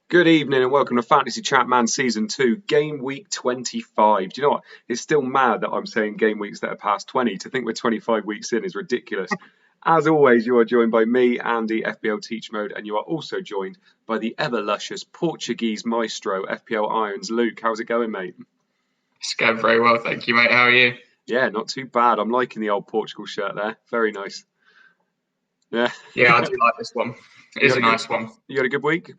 Good evening and welcome to Fantasy ChampMan Season 2, Game Week 25. Do you know what? It's still mad that I'm saying game weeks that are past 20. To think we're 25 weeks in is ridiculous. As always, you are joined by me, Andy, FPL Teach Mode, and you are also joined by the ever-luscious Portuguese maestro, FPL Irons. Luke, how's it going, mate? It's going very well, thank you, mate. How are you? Yeah, not too bad. I'm liking the old Portugal shirt there. Very nice. Yeah, I do like this one. It's a nice one. You had a good week?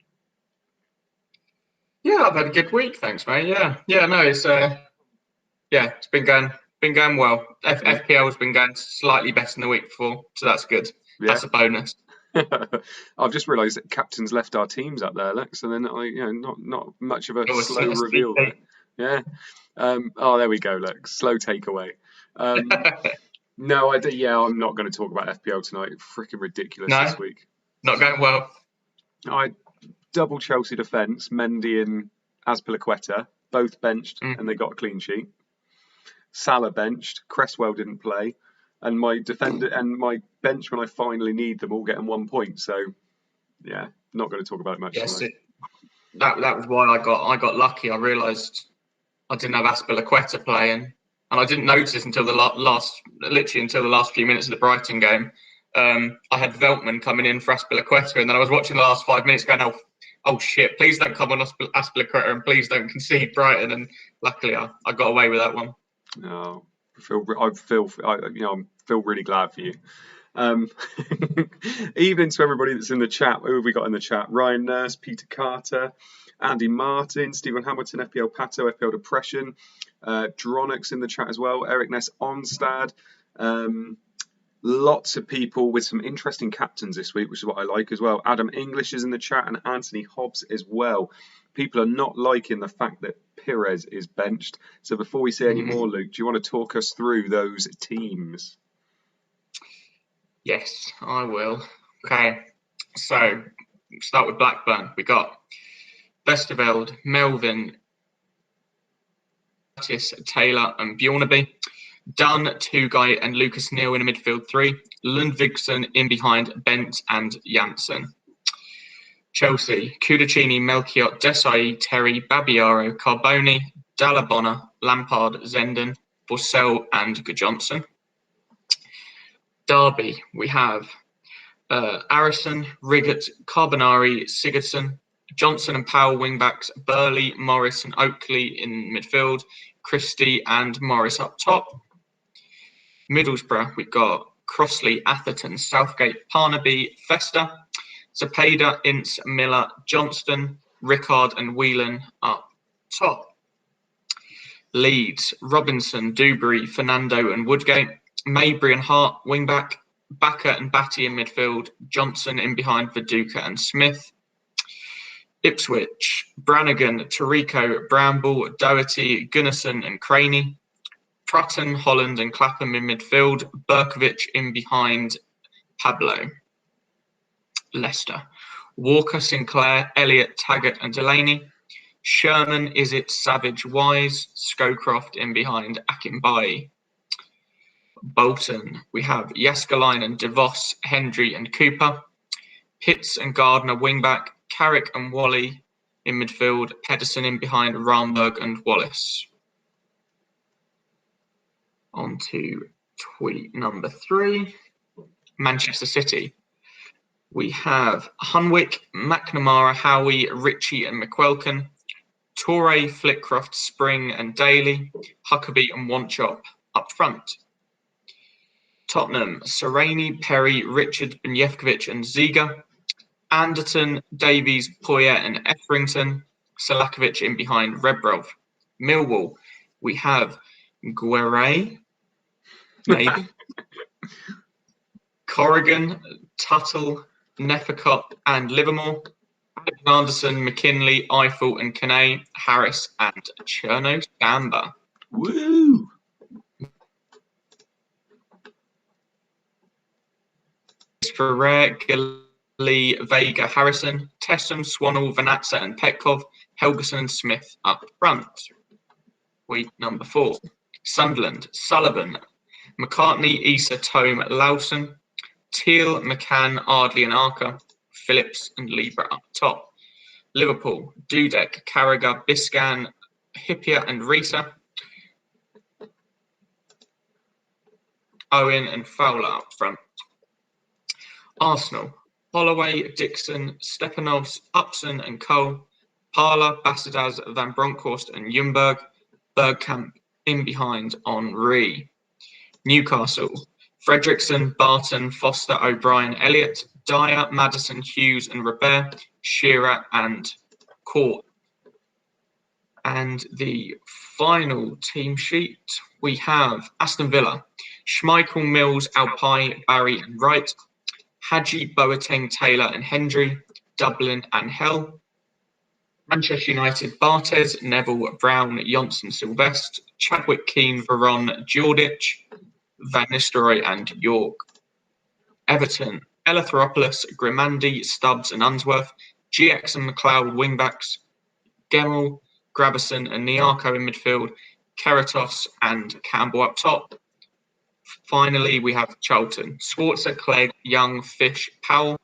Yeah, I've had a good week, thanks, mate. It's been going well. FPL has been going slightly better than the week before, so that's good. Yeah. That's a bonus. I've just realised that captain's left our teams up there, Lex, and then not much of a slow reveal there. Yeah. There we go, Lex. Slow takeaway. I'm not going to talk about FPL tonight. Freaking ridiculous this week. Not going well. Double Chelsea defence, Mendy and Azpilicueta, both benched and they got a clean sheet. Salah benched, Cresswell didn't play, and my defender and my bench when I finally need them all getting 1 point. So, yeah, not going to talk about it much. Yes, that was why I got lucky. I realised I didn't have Azpilicueta playing, and I didn't notice until the last few minutes of the Brighton game. I had Veltman coming in for Azpilicueta, and then I was watching the last 5 minutes going, oh shit, please don't come on Azpilicueta and please don't concede Brighton. And luckily I got away with that one. Oh, I feel really glad for you. Evening to everybody that's in the chat. Who have we got in the chat? Ryan Nurse, Peter Carter, Andy Martin, Stephen Hamilton, FPL Pato, FPL Depression, Dronix in the chat as well, Eric Ness Onstad. Lots of people with some interesting captains this week, which is what I like as well. Adam English is in the chat and Anthony Hobbs as well. People are not liking the fact that Pires is benched. So before we say any more, Luke, do you want to talk us through those teams? Yes, I will. Okay, so start with Blackburn. We got Westerveld, Melvin, Taylor and Bjornaby. Dunn, Tugay and Lucas Neal in a midfield three. Lundvigsen in behind Bent and Janssen. Chelsea, Kudacini, Melchiot, Desai, Terry, Babiaro, Carboni, Dallabonna, Lampard, Zenden, Borsell and Johnson. Derby, we have Arison, Riggett, Carbonari, Sigurdsson, Johnson and Powell wingbacks, Burley, Morris and Oakley in midfield, Christie and Morris up top. Middlesbrough, we've got Crossley, Atherton, Southgate, Parnaby, Fester, Zepeda, Ince, Miller, Johnston, Rickard and Whelan up top. Leeds, Robinson, Dewberry, Fernando and Woodgate, Mabry and Hart, wingback, Bakker and Batty in midfield, Johnson in behind Viduka and Smith. Ipswich, Brannigan, Tarico, Bramble, Doherty, Gunnarsson and Craney. Trutton, Holland and Clapham in midfield, Berkovic in behind Pablo. Leicester, Walker, Sinclair, Elliott, Taggart and Delaney. Sherman, Izzet, Savage, Wise, Scowcroft in behind Akinbaye. Bolton, we have Jaskalainen, DeVos, Hendry and Cooper. Pitts and Gardner wingback, Carrick and Wally in midfield, Pedersen in behind Ramberg and Wallace. On to tweet number 3. Manchester City. We have Hunwick, McNamara, Howie, Ritchie and McQuelkin. Torre, Flitcroft, Spring and Daly. Huckabee and Wanchop up front. Tottenham, Sereni, Perry, Richard, Benjevkovic and Ziga. Anderton, Davies, Poyet and Etherington. Salakovic in behind Rebrov. Millwall, we have Guerre, maybe. Corrigan, Tuttle, Nefficott and Livermore. Anderson, McKinley, Eiffel and Canay, Harris and Cherno Samba. Woo! For Rare, Gilly, Vega, Harrison, Tessum, Swannell, Vanatza and Petkov, Helgeson, Smith up front. Week number 4. Sunderland, Sullivan, McCartney, Issa, Tome, Lawson, Teal, McCann, Ardley and Arca, Phillips and Libra up top. Liverpool, Dudek, Carragher, Biscan, Hippier and Risa. Owen and Fowler up front. Arsenal, Holloway, Dixon, Stepanovs, Upson and Cole. Parler, Bassidas, Van Bronckhorst and Ljungberg. Bergkamp in behind Henri. Newcastle, Fredrickson, Barton, Foster, O'Brien, Elliott, Dyer, Maddison, Hughes and Robert, Shearer and Court. And the final team sheet, we have Aston Villa, Schmeichel, Mills, Alpay, Barry and Wright, Hadji, Boateng, Taylor and Hendry, Dublin and Hell. Manchester United, Barthez, Neville, Brown, Johnson, Sylvestre, Chadwick, Keane, Veron, Jordic, Van Nistelrooy and York. Everton, Eleutheropoulos, Grimandi, Stubbs and Unsworth, GX and McLeod wingbacks, Gemmell, Grabison and Niarco in midfield, Keratos and Campbell up top. Finally, we have Charlton, Swartzer, Clegg, Young, Fish, Powell,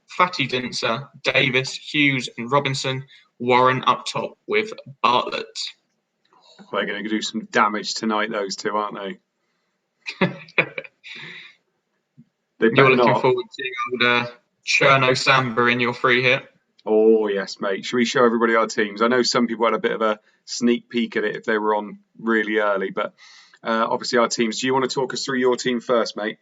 Fatty Dinser, Davis, Hughes and Robinson, Warren up top with Bartlett. They're going to do some damage tonight, those two, aren't they? You're looking forward to old Cherno Samba in your free hit. Oh, yes, mate. Should we show everybody our teams? I know some people had a bit of a sneak peek at it if they were on really early, but obviously our teams. Do you want to talk us through your team first, mate?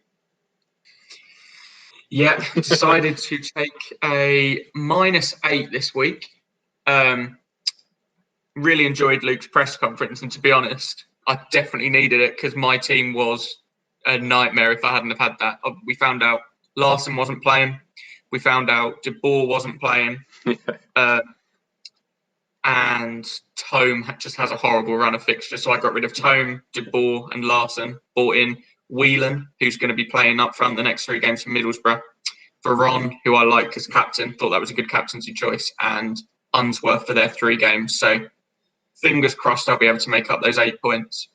Yeah, decided to take a -8 this week. Really enjoyed Luke's press conference, and to be honest, I definitely needed it because my team was a nightmare if I hadn't have had that. We found out Larson wasn't playing. We found out De Boer wasn't playing. And Tome just has a horrible run of fixtures. So I got rid of Tome, De Boer and Larson. Bought in Whelan, who's going to be playing up front the next 3 games for Middlesbrough. Veron, who I like as captain. Thought that was a good captaincy choice. And Unsworth for their 3 games. So fingers crossed I'll be able to make up those 8 points.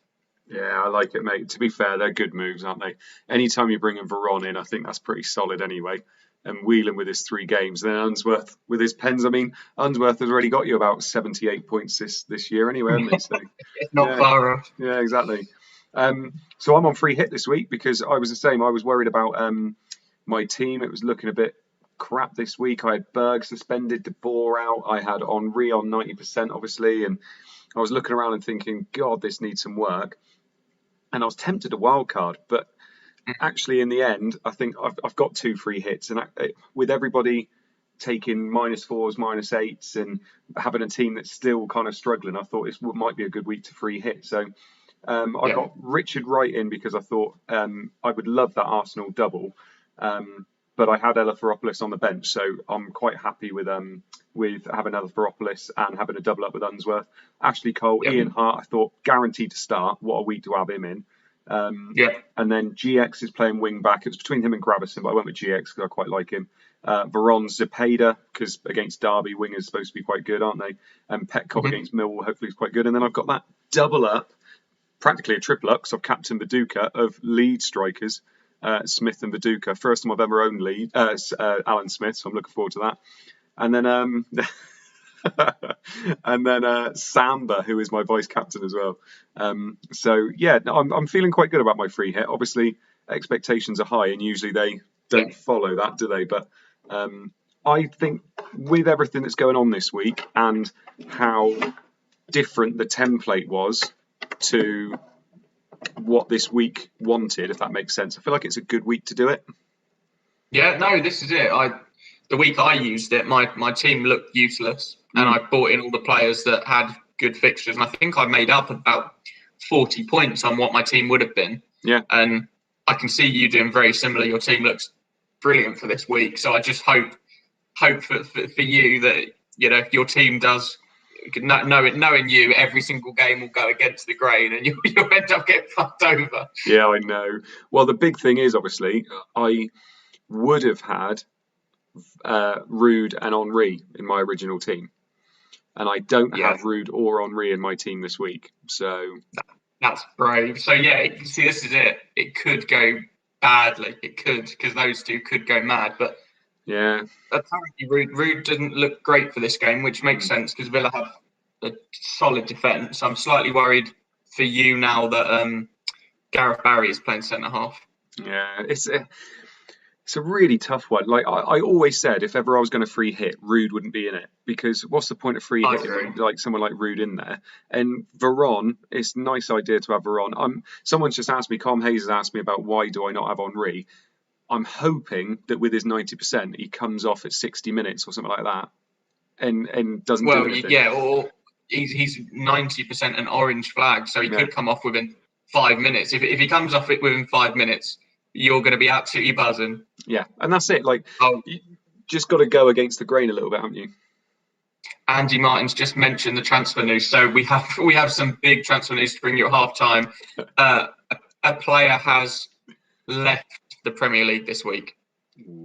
Yeah, I like it, mate. To be fair, they're good moves, aren't they? Anytime you bring in Veron in, I think that's pretty solid anyway. And Whelan with his 3 games, then Unsworth with his pens. I mean, Unsworth has already got you about 78 points this year anyway, hasn't he? So, it's not far off. Yeah, exactly. So I'm on free hit this week because I was the same. I was worried about my team. It was looking a bit crap this week. I had Berg suspended, De Boer out. I had Henri on 90%, obviously. And I was looking around and thinking, God, this needs some work. And I was tempted to wildcard, but actually in the end, I think I've got 2 free hits. And with everybody taking -4s, -8s and having a team that's still kind of struggling, I thought this might be a good week to free hit. So I got Richard Wright in because I thought I would love that Arsenal double. But I had Eleutheropoulos on the bench, so I'm quite happy with having Eleutheropoulos and having a double up with Unsworth. Ashley Cole, Ian Hart, I thought guaranteed to start. What a week to have him in. And then GX is playing wing back. It was between him and Gravison, but I went with GX because I quite like him. Veron, Zepeda, because against Derby, wingers are supposed to be quite good, aren't they? And Petcock against Millwall, hopefully is quite good. And then I've got that double up, practically a triple up, because I've captained Viduka of Leeds strikers. Smith and Viduka. First time I've ever owned Alan Smith, so I'm looking forward to that. And then Samba, who is my vice captain as well. So yeah, I'm feeling quite good about my free hit. Obviously, expectations are high, and usually they don't follow that, do they? But I think with everything that's going on this week and how different the template was to what this week wanted, if that makes sense, I feel like it's a good week to do it. Yeah, no, this is it. The week I used it, my team looked useless, and I bought in all the players that had good fixtures, and I think I made up about 40 points on what my team would have been. Yeah, and I can see you doing very similar. Your team looks brilliant for this week, so I just hope for you that your team does. Knowing you, every single game will go against the grain, and you'll end up getting fucked over. Yeah, I know. Well, the big thing is, obviously, I would have had Rude and Henri in my original team, and I don't have Rude or Henri in my team this week. So that's brave. So yeah, see, this is it. It could go badly. It could, because those two could go mad. But Yeah. Apparently, Rude didn't look great for this game, which makes sense because Villa have a solid defence. I'm slightly worried for you now that Gareth Barry is playing centre half. Yeah, it's a really tough one. Like I always said, if ever I was going to free hit, Rude wouldn't be in it because what's the point of free I hit agree. if like someone like Rude in there? And Veron, it's a nice idea to have Veron. Someone's just asked me, Calm Hayes has asked me about why do I not have Henri. I'm hoping that with his 90%, he comes off at 60 minutes or something like that, and doesn't do anything. Yeah, or he's 90% an orange flag, so he could come off within 5 minutes. If he comes off it within 5 minutes, you're going to be absolutely buzzing. Yeah, and that's it. Like, you just got to go against the grain a little bit, haven't you? Andy Martin's just mentioned the transfer news, so we have some big transfer news to bring you at half time. A player has left the Premier League this week,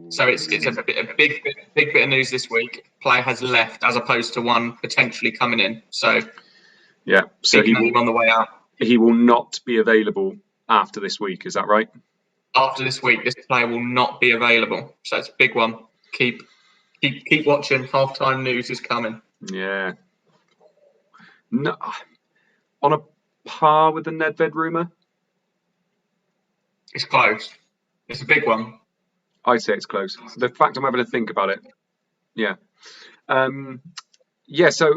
so it's a big bit of news this week. Player has left as opposed to one potentially coming in. So yeah, so he will on the way out. He will not be available after this week. Is that right? After this week, this player will not be available. So it's a big one. Keep watching. Halftime news is coming. Yeah. No, on a par with the Nedved rumour? It's close. It's a big one. I'd say it's close. The fact I'm having to think about it. Yeah. Yeah, so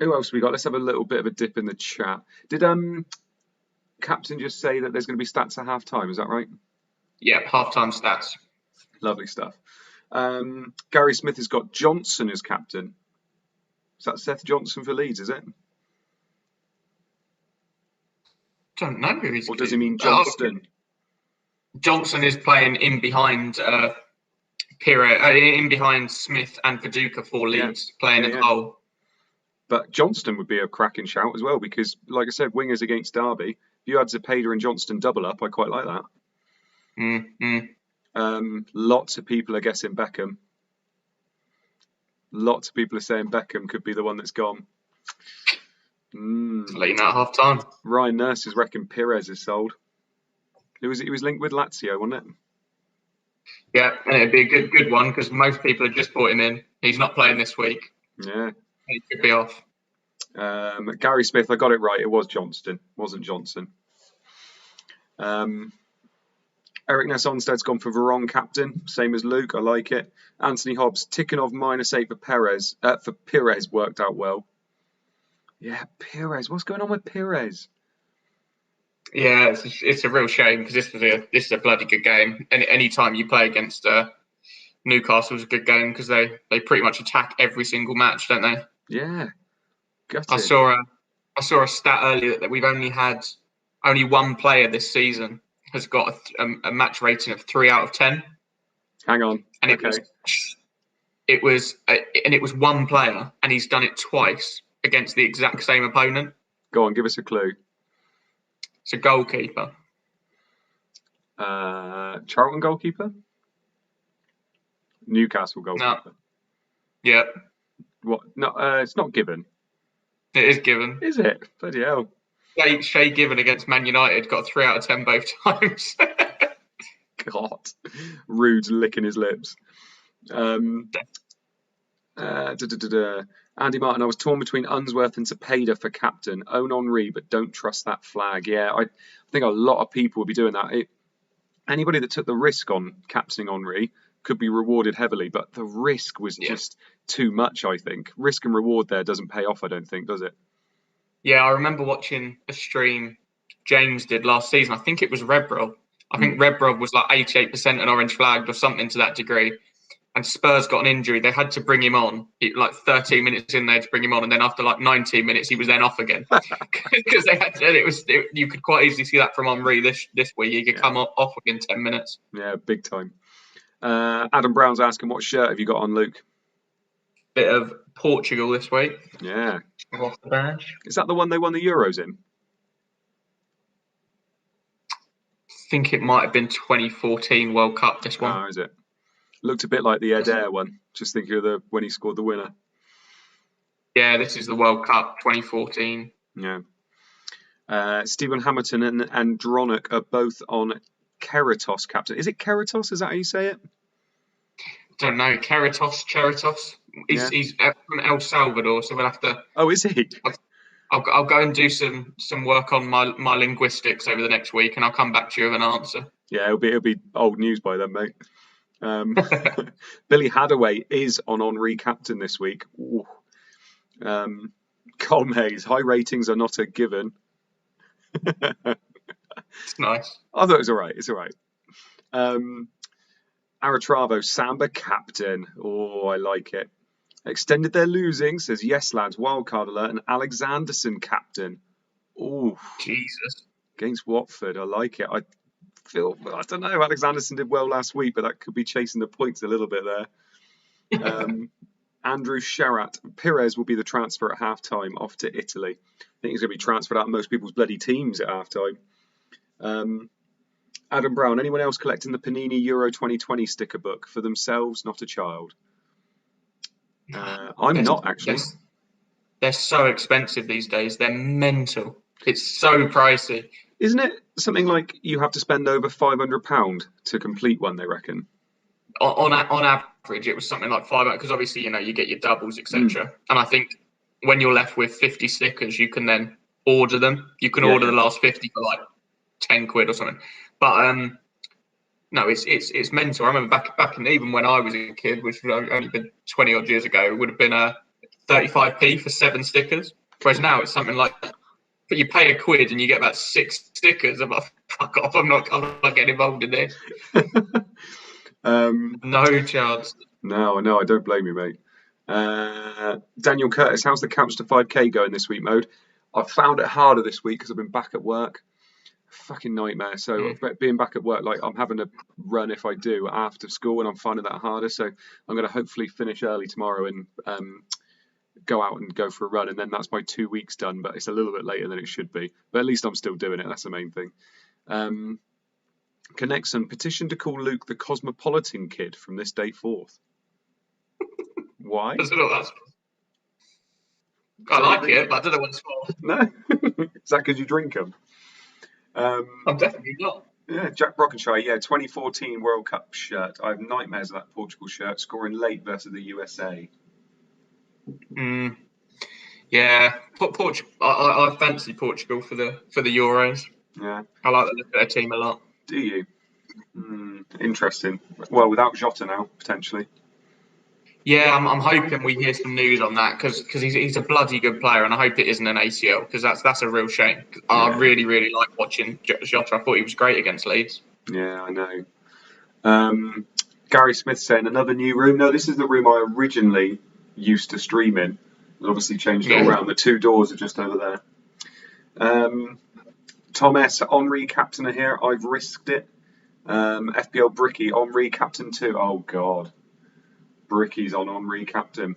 who else we got? Let's have a little bit of a dip in the chat. Did Captain just say that there's going to be stats at half time? Is that right? Yeah, halftime stats. Lovely stuff. Gary Smith has got Johnson as captain. Is that Seth Johnson for Leeds, is it? Don't know who he's. Or does he mean Johnston? Johnson is playing in behind in behind Smith and Viduka for Leeds, playing in goal. But Johnston would be a cracking shout as well because, like I said, wingers against Derby. If you had Zepeda and Johnston double up, I quite like that. Lots of people are guessing Beckham. Lots of people are saying Beckham could be the one that's gone. Late at half time. Ryan Nurses reckon Pires is sold. He was linked with Lazio, wasn't it? Yeah, and it'd be a good one because most people have just brought him in. He's not playing this week. Yeah. He could be off. Gary Smith, I got it right. It was Johnston, wasn't Johnson. Eric Ness Onstead's gone for Veron captain, same as Luke. I like it. Anthony Hobbs ticking off -8 for Perez. For Pires worked out well. Yeah, Pires. What's going on with Pires? Yeah, it's a real shame because this is a bloody good game. Any time you play against Newcastle is a good game because they pretty much attack every single match, don't they? Yeah. Gutted. I saw a stat earlier that we've only had one player this season has got a match rating of 3 out of 10. Hang on. And it was one player, and he's done it twice against the exact same opponent. Go on, give us a clue. It's a goalkeeper. Charlton goalkeeper? Newcastle goalkeeper? No. Yeah. What? No, it's not Given. It is Given. Is it? Bloody hell. Shay Given against Man United got 3 out of 10 both times. God. Rude's licking his lips. Andy Martin, I was torn between Unsworth and Zepeda for captain. Own Henri, but don't trust that flag. Yeah, I think a lot of people will be doing that. Anybody that took the risk on captaining Henri could be rewarded heavily, but the risk was just too much, I think. Risk and reward there doesn't pay off, I don't think, does it? Yeah, I remember watching a stream James did last season. I think it was Redbrow. I think Redbrow was like 88% an orange flagged or something to that degree. And Spurs got an injury. They had to bring him on. Like 13 minutes in there to bring him on, and then after like 19 minutes, he was then off again because they had to. You could quite easily see that from Henri this week. He could come off within 10 minutes. Yeah, big time. Adam Brown's asking, what shirt have you got on, Luke? Bit of Portugal this week. Yeah. Off the badge. Is that the one they won the Euros in? I think it might have been 2014 World Cup. This one. Oh, is it? Looked a bit like the Adair one. Just thinking of when he scored the winner. Yeah, this is the World Cup 2014. Yeah. Stephen Hamilton and Andronic are both on Keratos captain. Is it Keratos? Is that how you say it? don't know, Cheritos. Yeah. He's from El Salvador, so we'll have to. Oh, is he? I'll go and do some work on my linguistics over the next week, and I'll come back to you with an answer. Yeah, it'll be old news by then, mate. Billy Hadaway is on Henri captain this week. Colm Hayes, high ratings are not a given. It's nice. I thought it was all right. It's all right. Aratravo, Samba captain. Oh, I like it. Extended their losing, says yes, lads. Wildcard alert. And Alexanderson captain. Oh, Jesus. Against Watford. I like it. I don't know. Alexanderson did well last week, but that could be chasing the points a little bit there. Andrew Sherratt. Pires will be the transfer at half-time off to Italy. I think he's going to be transferred out of most people's bloody teams at half-time. Adam Brown. Anyone else collecting the Panini Euro 2020 sticker book for themselves, not a child? I'm not, actually. They're so expensive these days. They're mental. It's so pricey. Isn't it something like you have to spend over £500 to complete one, they reckon? On average, it was something like £5, because obviously, you get your doubles, etc. And I think when you're left with 50 stickers, you can then order them. You can order the last 50 for like 10 quid or something. But no, it's mental. I remember back in, even when I was a kid, which would only been 20 odd years ago, it would have been 35p for 7 stickers. Whereas now it's something like, but you pay £1 and you get about 6 stickers. I'm like, fuck off! I'm not getting involved in this. No chance. No, I don't blame you, mate. Daniel Curtis, how's the Couch to 5K going this week mode? I've found it harder this week because I've been back at work. Fucking nightmare. So being back at work, like I'm having to run if I do after school, and I'm finding that harder. So I'm going to hopefully finish early tomorrow and go out and go for a run, and then that's my 2 weeks done. But it's a little bit later than it should be. But at least I'm still doing it. That's the main thing. Connexon, petition to call Luke the Cosmopolitan Kid from this date forth. Why? I like it, but I don't know what it's for. No? Is that because you drink them? I'm definitely not. Yeah, Jack Brockenshire, 2014 World Cup shirt. I have nightmares of that Portugal shirt, scoring late versus the USA. Yeah, Portugal. I fancy Portugal for the Euros. Yeah, I like the look of their team a lot. Do you? Interesting. Well, without Jota now, potentially. Yeah, I'm hoping we hear some news on that because he's a bloody good player, and I hope it isn't an ACL because that's a real shame. I really like watching Jota. I thought he was great against Leeds. Yeah, I know. Gary Smith saying another new room. No, this is the room I originally used to stream in. I've obviously changed it all around. The 2 doors are just over there. Tom S. Henri captain are here. I've risked it. FPL Bricky Henri captain too. Oh God. Bricky's on Henri captain.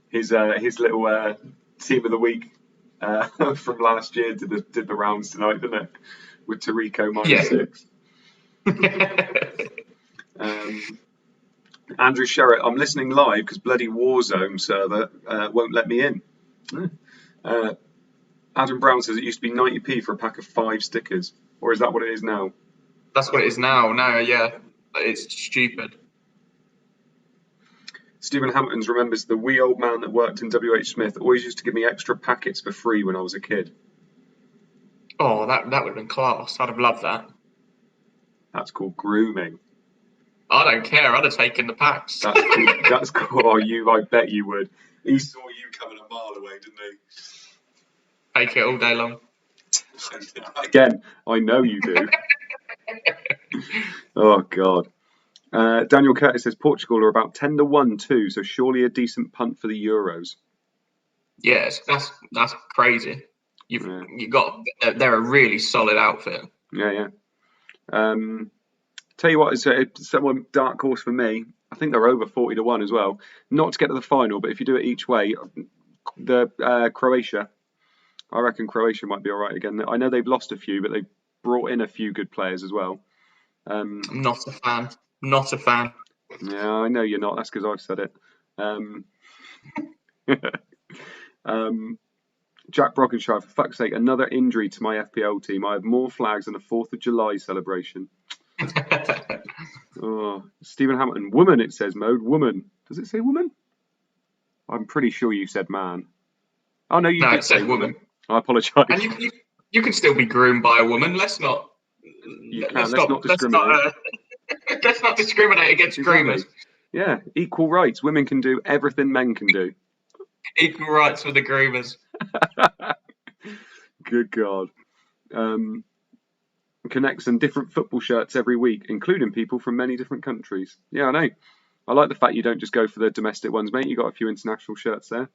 His little team of the week from last year did the rounds tonight, didn't it? With Tarico -6. Andrew Sherratt, I'm listening live because bloody Warzone server won't let me in. Adam Brown says it used to be 90p for a pack of 5 stickers, or is that what it is now? That's what it is now. No, yeah, it's stupid. Stephen Hamptons remembers the wee old man that worked in WH Smith always used to give me extra packets for free when I was a kid. Oh, that would have been class. I'd have loved that. That's called grooming. I don't care. I'd have taken the packs. That's cool. That's cool. Oh, I bet you would. He saw you coming a mile away, didn't he? Take it all day long. Again, I know you do. Oh God. Daniel Curtis says Portugal are about 10-1 too, so surely a decent punt for the Euros. Yes, that's crazy. You got they're a really solid outfit. Yeah. Tell you what, it's someone dark horse for me. I think they're over 40-1 as well. Not to get to the final, but if you do it each way, the Croatia. I reckon Croatia might be all right again. I know they've lost a few, but they've brought in a few good players as well. I'm not a fan. Not a fan. Yeah, I know you're not. That's because I've said it. Jack Brockenshire, for fuck's sake, another injury to my FPL team. I have more flags than a 4th of July celebration. Oh, Stephen Hamilton. Woman, it says, Mode. Woman. Does it say woman? I'm pretty sure you said man. Oh, no, you No, did it said say woman. I apologise. And you can still be groomed by a woman. Let's not discriminate. Let's not discriminate against groomers. Yeah, equal rights. Women can do everything men can do. Equal rights for the groomers. Good God. Connects and different football shirts every week, including people from many different countries. Yeah, I know. I like the fact you don't just go for the domestic ones, mate. You got a few international shirts there.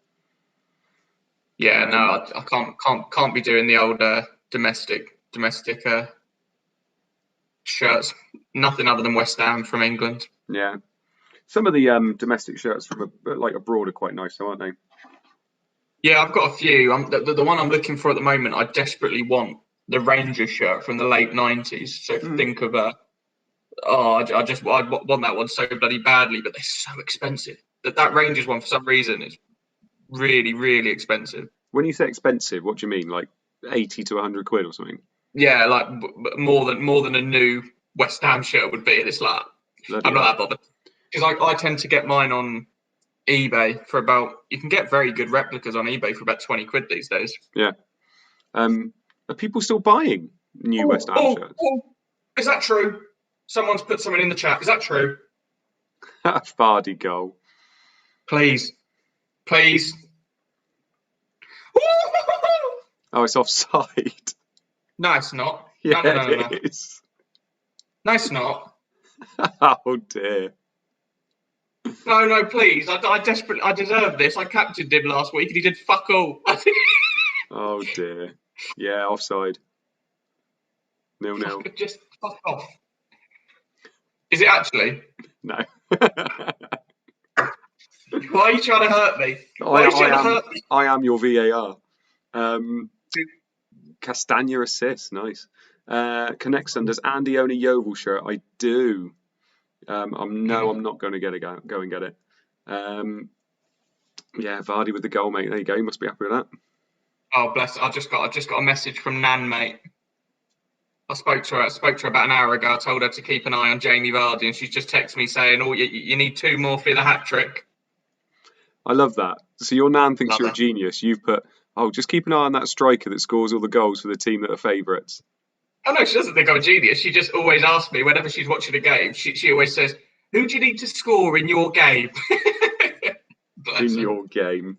Yeah, no, I can't be doing the old domestic shirts. Nothing other than West Ham from England. Yeah, some of the domestic shirts from abroad are quite nice, though, aren't they? Yeah, I've got a few. The one I'm looking for at the moment, I desperately want the Rangers shirt from the late 90s. So think of I want that one so bloody badly, but they're so expensive. That Rangers one, for some reason, is really, really expensive. When you say expensive, what do you mean? Like 80 to 100 quid or something? Yeah, like more than a new West Ham shirt would be. And it's like, I'm not that bothered. Because I tend to get mine on eBay for about, you can get very good replicas on eBay for about 20 quid these days. Yeah. Are people still buying new West Ham shirts? Is that true? Someone's put something in the chat. Is that true? Vardy goal. Please. Oh, it's offside. No, it's not. Yeah, No. it is. No, it's not. Oh, dear. No, please. I deserve this. I captained him last week and he did fuck all. Oh, dear. Yeah, offside. 0-0. Just fuck off. Is it actually? No. Why are you trying to hurt me? I am your VAR. Castagna assist, nice. Connexon, does Andy own a Yeovil shirt? I do. I'm not going to go and get it. Yeah, Vardy with the goal, mate. There you go. You must be happy with that. Oh, bless. I just got a message from Nan, mate. I spoke to her about an hour ago. I told her to keep an eye on Jamie Vardy, and she's just texted me saying, "Oh, you need 2 more for the hat trick." I love that. So your Nan thinks you're a genius. You've put, just keep an eye on that striker that scores all the goals for the team that are favourites. Oh no, she doesn't think I'm a genius. She just always asks me whenever she's watching a game. She always says, "Who do you need to score in your game?" In your game.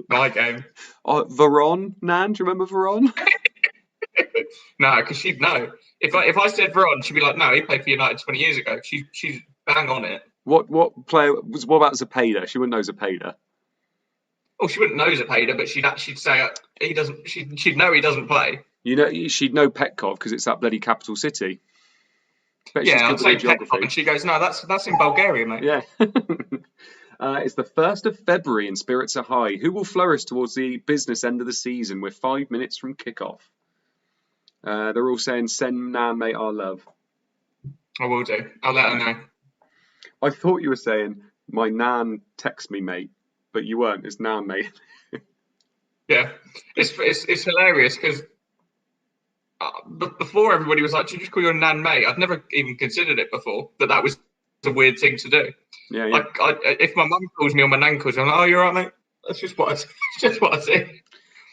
My game. Veron, Nan, do you remember Veron? No, because she'd know. If I said Veron, she'd be like, "No, he played for United 20 years ago." She's bang on it. What about Zepeda? She wouldn't know Zepeda. Oh, she wouldn't know Zepeda, but she'd say he doesn't. She'd know he doesn't play. You know, she'd know Petkov because it's that bloody capital city. Yeah, I'd say Petkov, and she goes, "No, that's in Bulgaria, mate." Yeah. It's the 1st of February and spirits are high. Who will flourish towards the business end of the season? We're 5 minutes from kickoff. They're all saying, "Send Nan, mate, our love." I will do. I'll let her know. I thought you were saying, "My Nan text me, mate," but you weren't. It's Nan, mate. Yeah, it's hilarious because before everybody was like, "Do you just call your Nan mate?" I'd never even considered it before, that was a weird thing to do. Yeah. If my mum calls me or my nan calls me, I'm like, "Oh, you're right, mate." That's just what I see.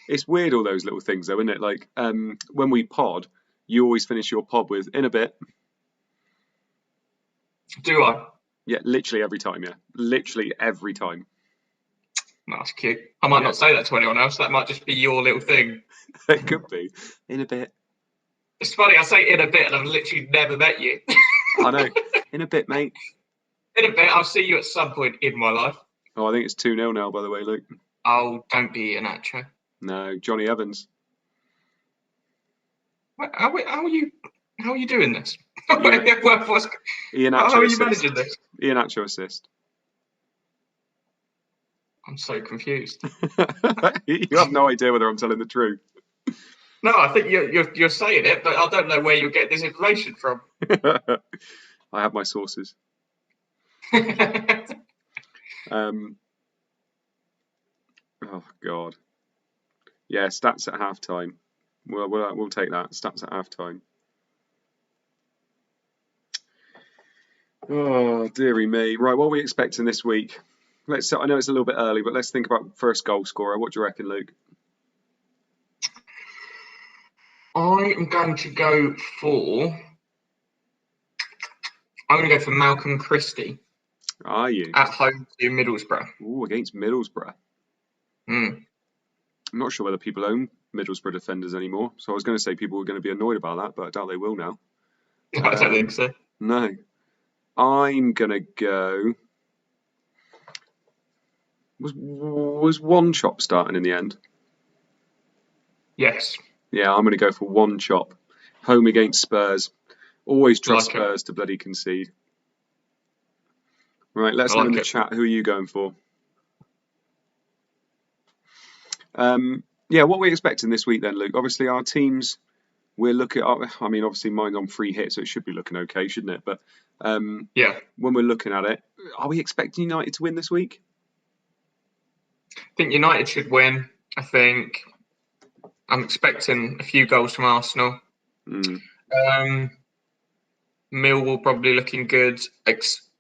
It's weird, all those little things, though, isn't it? Like when we pod, you always finish your pod with "in a bit." Do I? Yeah, literally every time. Yeah, literally every time. That's cute. I might not say that to anyone else. That might just be your little thing. It could be. In a bit. It's funny. I say "in a bit" and I've literally never met you. I know. In a bit, mate. In a bit. I'll see you at some point in my life. Oh, I think it's 2-0 now, by the way, Luke. Oh, don't be an actor. No, Johnny Evans. How are you doing this? Ian How are you managing this? Ian Acho assist. I'm so confused. You have no idea whether I'm telling the truth. No, I think you're saying it, but I don't know where you get this information from. I have my sources. Oh God. Yeah, stats at halftime. We'll take that. Stats at halftime. Oh, dearie me. Right, what are we expecting this week? I know it's a little bit early, but let's think about first goal scorer. What do you reckon, Luke? I am going to go for. I'm going to go for Malcolm Christie Are you? at home to Middlesbrough. Ooh, against Middlesbrough. Mm. I'm not sure whether people own Middlesbrough defenders anymore, so I was going to say people were going to be annoyed about that, but I doubt they will now. I don't think so. No. I'm going to go. Was One Chop starting in the end? Yes. Yeah, I'm going to go for One Chop. Home against Spurs. Always trust Like Spurs to bloody concede. Right, let's know in the chat. Who are you going for? Yeah, what are we expecting this week then, Luke? Obviously, our teams, we're looking at, I mean, obviously mine's on free hit, so it should be looking okay, shouldn't it? But yeah, when we're looking at it, are we expecting United to win this week? I think United should win. I think I'm expecting a few goals from Arsenal. Millwall probably looking good.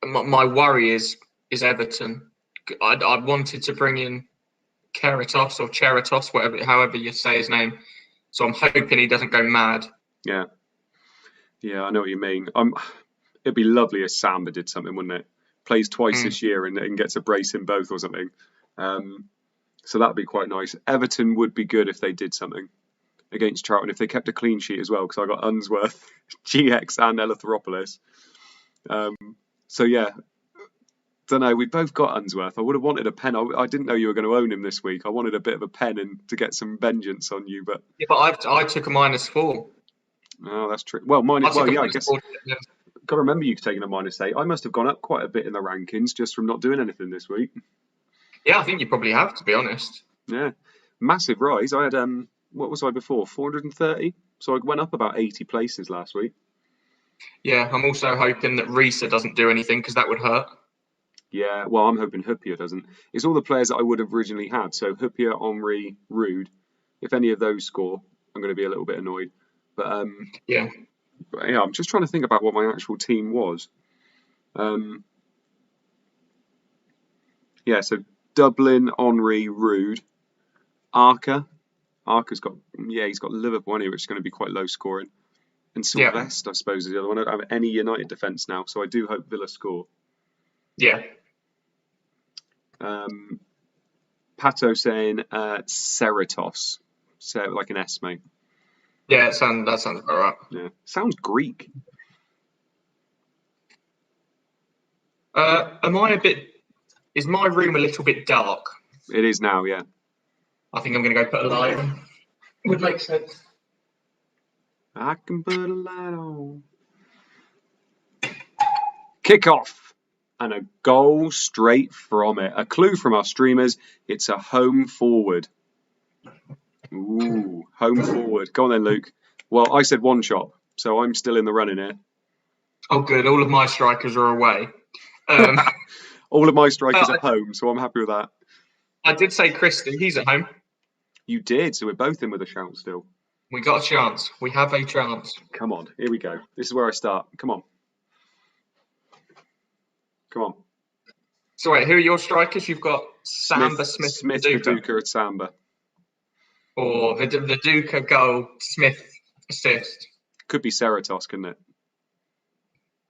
My worry is Everton. I wanted to bring in Keratos or Cheritos, however you say his name. So I'm hoping he doesn't go mad. Yeah, I know what you mean. It'd be lovely if Samba did something, wouldn't it? Plays twice this year and gets a brace in both or something. So that'd be quite nice. Everton would be good if they did something against Charlton, if they kept a clean sheet as well, because I got Unsworth, GX, and Eleutheropoulos. So yeah, don't know. We both got Unsworth. I would have wanted a pen. I didn't know you were going to own him this week. I wanted a bit of a pen and to get some vengeance on you, but yeah, but I took a -4. Oh, that's true. Well, I guess. -4. Got to remember you taking a -8. I must have gone up quite a bit in the rankings just from not doing anything this week. Yeah, I think you probably have, to be honest. Yeah, massive rise. I had what was I before? 430. So I went up about 80 places last week. Yeah, I'm also hoping that Risa doesn't do anything because that would hurt. Yeah, well, I'm hoping Huppier doesn't. It's all the players that I would have originally had. So Huppier, Henry, Rude. If any of those score, I'm going to be a little bit annoyed. But yeah, I'm just trying to think about what my actual team was. Yeah, so Dublin, Henry, Rude, Arca. Arca's got he's got Liverpool, which is going to be quite low scoring. And Sylvester, I suppose, is the other one. I don't have any United defence now, so I do hope Villa score. Yeah. Pato saying Ceratos, so like an S, mate. Yeah, that sounds about right. Yeah, sounds Greek. Am I a bit? Is my room a little bit dark? It is now, yeah. I think I'm going to go put a light on. Would make sense. I can put a light on. Kick off. And a goal straight from it. A clue from our streamers. It's a home forward. Ooh, home forward. Go on then, Luke. Well, I said One Chop, so I'm still in the running here. Oh, good. All of my strikers are away. All of my strikers are home, so I'm happy with that. I did say Christie. He's at home. You did, so we're both in with a shout still. We got a chance. We have a chance. Come on, here we go. This is where I start. Come on. So wait, who are your strikers? You've got Samba, Smith, Viduka at Samba. Or Viduka goal, Smith assist. Could be Ceratos, couldn't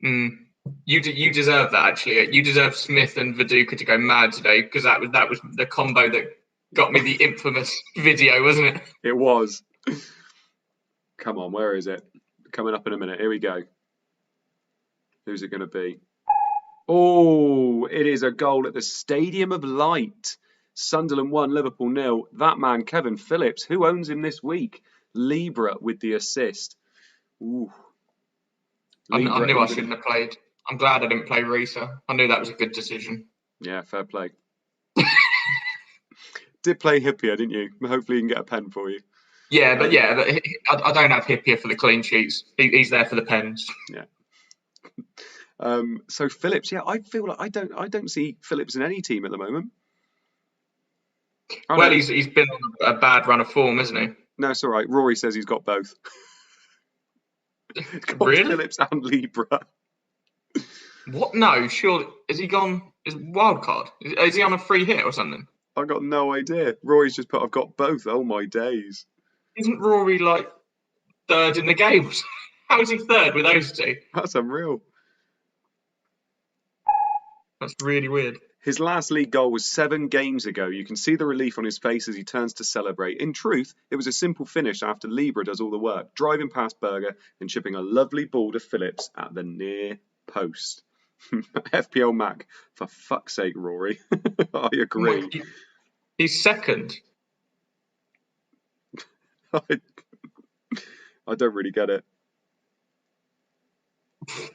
it? You deserve that, actually. You deserve Smith and Viduka to go mad today, because that was the combo that got me the infamous video, wasn't it? It was. Come on, where is it? Coming up in a minute. Here we go. Who's it going to be? Oh, it is a goal at the Stadium of Light. Sunderland 1, Liverpool 0. That man, Kevin Phillips, who owns him this week? Libra with the assist. Ooh. I knew I shouldn't have played. I'm glad I didn't play Risa. I knew that was a good decision. Yeah, fair play. Did play Hippier, didn't you? Hopefully you can get a pen for you. Yeah, but I don't have Hippier for the clean sheets. He's there for the pens. Yeah. So Phillips, I feel like I don't see Phillips in any team at the moment. Well, he's been on a bad run of form, isn't he? No, it's all right. Rory says he's got both. Really? Phillips and Libra. What? No, sure. Is he gone? Is wild card? Is he on a free hit or something? I got no idea. Rory's just put, I've got both. Oh my days. Isn't Rory like third in the game? How is he third with those two? That's unreal. That's really weird. His last league goal was 7 games ago. You can see the relief on his face as he turns to celebrate. In truth, it was a simple finish after Libra does all the work, driving past Berger and chipping a lovely ball to Phillips at the near post. FPL Mac, for fuck's sake, Rory. I agree. He's second. I don't really get it.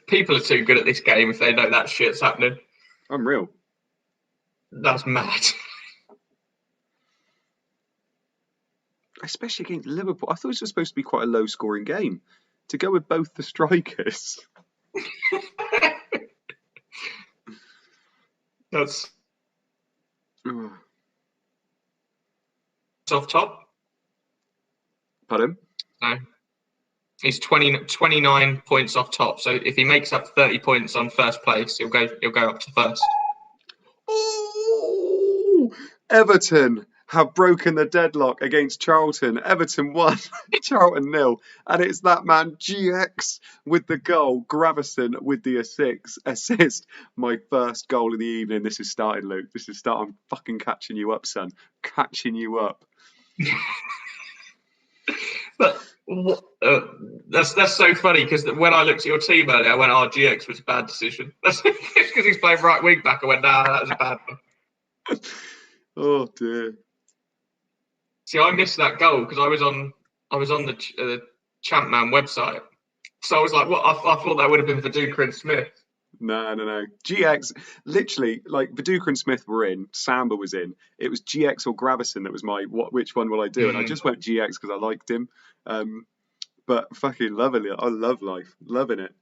People are too good at this game if they know that shit's happening. Unreal. That's mad. Especially against Liverpool. I thought it was supposed to be quite a low-scoring game. To go with both the strikers. That's off top. Pardon? No. He's 29 points off top. So if he makes up 30 points on first place, he'll go up to first. Oh, Everton have broken the deadlock against Charlton. Everton won, Charlton 0. And it's that man, GX, with the goal, Gravison with the assist. My first goal of the evening. This is starting, Luke. This is starting. I'm fucking catching you up, son. Catching you up. But that's so funny because when I looked at your team earlier, I went, "Oh, GX was a bad decision." That's because he's playing right wing back. I went, "Nah, that was a bad one." Oh dear. See, I missed that goal because I was on the ChampMan website, so I was like, "What?" I thought that would have been for Duker and Smith. No. GX, literally, like Viduka and Smith were in, Samba was in. It was GX or Gravison that was which one will I do? And I just went GX because I liked him. But fucking loving it. I love life. Loving it.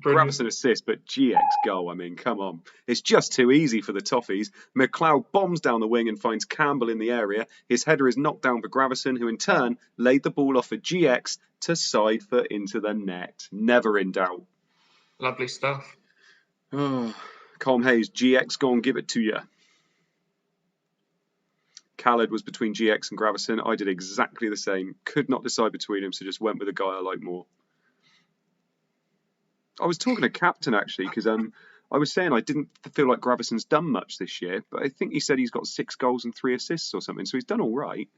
Gravison assist, but GX goal. I mean, come on. It's just too easy for the Toffees. McLeod bombs down the wing and finds Campbell in the area. His header is knocked down for Gravison, who in turn laid the ball off for GX to side foot into the net. Never in doubt. Lovely stuff. Oh, Colm Hayes, GX, go and give it to you. Khaled was between GX and Gravison. I did exactly the same. Could not decide between them, so just went with the guy I like more. I was talking to Captain, actually, because I was saying I didn't feel like Gravison's done much this year, but I think he said he's got 6 goals and 3 assists or something, so he's done all right.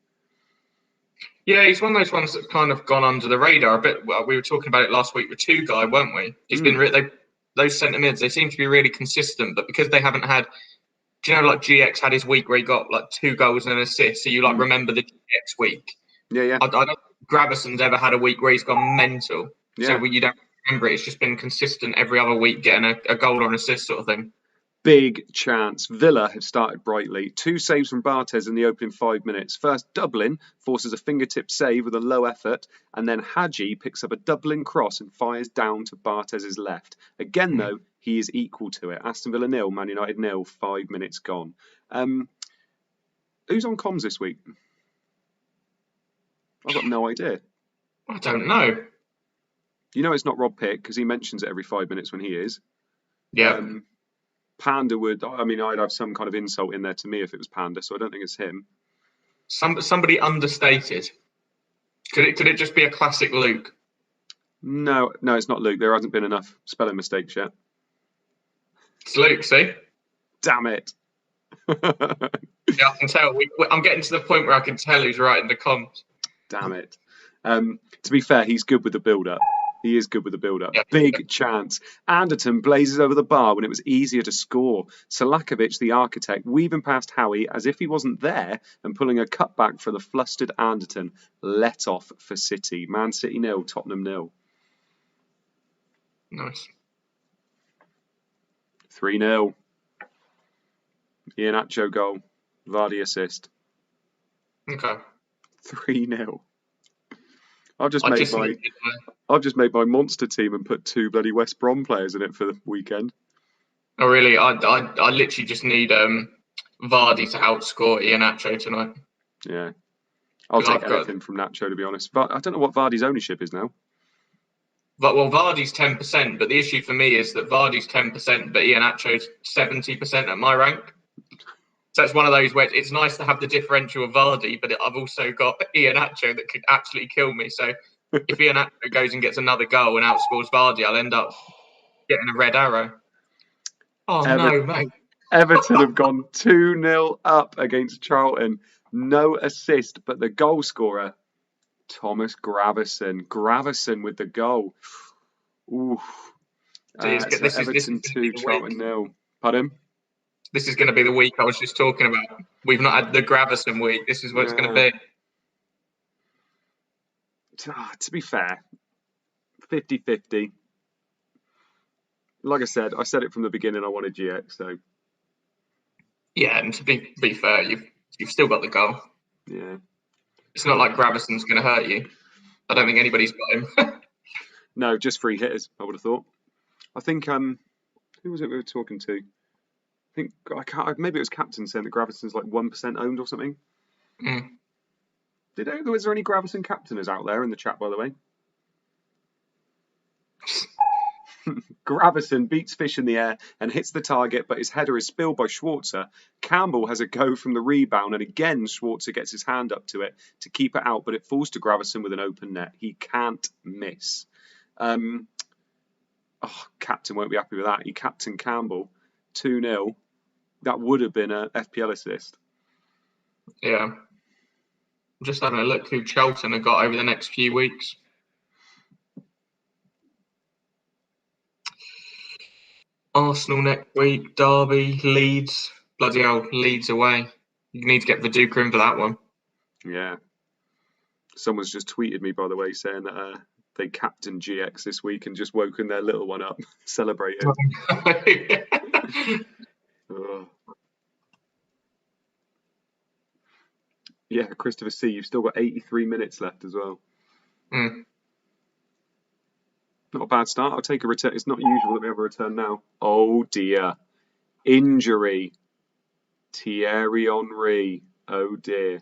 Yeah, he's one of those ones that's kind of gone under the radar a bit. Well, we were talking about it last week with Tugai, weren't we? He's been those centre mids, they seem to be really consistent, but because they haven't had, do you know, like GX had his week where he got like 2 goals and an assist, so you like remember the GX week. Yeah. I don't think Gravison's ever had a week where he's gone mental. Yeah. So you don't remember it. It's just been consistent every other week, getting a goal or an assist sort of thing. Big chance. Villa have started brightly. 2 saves from Barthez in the opening 5 minutes. First, Dublin forces a fingertip save with a low effort, and then Hadji picks up a Dublin cross and fires down to Bartez's left. Again, though, he is equal to it. Aston Villa 0, Man United 0, 5 minutes gone. Who's on comms this week? I've got no idea. I don't know. You know it's not Rob Pitt because he mentions it every 5 minutes when he is. Yeah. Panda would, I mean, I'd have some kind of insult in there to me if it was Panda, so I don't think it's him. Somebody understated. Could it just be a classic Luke? No, it's not Luke. There hasn't been enough spelling mistakes yet. It's Luke, see? Damn it. Yeah, I can tell. I'm getting to the point where I can tell who's writing the comms. Damn it. To be fair, he's good with the build-up. He is good with the build-up. Yeah. Big chance. Anderton blazes over the bar when it was easier to score. Selakovic, the architect, weaving past Howie as if he wasn't there and pulling a cutback for the flustered Anderton. Let off for City. Man City 0, Tottenham 0. Nice. 3-0. Iheanacho goal. Vardy assist. Okay. 3-0. I've just made my monster team and put 2 bloody West Brom players in it for the weekend. Oh really? I literally just need Vardy to outscore Iheanacho tonight. Yeah. I'll take anything from Nacho, to be honest. But I don't know what Vardy's ownership is now. But well, Vardy's 10%, but the issue for me is that Vardy's 10%, but Iheanacho's 70% at my rank. So it's one of those where it's nice to have the differential of Vardy, but I've also got Iheanacho that could actually kill me. So if Iheanacho goes and gets another goal and outscores Vardy, I'll end up getting a red arrow. Oh, no, mate. Everton have gone 2-0 up against Charlton. No assist, but the goal scorer, Thomas Gravesen. Gravesen with the goal. Ooh. Everton 2, Charlton 0. Pardon? This is going to be the week I was just talking about. We've not had the Gravesen week. This is what it's going to be. To be fair, 50-50. Like I said it from the beginning. I wanted GX, so. Yeah, and to be fair, you've still got the goal. Yeah. It's not like Gravesen's going to hurt you. I don't think anybody's got him. No, just free hitters, I would have thought. I think, who was it we were talking to? Maybe it was Captain saying that Gravesen's like 1% owned or something. Mm. Was there any Gravesen captainers out there in the chat, by the way? Gravesen beats Fish in the air and hits the target, but his header is spilled by Schwarzer. Campbell has a go from the rebound, and again Schwarzer gets his hand up to it to keep it out, but it falls to Gravesen with an open net. He can't miss. Captain won't be happy with that. He captained Campbell 2-0. That would have been a FPL assist. Yeah. I'm just having a look who Charlton have got over the next few weeks. Arsenal next week, Derby, Leeds. Bloody hell, Leeds away. You need to get Viduka in for that one. Yeah. Someone's just tweeted me, by the way, saying that they captained GX this week and just woken their little one up, celebrating. Yeah, Christopher C, you've still got 83 minutes left as well. Mm. Not a bad start. I'll take a return. It's not usual that we have a return now. Oh dear. Injury. Thierry Henry. Oh dear.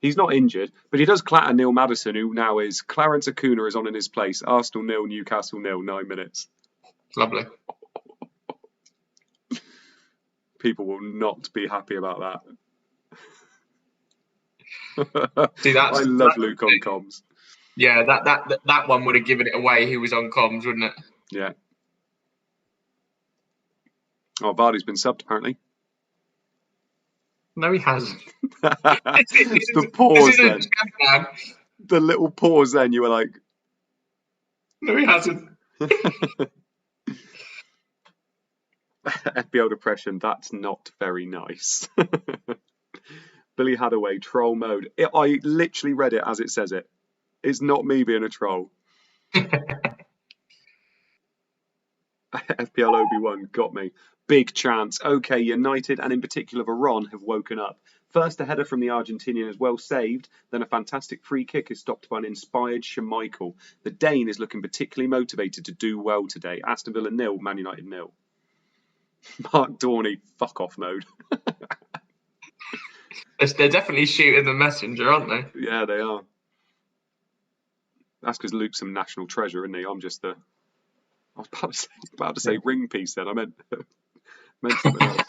He's not injured, but he does clatter Neil Maddison, who now is Clarence Acuna is on in his place. Arsenal 0, Newcastle 0, 9 minutes. Lovely. People will not be happy about that. See, I love Luke on comms. Yeah, that one would have given it away who was on comms, wouldn't it? Yeah. Oh, Vardy's been subbed, apparently. No, he hasn't. The pause then. The little pause then, you were like... No, he hasn't. FPL depression, that's not very nice. Billy Hadaway, troll mode. I literally read it as it says it. It's not me being a troll. FPL Obi-Wan got me. Big chance. Okay, United and in particular Veron have woken up. First, a header from the Argentinian is well saved. Then a fantastic free kick is stopped by an inspired Schmeichel. The Dane is looking particularly motivated to do well today. Aston Villa 0, Man United 0. Mark Dorney, fuck off mode. They're definitely shooting the messenger, aren't they? Yeah, they are. That's because Luke's some national treasure, isn't he? I'm just the... I was about to say ring piece then. I meant something else.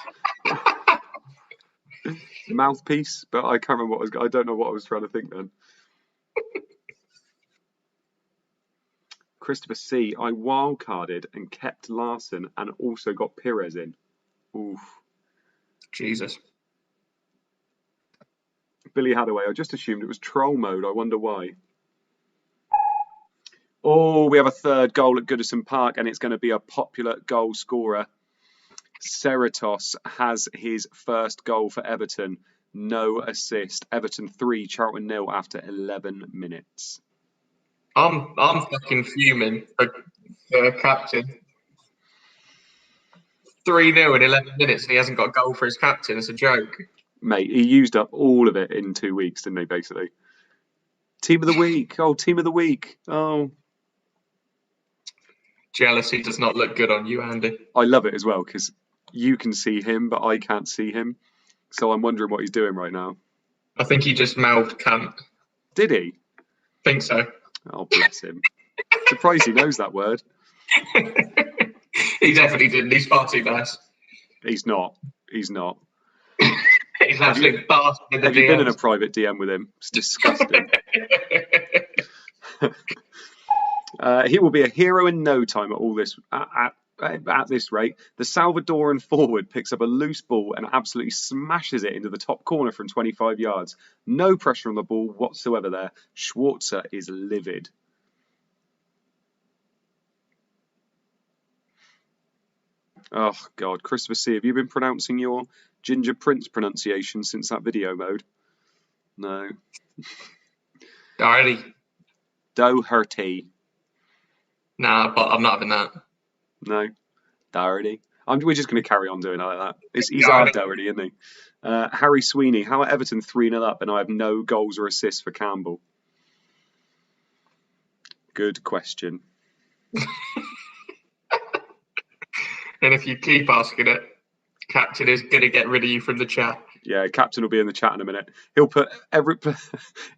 Mouthpiece, but I can't remember I don't know what I was trying to think then. Christopher C, I wildcarded and kept Larson and also got Pires in. Oof. Jesus. Billy Hadaway, I just assumed it was troll mode. I wonder why. Oh, we have a third goal at Goodison Park, and it's going to be a popular goal scorer. Cerritos has his first goal for Everton. No assist. Everton 3, Charlton 0 after 11 minutes. I'm fucking fuming for captain. 3-0 in 11 minutes, and he hasn't got a goal for his captain. It's a joke. Mate, he used up all of it in 2 weeks, didn't he, basically? Team of the week. Oh, team of the week. Oh. Jealousy does not look good on you, Andy. I love it as well, because you can see him, but I can't see him. So I'm wondering what he's doing right now. I think he just mouthed cunt. Did he? Think so. Oh, bless him. surprised he knows that word. He definitely didn't. He's far too nice. He's not. He's not. He's an absolute bastard in the Have you been in a DMs. private DM with him? It's disgusting. He will be a hero in no time at all this. At this rate, the Salvadoran forward picks up a loose ball and absolutely smashes it into the top corner from 25 yards. No pressure on the ball whatsoever there. Schwarzer is livid. Oh, God. Christopher C., have you been pronouncing your Ginger Prince pronunciation since that video mode? No. Doherty. Nah, but I'm not having that. No. Doherty. We're just going to carry on doing it like that. He's our Doherty, isn't he? Harry Sweeney. How are Everton 3-0 up and I have no goals or assists for Campbell? Good question. And if you keep asking it, Captain is going to get rid of you from the chat. Yeah, Captain will be in the chat in a minute. He'll put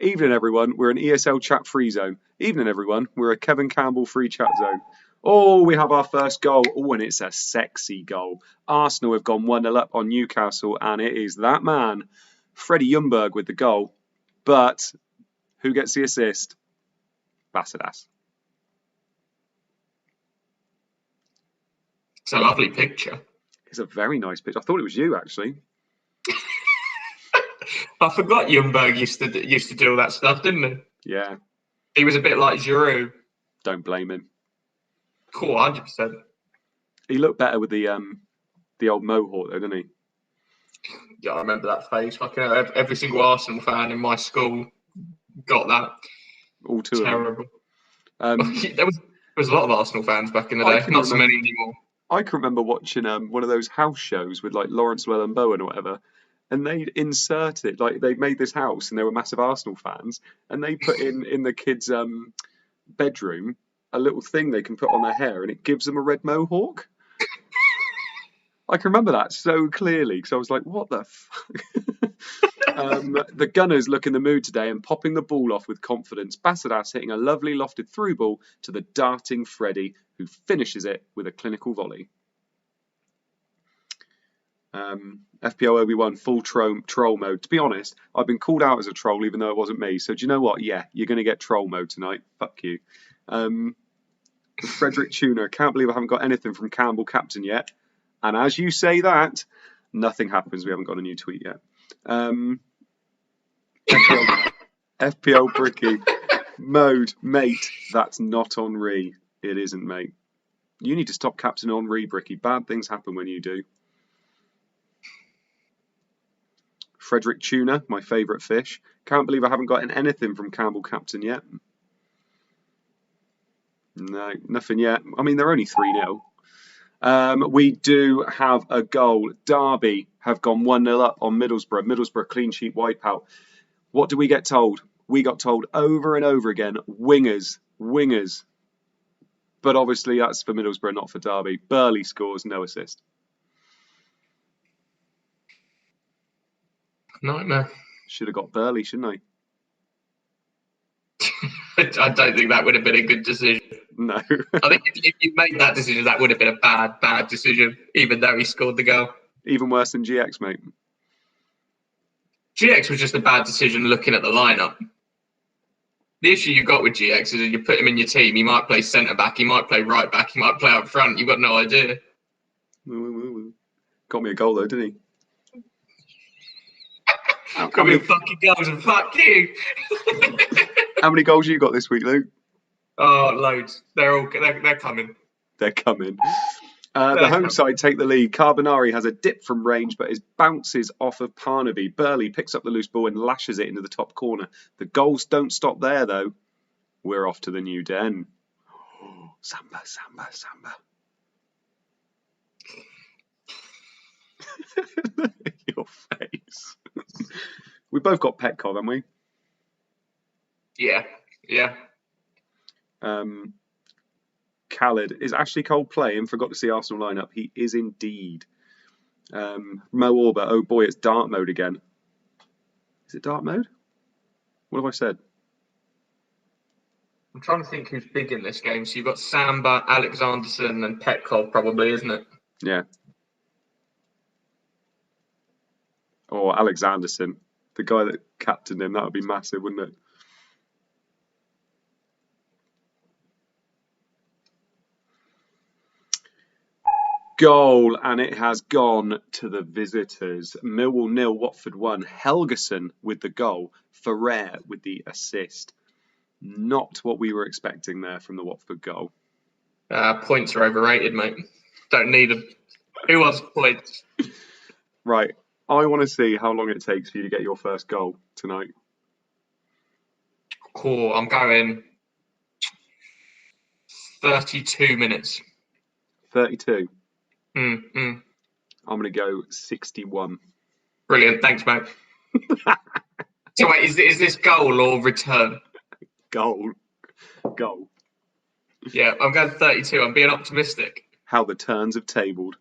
evening everyone, we're an ESL chat free zone. Evening everyone, we're a Kevin Campbell free chat zone. Oh, we have our first goal. Oh, and it's a sexy goal. Arsenal have gone 1-0 up on Newcastle, and it is that man, Freddie Ljungberg, with the goal. But who gets the assist? Basidas. It's a lovely picture. It's a very nice picture. I thought it was you, actually. I forgot Ljungberg used to do all that stuff, didn't he? Yeah. He was a bit like Giroud. Don't blame him. Cool, 100%. He looked better with the old mohawk, though, didn't he? Yeah, I remember that phase. Fucking every single Arsenal fan in my school got that. All two Terrible. of them. There was a lot of Arsenal fans back in the day. Not so many anymore. I can remember watching one of those house shows with like Lawrence Llewellyn-Bowen or whatever, and they'd inserted, like they made this house and they were massive Arsenal fans, and they put in the kids' bedroom a little thing they can put on their hair and it gives them a red mohawk. I can remember that so clearly because I was like, what the fuck? The Gunners look in the mood today and popping the ball off with confidence. Basidas hitting a lovely lofted through ball to the darting Freddie, who finishes it with a clinical volley. FPO Obi-Wan full troll mode. To be honest, I've been called out as a troll even though it wasn't me. So do you know what? Yeah, you're going to get troll mode tonight. Fuck you. Frederick Tuner. Can't believe I haven't got anything from Campbell Captain yet. And as you say that, nothing happens. We haven't got a new tweet yet. FPL Bricky. Mode, mate, that's not Henri. It isn't, mate. You need to stop Captain Henri, Bricky. Bad things happen when you do. Frederick Tuna, my favourite fish. Can't believe I haven't gotten anything from Campbell Captain yet. No, nothing yet. I mean, they're only 3-0. We do have a goal. Derby have gone 1-0 up on Middlesbrough. Middlesbrough clean sheet wipeout. What do we get told? We got told over and over again, wingers. But obviously that's for Middlesbrough, not for Derby. Burley scores, no assist. Nightmare. Should have got Burley, shouldn't I? I don't think that would have been a good decision. No. I think if you made that decision, that would have been a bad decision, even though he scored the goal. Even worse than GX, mate. GX was just a bad decision looking at the lineup. The issue you got with GX is that you put him in your team, he might play centre back, he might play right back, he might play up front. You've got no idea. Got me a goal though, didn't he? Got me a fucking goals and fuck you. How many goals you got this week, Luke? Oh, loads. They're coming. They're coming. The home side take the lead. Carbonari has a dip from range, but his bounces off of Parnaby. Burley picks up the loose ball and lashes it into the top corner. The goals don't stop there, though. We're off to the new den. Oh, samba. Your face. We both got Petcov, haven't we? Yeah. Khaled, is Ashley Cole playing? Forgot to see Arsenal lineup. He is indeed. Mo Orba, oh boy, it's dark mode again. Is it dark mode? What have I said? I'm trying to think who's big in this game. So you've got Samba, Alexanderson, and Petkov, probably, isn't it? Yeah. Or Alexanderson, the guy that captained him. That would be massive, wouldn't it? Goal, and it has gone to the visitors. Millwall 0, Watford 1. Helgeson with the goal. Ferrer with the assist. Not what we were expecting there from the Watford goal. Points are overrated, mate. Don't need them. Who wants points? Right. I want to see how long it takes for you to get your first goal tonight. Cool. I'm going 32 minutes. 32. I'm going to go 61. Brilliant. Thanks, mate. So wait, is this goal or return? Goal. Yeah, I'm going 32. I'm being optimistic. How the turns have tabled.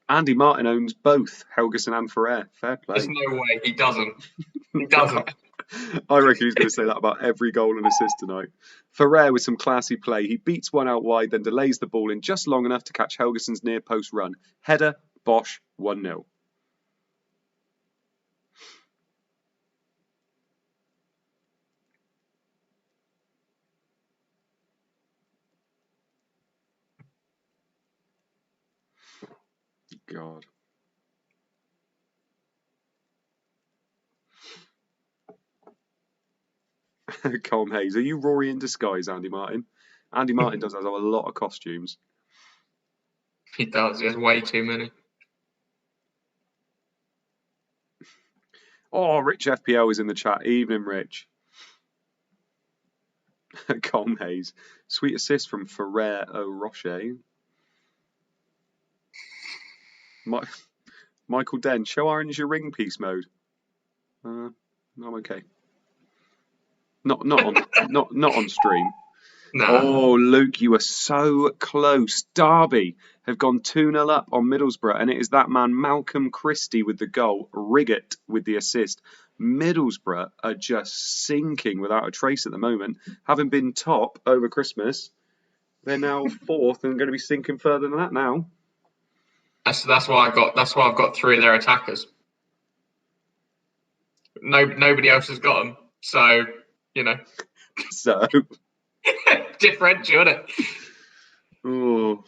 Andy Martin owns both Helgeson and Ferrer. Fair play. There's no way he doesn't. He doesn't. I reckon he's going to say that about every goal and assist tonight. Ferrer with some classy play. He beats one out wide, then delays the ball in just long enough to catch Helgeson's near post run. Header, Bosch, 1-0. God. Colm Hayes. Are you Rory in disguise, Andy Martin? Andy Martin does have a lot of costumes. He does. He has way too many. Oh, Rich FPL is in the chat. Evening, Rich. Colm Hayes. Sweet assist from Ferrer O'Roche. Michael Den. Show Orange your ring piece mode. I'm okay. Not on stream. No. Oh, Luke, you were so close. Derby have gone 2-0 up on Middlesbrough, and it is that man Malcolm Christie with the goal, Riggett with the assist. Middlesbrough are just sinking without a trace at the moment. Having been top over Christmas, they're now fourth and going to be sinking further than that now. That's why I've got three of their attackers. Nobody else has got them, so you know. So differential, isn't it? Oh.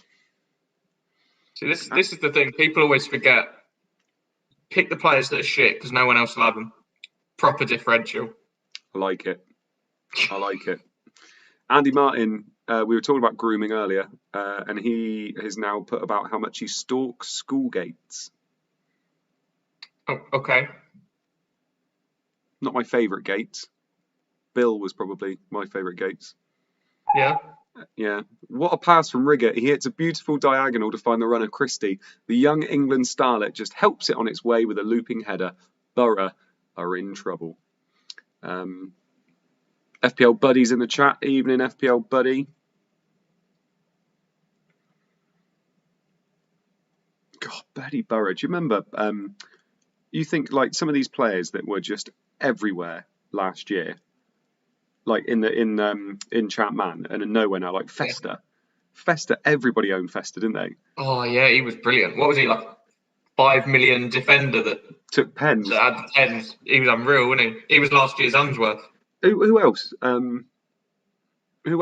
See, this is the thing. People always forget. Pick the players that are shit because no one else will have them. Proper differential. I like it. Andy Martin, we were talking about grooming earlier, and he has now put about how much he stalks school gates. Oh, okay. Not my favourite gates. Bill was probably my favourite gates. Yeah. Yeah. What a pass from Riggett. He hits a beautiful diagonal to find the runner Christie. The young England starlet just helps it on its way with a looping header. Borough are in trouble. FPL Buddy's in the chat. Evening, FPL Buddy. God, Buddy Borough. Do you remember? You think like some of these players that were just everywhere last year, like in ChampMan and in nowhere now, like Fester. Yeah. Fester, everybody owned Fester, didn't they? Oh yeah, he was brilliant. What was he like? 5 million defender that took pens. That had pens. He was unreal, wasn't he? He was last year's Unsworth. Who else? Who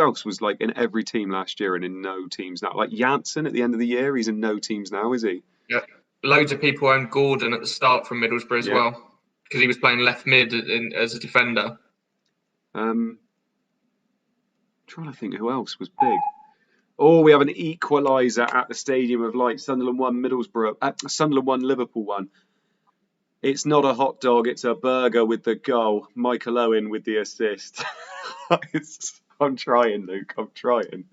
else was like in every team last year and in no teams now? Like Janssen at the end of the year, he's in no teams now, is he? Yeah. Loads of people owned Gordon at the start from Middlesbrough as well because he was playing left mid as a defender. Trying to think who else was big. Oh, we have an equaliser at the Stadium of Light. Sunderland 1, Middlesbrough. Sunderland 1, Liverpool 1. It's not a hot dog, it's a burger with the goal. Michael Owen with the assist. I'm trying, Luke. I'm trying.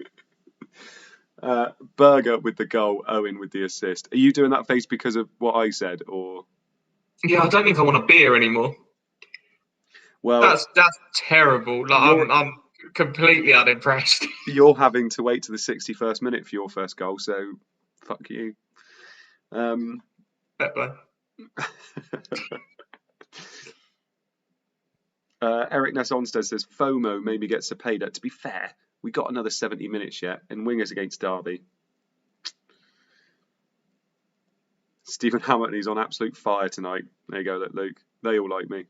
Burger with the goal, Owen with the assist. Are you doing that face because of what I said, or? Yeah, I don't think I want a beer anymore. Well, that's terrible. Like, I'm completely unimpressed. You're having to wait to the 61st minute for your first goal, so fuck you. Eric Ness Onstead says FOMO maybe gets Cepeda. To be fair, we got another 70 minutes yet, and wingers against Derby. Stephen Hamilton, he's on absolute fire tonight. There you go, Luke. They all like me.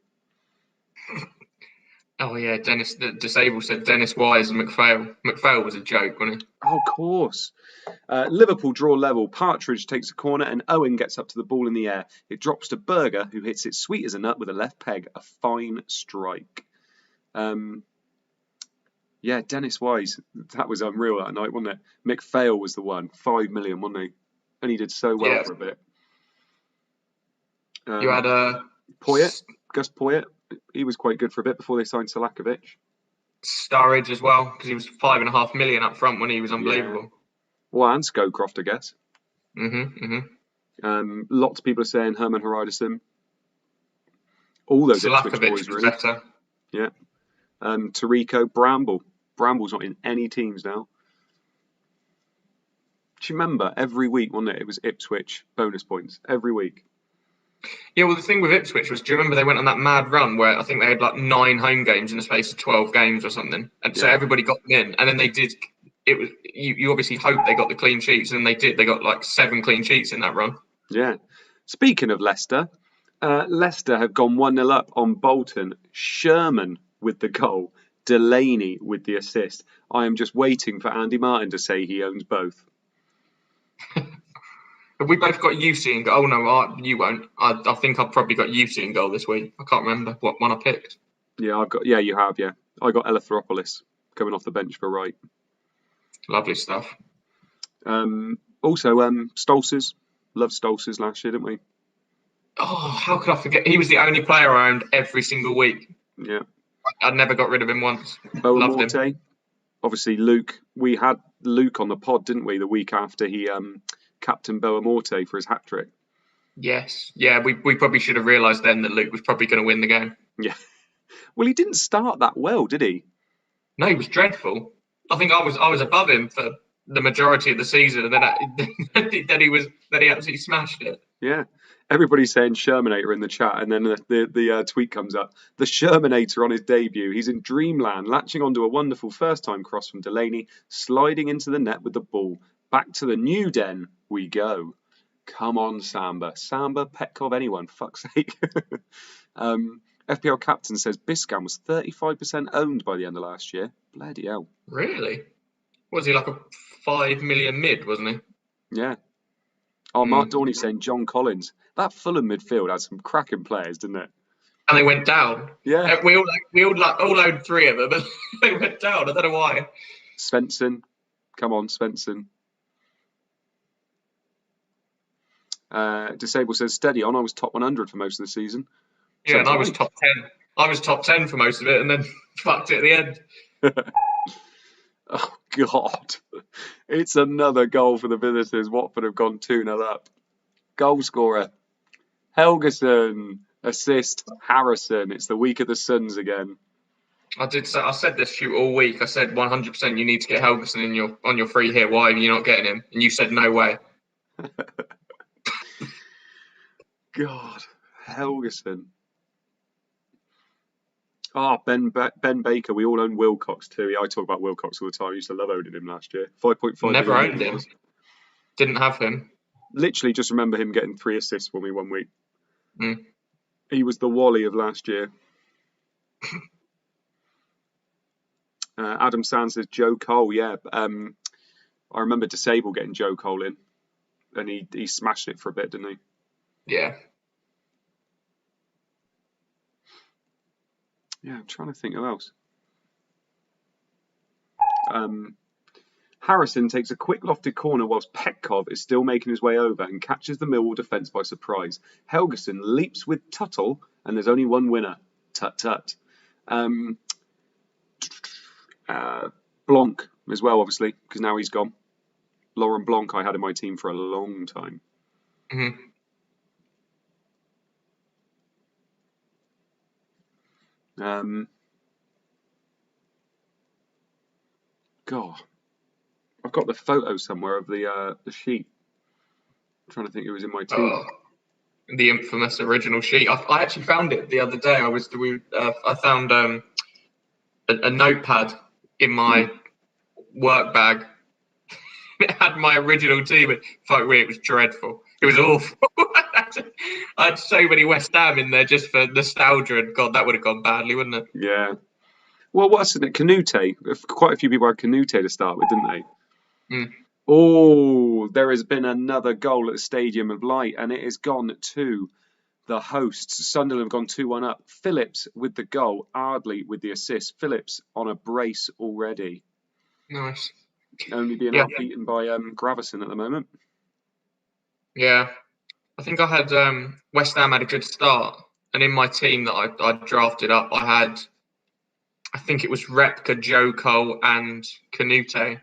Oh yeah, Dennis. The disabled said Dennis Wise and McPhail. McPhail was a joke, wasn't he? Oh, of course. Liverpool draw level. Partridge takes a corner and Owen gets up to the ball in the air. It drops to Berger, who hits it sweet as a nut with a left peg. A fine strike. Yeah, Dennis Wise. That was unreal that night, wasn't it? McPhail was the one. 5 million, wasn't he? And he did so well for a bit. You had Poyet, Gus Poyet. He was quite good for a bit before they signed Salakovic. Sturridge as well, because he was 5.5 million up front when he was unbelievable. Yeah. Well, and Scowcroft, I guess. Lots of people are saying Herman Hreiderson. All those Ipswich boys really. Better. Yeah. Tarico, Bramble. Bramble's not in any teams now. Do you remember every week, wasn't it? It was Ipswich bonus points every week. Yeah, well, the thing with Ipswich was, do you remember they went on that mad run where I think they had like 9 home games in the space of 12 games or something, and so everybody got them in, and then they did. It was you obviously hoped they got the clean sheets, and they did. They got like 7 clean sheets in that run. Yeah. Speaking of Leicester, Leicester have gone 1-0 up on Bolton. Sherman with the goal, Delaney with the assist. I am just waiting for Andy Martin to say he owns both. Have we both got UC in goal? Oh, no, you won't. I think I've probably got UC in goal this week. I can't remember what one I picked. Yeah, you have, yeah. I got Eleutheropoulos coming off the bench for right. Lovely stuff. Also, Stolzers. Loved Stolzers last year, didn't we? Oh, how could I forget? He was the only player I owned every single week. Yeah. I never got rid of him once. Loved him. Obviously, Luke. We had Luke on the pod, didn't we, the week after he... Captain Boamorte for his hat-trick. Yes. Yeah, we probably should have realised then that Luke was probably going to win the game. Yeah. Well, he didn't start that well, did he? No, he was dreadful. I think I was above him for the majority of the season, and then he absolutely smashed it. Yeah. Everybody's saying Shermanator in the chat, and then the tweet comes up. The Shermanator on his debut. He's in dreamland, latching onto a wonderful first-time cross from Delaney, sliding into the net with the ball. Back to the new den we go. Come on, Samba. Samba, Petkov, anyone. Fuck's sake. FPL captain says Biscan was 35% owned by the end of last year. Bloody hell. Really? Was he like a 5 million mid, wasn't he? Yeah. Oh, Mark Dorney saying John Collins. That Fulham midfield had some cracking players, didn't it? And they went down. Yeah. We all owned 3 of them, but they went down. I don't know why. Svensson. Come on, Svensson. Disabled says steady on. I was top 100 for most of the season. Yeah, and I was top 10. I was top 10 for most of it, and then fucked it at the end. Oh God! It's another goal for the visitors. Watford have gone 2-0 up. Goal scorer Helgeson, assist Harrison. It's the week of the Suns again. I said this to you all week. I said 100% you need to get Helgeson on your free hit. Why are you not getting him? And you said no way. God, Helgeson. Ben Baker. We all own Wilcox too. Yeah, I talk about Wilcox all the time. I used to love owning him last year. 5.5. Never owned him. Didn't have him. Literally just remember him getting 3 assists for me one week. He was the Wally of last year. Adam Sands says Joe Cole. Yeah, I remember Disable getting Joe Cole in, and he smashed it for a bit, didn't he? Yeah. Yeah, I'm trying to think who else. Harrison takes a quick lofted corner whilst Petkov is still making his way over and catches the Millwall defence by surprise. Helgeson leaps with Tuttle, and there's only one winner. Tut. Blanc as well, obviously, because now he's gone. Laurent Blanc I had in my team for a long time. Mm-hmm. God, I've got the photo somewhere of the sheet. I'm trying to think who was in my team. the infamous original sheet. I actually found it the other day. I found a notepad in my work bag. It had my original team. And fuck me, it was dreadful. It was awful. I had so many West Ham in there just for nostalgia, and God, that would have gone badly, wouldn't it? Yeah. Well, what's it? Canute. Quite a few people had Canute to start with, didn't they? Mm. Oh, there has been another goal at the Stadium of Light, and it has gone to the hosts. Sunderland have gone 2-1 up. Phillips with the goal, Ardley with the assist. Phillips on a brace already. Nice. Only being outbeaten by Gravison at the moment. Yeah. I think I had West Ham had a good start. And in my team that I drafted up, I think it was Repka, Joe Cole, and Canute.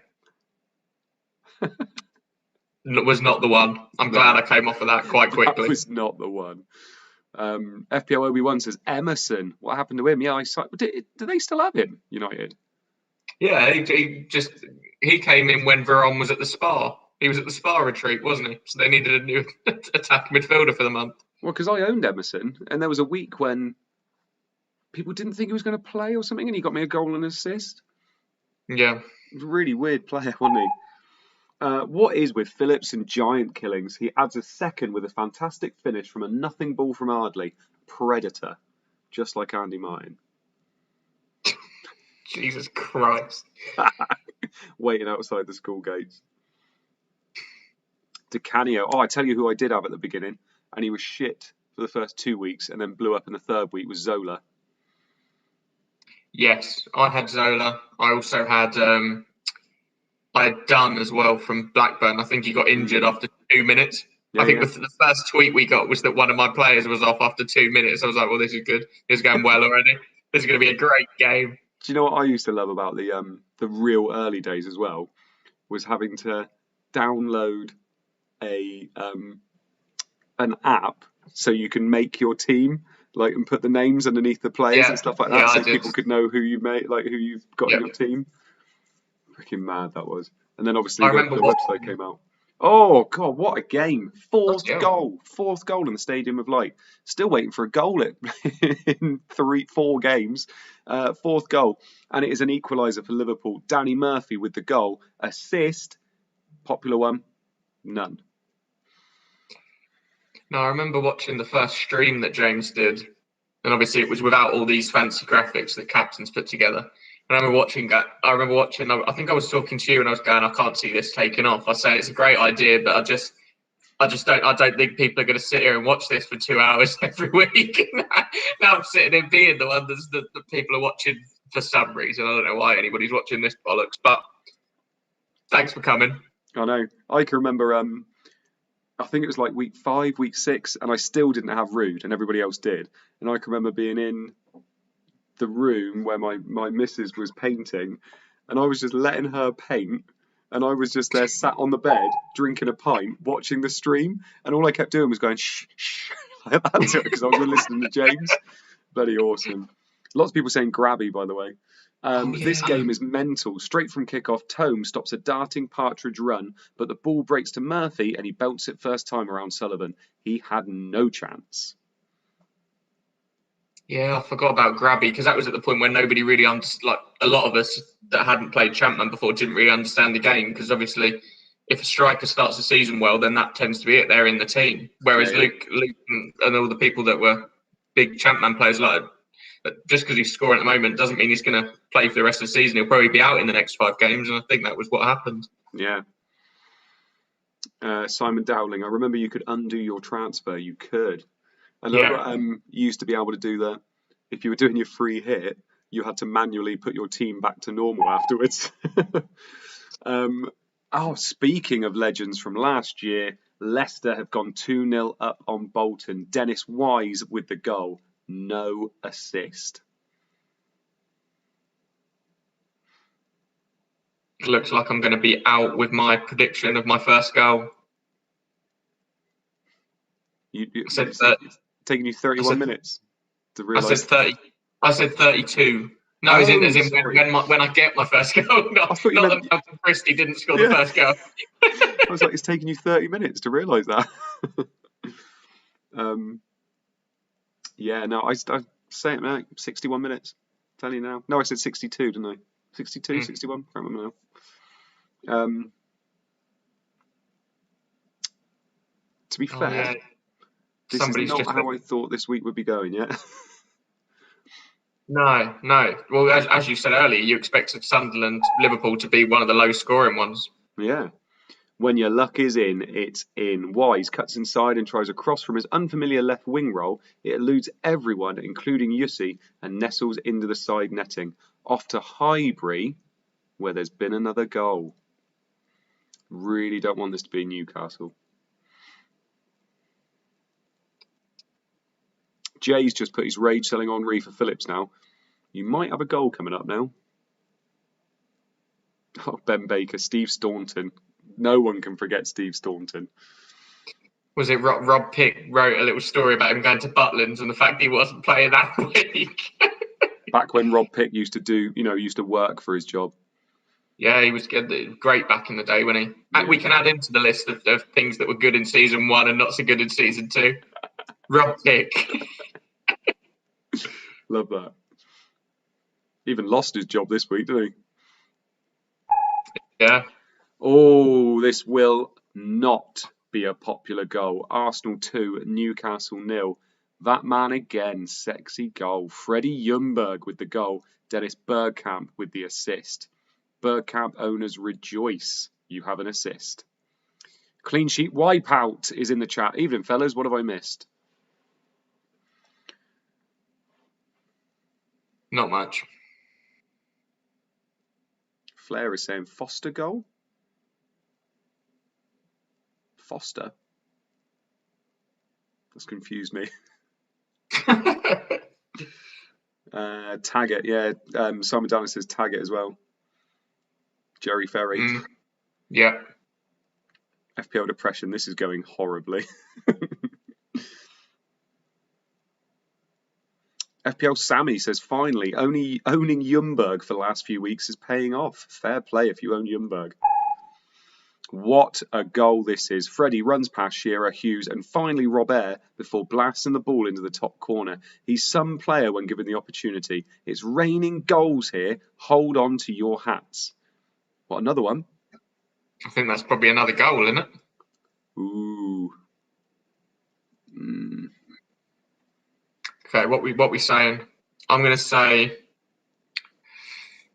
It was not the one. I'm glad I came off of that quite quickly. That was not the one. FPL Obi-Wan says, Emerson, what happened to him? Yeah, do they still have him, United? Yeah, he came in when Veron was at the Spa. He was at the Spa retreat, wasn't he? So they needed a new attacking midfielder for the month. Well, because I owned Emerson, and there was a week when people didn't think he was going to play or something, and he got me a goal and assist. Yeah. He was a really weird player, wasn't he? What is with Phillips and giant killings? He adds a second with a fantastic finish from a nothing ball from Ardley. Predator. Just like Andy Martin. Jesus Christ. Waiting outside the school gates. DeCanio. Oh, I tell you who I did have at the beginning. And he was shit for the first 2 weeks and then blew up in the third week was Zola. Yes, I had Zola. I also had Dunn as well from Blackburn. I think he got injured after 2 minutes. Yeah, I think the first tweet we got was that one of my players was off after 2 minutes. I was like, well, this is good. This is going well already. This is going to be a great game. Do you know what I used to love about the real early days as well? Was having to download an app so you can make your team and put the names underneath the players and stuff like that, so people could know who you made, who you've got in your team. Freaking mad that was. And then obviously the website came out. Oh God, what a game! Fourth goal in the Stadium of Light. Still waiting for a goal in 4 games. Fourth goal, and it is an equaliser for Liverpool. Danny Murphy with the goal. Assist, popular one, none. No, I remember watching the first stream that James did, and obviously it was without all these fancy graphics that captains put together. And I remember watching. I think I was talking to you, and I was going, I can't see this taking off. I say it's a great idea, but I don't think people are going to sit here and watch this for 2 hours every week. Now I'm sitting here being the one that people are watching for some reason. I don't know why anybody's watching this bollocks, but thanks for coming. I know. I can remember. I think it was like week 5, week 6, and I still didn't have Rude, and everybody else did. And I can remember being in the room where my missus was painting, and I was just letting her paint, and I was just there sat on the bed drinking a pint watching the stream, and all I kept doing was going shh shh like that to it because I was listening to James. Bloody awesome. Lots of people saying grabby, by the way. This game is mental. Straight from kickoff, Tome stops a darting partridge run, but the ball breaks to Murphy and he belts it first time around Sullivan. He had no chance. Yeah, I forgot about grabby because that was at the point where nobody really understood. A lot of us that hadn't played ChampMan before didn't really understand the game because obviously, if a striker starts the season well, then that tends to be it. They're in the team. Whereas Luke and all the people that were big ChampMan players, just because he's scoring at the moment doesn't mean he's going to play for the rest of the season. He'll probably be out in the next 5 games, and I think that was what happened. Yeah. Simon Dowling, I remember you could undo your transfer. You could. And you used to be able to do that. If you were doing your free hit, you had to manually put your team back to normal afterwards. Speaking of legends from last year, Leicester have gone 2-0 up on Bolton. Dennis Wise with the goal. No assist. It looks like I'm going to be out with my prediction of my first goal. It's taking you 31 minutes to realise. I said 32. No, as in when I get my first goal. Not that Malcolm Christie didn't score the first goal. I was like, it's taking you 30 minutes to realise that. Yeah, no, I say it, mate. 61 minutes. Tell you now. No, I said 62, didn't I? 62, 61. Can't remember now. To be fair, this is not how I thought this week would be going. Yeah. No. Well, as you said earlier, you expected Sunderland, Liverpool to be one of the low-scoring ones. Yeah. When your luck is in, it's in. Wise cuts inside and tries a cross from his unfamiliar left wing roll. It eludes everyone, including Yussi, and nestles into the side netting. Off to Highbury, where there's been another goal. Really don't want this to be Newcastle. Jay's just put his rage selling Henri for Phillips now. You might have a goal coming up now. Oh, Ben Baker, Steve Staunton. No one can forget Steve Staunton. Was it Rob Pick wrote a little story about him going to Butlins and the fact he wasn't playing that week? Back when Rob Pick used to work for his job. Yeah, he was good, great back in the day, wasn't he? Yeah. We can add into the list of things that were good in season 1 and not so good in season 2. Rob Pick. Love that. Even lost his job this week, didn't he? Yeah. Oh, this will not be a popular goal. Arsenal 2, Newcastle 0. That man again, sexy goal. Freddie Ljungberg with the goal. Dennis Bergkamp with the assist. Bergkamp owners rejoice. You have an assist. Clean sheet wipeout is in the chat. Evening, fellas. What have I missed? Not much. Flair is saying Foster goal. Foster? That's confused me. Taggart, yeah. Simon Downer says Taggart as well. Jerry Ferry. Yeah. FPL depression, this is going horribly. FPL Sammy says, finally, owning Ljungberg for the last few weeks is paying off. Fair play if you own Ljungberg. What a goal this is. Freddie runs past Shearer, Hughes and finally Robert before blasting the ball into the top corner. He's some player when given the opportunity. It's raining goals here. Hold on to your hats. What, another one? I think that's probably another goal, isn't it? Ooh. Okay, what we saying? I'm gonna say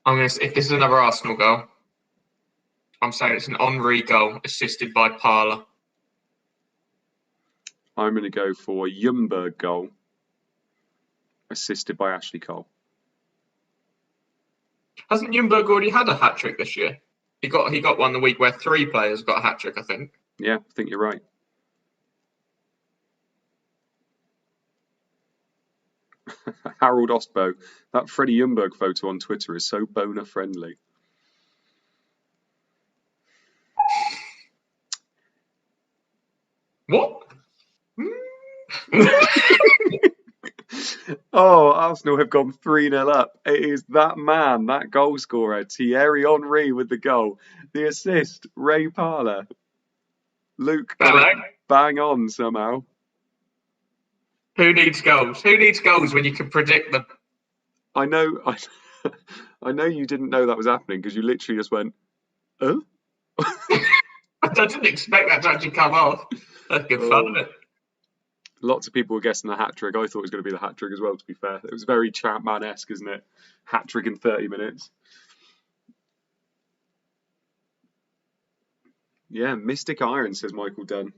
if this is another Arsenal goal, I'm saying it's an Henri goal assisted by Parler. I'm going to go for a Ljungberg goal assisted by Ashley Cole. Hasn't Ljungberg already had a hat-trick this year? He got one the week where 3 players got a hat-trick, I think. Yeah, I think you're right. Harold Ostbo. That Freddie Ljungberg photo on Twitter is so boner friendly. What? Oh, Arsenal have gone 3-0 up. It is that man, that goal scorer, Thierry Henry with the goal. The assist, Ray Parler. Luke, bang on somehow. Who needs goals? Who needs goals when you can predict them? I know you didn't know that was happening because you literally just went, oh? I didn't expect that to actually come off. That's good fun, isn't it? Lots of people were guessing the hat-trick. I thought it was going to be the hat-trick as well, to be fair. It was very ChampMan-esque, isn't it? Hat-trick in 30 minutes. Yeah, Mystic Iron, says Michael Dunn.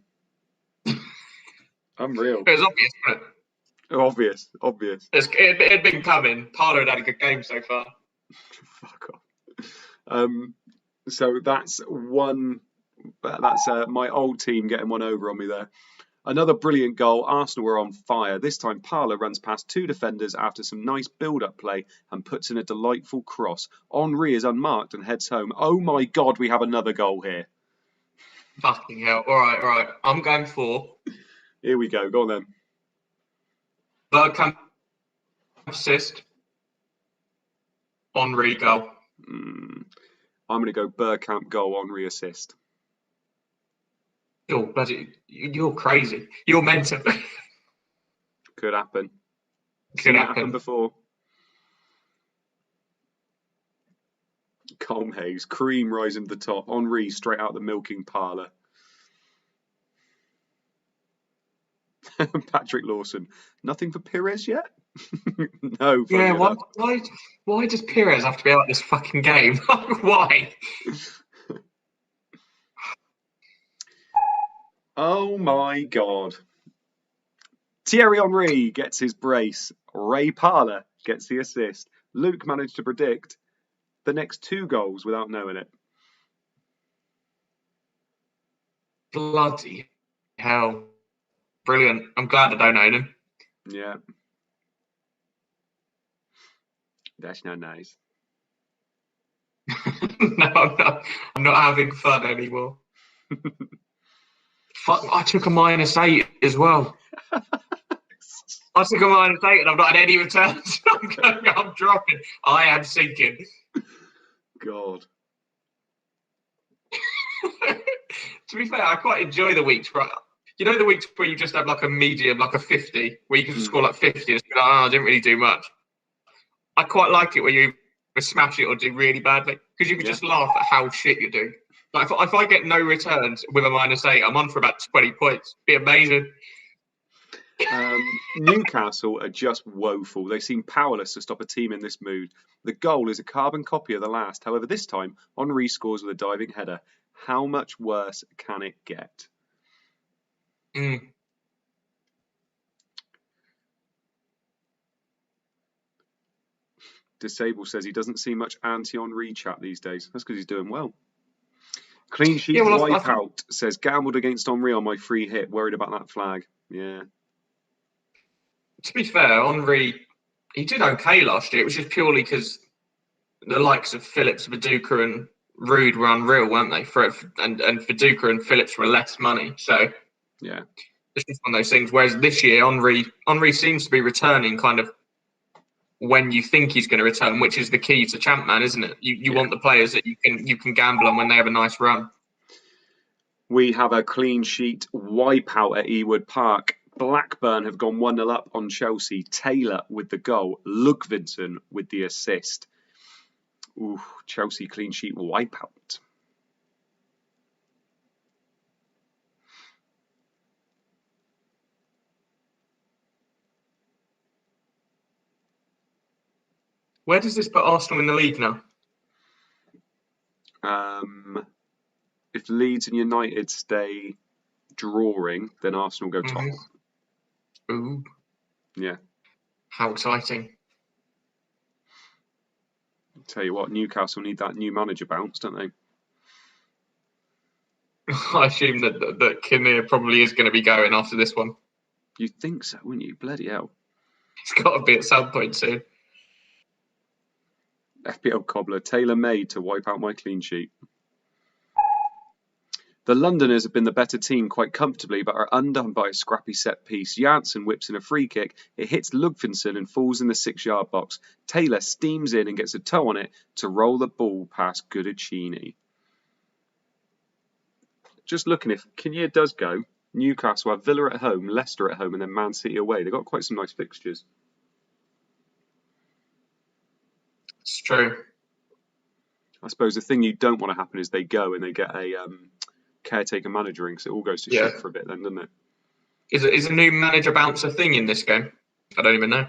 Unreal. It was obvious, wasn't it? Obvious. It had been coming. Parler had a good game so far. Fuck off. So that's my old team getting one over on me there. Another brilliant goal. Arsenal were on fire. This time Parler runs past 2 defenders after some nice build-up play and puts in a delightful cross. Henri is unmarked and heads home. Oh my God, we have another goal here. Fucking hell. All right. I'm going for... Here we go. Go on then. Bergkamp assist. Henri goal. I'm going to go Bergkamp goal, Henri assist. You're crazy. You're mental. Could happen. Could Seen it happen. before. Colm Hayes, cream rising to the top. Henri straight out the milking parlour. Patrick Lawson, nothing for Pires yet? No. Yeah, why does Pires have to be out this fucking game? Why? Oh my God. Thierry Henry gets his brace. Ray Parlour gets the assist. Luke managed to predict the next 2 goals without knowing it. Bloody hell. Brilliant. I'm glad I don't own him. Yeah. That's not nice. No, I'm not having fun anymore. Fuck, I took a -8 as well. I took a -8 and I've not had any returns. I'm dropping. I am sinking. God. To be fair, I quite enjoy the weeks, right? You know the weeks where you just have like a medium, like a 50, where you can score like 50 and like, I didn't really do much. I quite like it where you smash it or do really badly because you can just laugh at how shit you're doing. Like if I get no returns with a -8, I'm on for about 20 points. Be amazing. Newcastle are just woeful. They seem powerless to stop a team in this mood. The goal is a carbon copy of the last. However, this time, Henri scores with a diving header. How much worse can it get? Disable says he doesn't see much anti-Henri chat these days. That's because he's doing well. Clean sheet wipeout says gambled against Henri on my free hit. Worried about that flag. Yeah. To be fair, Henri, he did okay last year. It was just purely because the likes of Phillips, Viduka, and Rude were unreal, weren't they? And Viduka and Phillips were less money. So yeah, it's just one of those things. Whereas this year, Henri seems to be returning kind of when you think he's going to return, which is the key to ChampMan, isn't it? You want the players that you can gamble on when they have a nice run. We have a clean sheet wipeout at Ewood Park. Blackburn have gone 1-0 up on Chelsea. Taylor with the goal. Ludvigsson with the assist. Ooh, Chelsea clean sheet wipeout. Where does this put Arsenal in the league now? If Leeds and United stay drawing, then Arsenal go top. Ooh. Yeah. How exciting. Tell you what, Newcastle need that new manager bounce, don't they? I assume that Kinnear probably is going to be going after this one. You'd think so, wouldn't you? Bloody hell. It's got to be at some point soon. FPL cobbler, tailor made to wipe out my clean sheet. The Londoners have been the better team quite comfortably, but are undone by a scrappy set piece. Janssen whips in a free kick. It hits Ludvigsson and falls in the 6-yard box. Taylor steams in and gets a toe on it to roll the ball past Goodicini. Just looking, if Kinnear does go, Newcastle have Villa at home, Leicester at home, and then Man City away. They've got quite some nice fixtures. It's true. I suppose the thing you don't want to happen is they go and they get a caretaker manager in, because it all goes to shit for a bit then, doesn't it? Is a new manager bounce a thing in this game? I don't even know.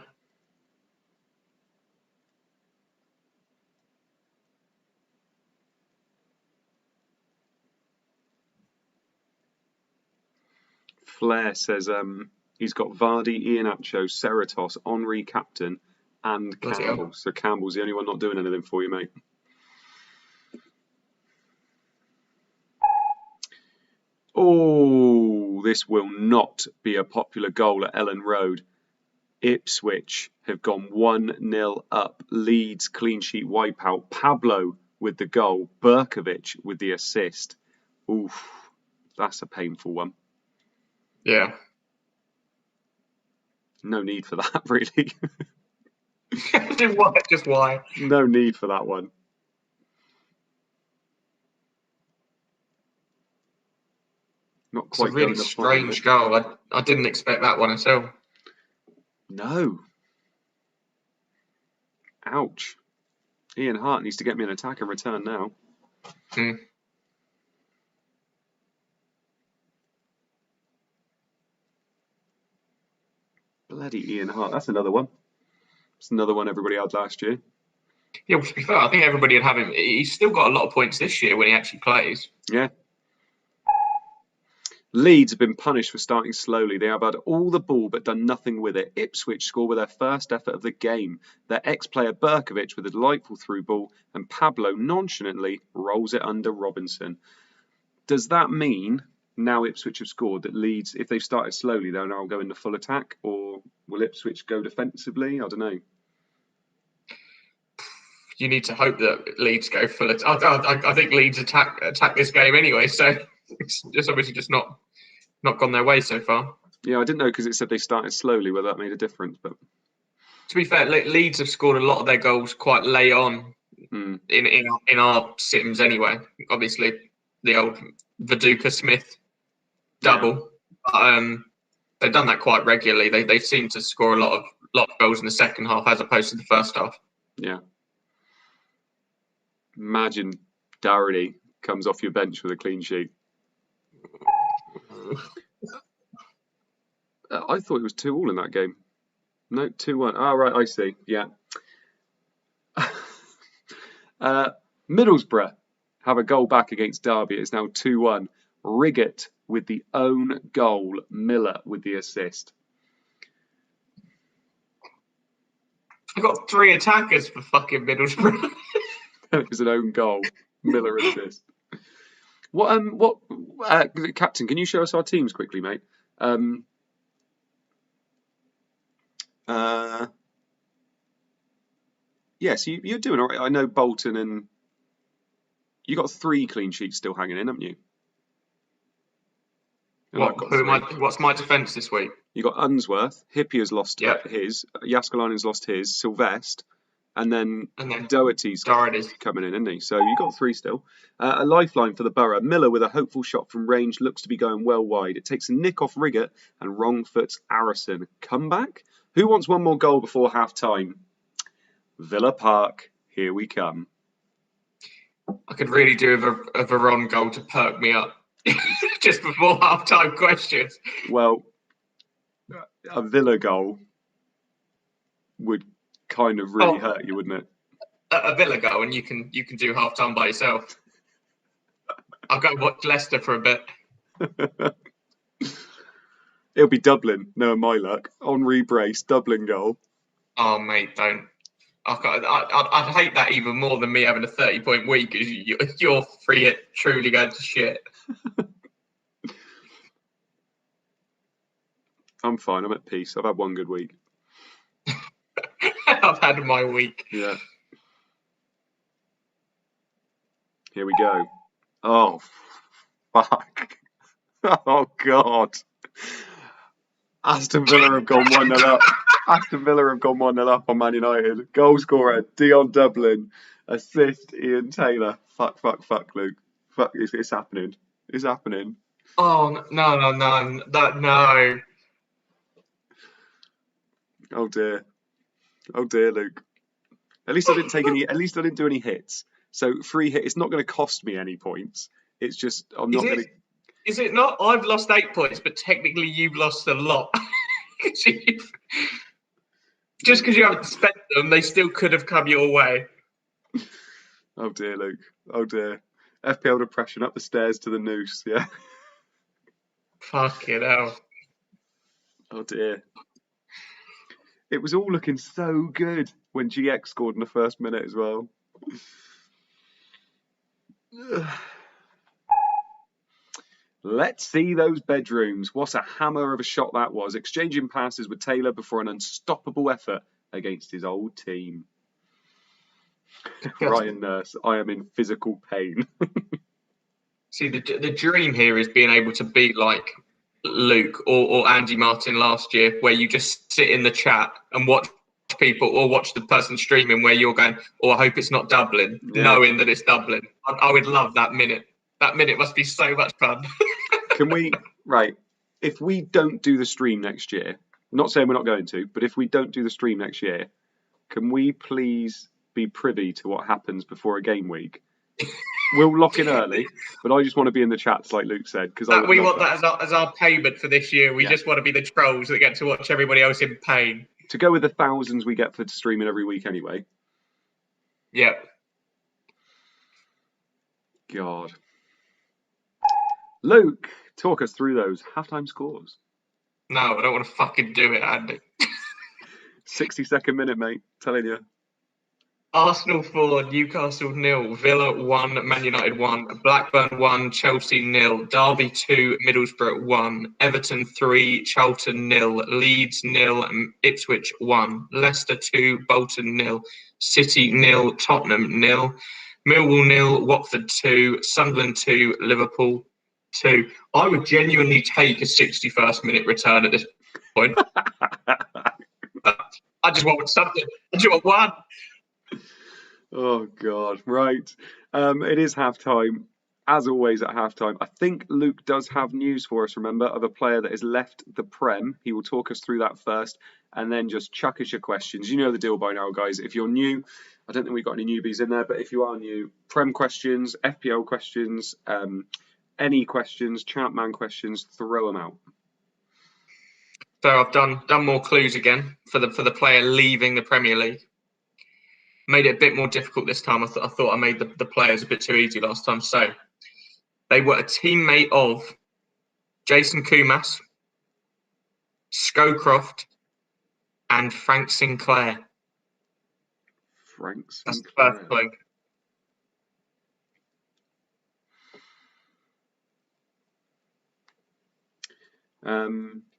Flair says he's got Vardy, Iheanacho, Cerritos, Henri captain, and Campbell. So Campbell's the only one not doing anything for you, mate. Oh, this will not be a popular goal at Ellen Road. Ipswich have gone 1-0 up. Leeds clean sheet wipeout. Pablo with the goal. Berkovic with the assist. Oof, that's a painful one. Yeah. No need for that, really. Just why? No need for that one. Not quite. It's a really strange goal. I didn't expect that one at all. No. Ouch. Ian Hart needs to get me an attack in return now. Bloody Ian Hart. That's another one. It's another one everybody had last year. Yeah, well, to be fair, I think everybody would have him. He's still got a lot of points this year when he actually plays. Yeah. Leeds have been punished for starting slowly. They have had all the ball but done nothing with it. Ipswich score with their first effort of the game. Their ex-player Berkovic with a delightful through ball, and Pablo nonchalantly rolls it under Robinson. Does that mean now Ipswich have scored that Leeds, if they've started slowly, they'll now go into full attack, or will Ipswich go defensively? I don't know. You need to hope that Leeds go full attack. I think Leeds attack this game anyway, so it's obviously just not gone their way so far. Yeah, I didn't know because it said they started slowly whether that made a difference. But to be fair, Leeds have scored a lot of their goals quite late on in our sims anyway. Obviously, the old Viduka Smith double. Yeah. They've done that quite regularly. They seem to score a lot of goals in the second half as opposed to the first half. Yeah. Imagine Doherty comes off your bench with a clean sheet. I thought it was 2-2 in that game. No, 2-1. Oh, right, I see. Yeah. Middlesbrough have a goal back against Derby. It's now 2-1. Riggett with the own goal. Miller with the assist. I've got 3 attackers for fucking Middlesbrough. It was an own goal. Miller assist. Captain, can you show us our teams quickly, mate? Yes, you're doing all right. I know Bolton and you got 3 clean sheets still hanging in, haven't you? What's my defence this week? You got Unsworth. Hippier's lost his. Jaskalainen's lost his. Sylvester. And then Doherty's coming in, isn't he? So you got 3 still. A lifeline for the Borough. Miller with a hopeful shot from range looks to be going well wide. It takes a nick off Riggett and wrong foots Arison. Comeback? Who wants one more goal before half time? Villa Park, here we come. I could really do a Veron goal to perk me up just before half time questions. Well, a Villa goal would kind of really hurt you, wouldn't it? A Villa goal, and you can do half time by yourself. I'll go watch Leicester for a bit. It'll be Dublin, knowing my luck. Henri Brace, Dublin goal. Oh, mate, don't. I'd hate that even more than me having a 30-point week because you're free it truly going to shit. I'm fine. I'm at peace. I've had one good week. I've had my week. Yeah. Here we go. Oh, fuck. Oh, God. Aston Villa have gone 1-0 up. Aston Villa have gone 1-0 up on Man United. Goal scorer, Dion Dublin. Assist, Ian Taylor. Fuck, Luke. Fuck, it's happening. It's happening. Oh, no. Oh, dear. Oh, dear, Luke. At least I didn't take any. At least I didn't do any hits. So free hit. It's not going to cost me any points. It's just I'm not going to. Is it not? I've lost 8 points, but technically you've lost a lot. Just because you haven't spent them, they still could have come your way. Oh dear, Luke. Oh dear. FPL depression up the stairs to the noose. Yeah. Fucking hell. Oh dear. It was all looking so good when GX scored in the first minute as well. Let's see those bedrooms. What a hammer of a shot that was. Exchanging passes with Taylor before an unstoppable effort against his old team. Ryan Nurse, I am in physical pain. See, the dream here is being able to be like Luke or Andy Martin last year, where you just sit in the chat and watch people or watch the person streaming where you're going, I hope it's not Dublin, knowing that it's Dublin. I would love that minute. That minute must be so much fun. Can we, if we don't do the stream next year, not saying we're not going to, but if we don't do the stream next year, can we please be privy to what happens before a game week? We'll lock in early, but I just want to be in the chats, like Luke said, because we want that as our payment for this year. We just want to be the trolls that get to watch everybody else in pain. To go with the thousands we get for streaming every week anyway. Yep. God. Luke, talk us through those halftime scores. No, I don't want to fucking do it, Andy. 60-second minute, mate. Telling you. Arsenal 4, Newcastle 0, Villa 1, Man United 1, Blackburn 1, Chelsea 0, Derby 2, Middlesbrough 1, Everton 3, Charlton 0, Leeds 0, Ipswich 1, Leicester 2, Bolton 0, City 0, Tottenham 0, Millwall 0, Watford 2, Sunderland 2, Liverpool 2. I would genuinely take a 61st minute return at this point. I just want something. I just want one. Oh, God. Right. It is halftime. As always at halftime, I think Luke does have news for us, remember, of a player that has left the Prem. He will talk us through that first and then just chuck us your questions. You know the deal by now, guys. If you're new, I don't think we've got any newbies in there, but if you are new, Prem questions, FPL questions, any questions, ChampMan questions, throw them out. So I've done more clues again for the player leaving the Premier League. Made it a bit more difficult this time. I thought I made the players a bit too easy last time. So they were a teammate of Jason Kumas, Scowcroft, and Frank Sinclair. Frank Sinclair. That's the first clue.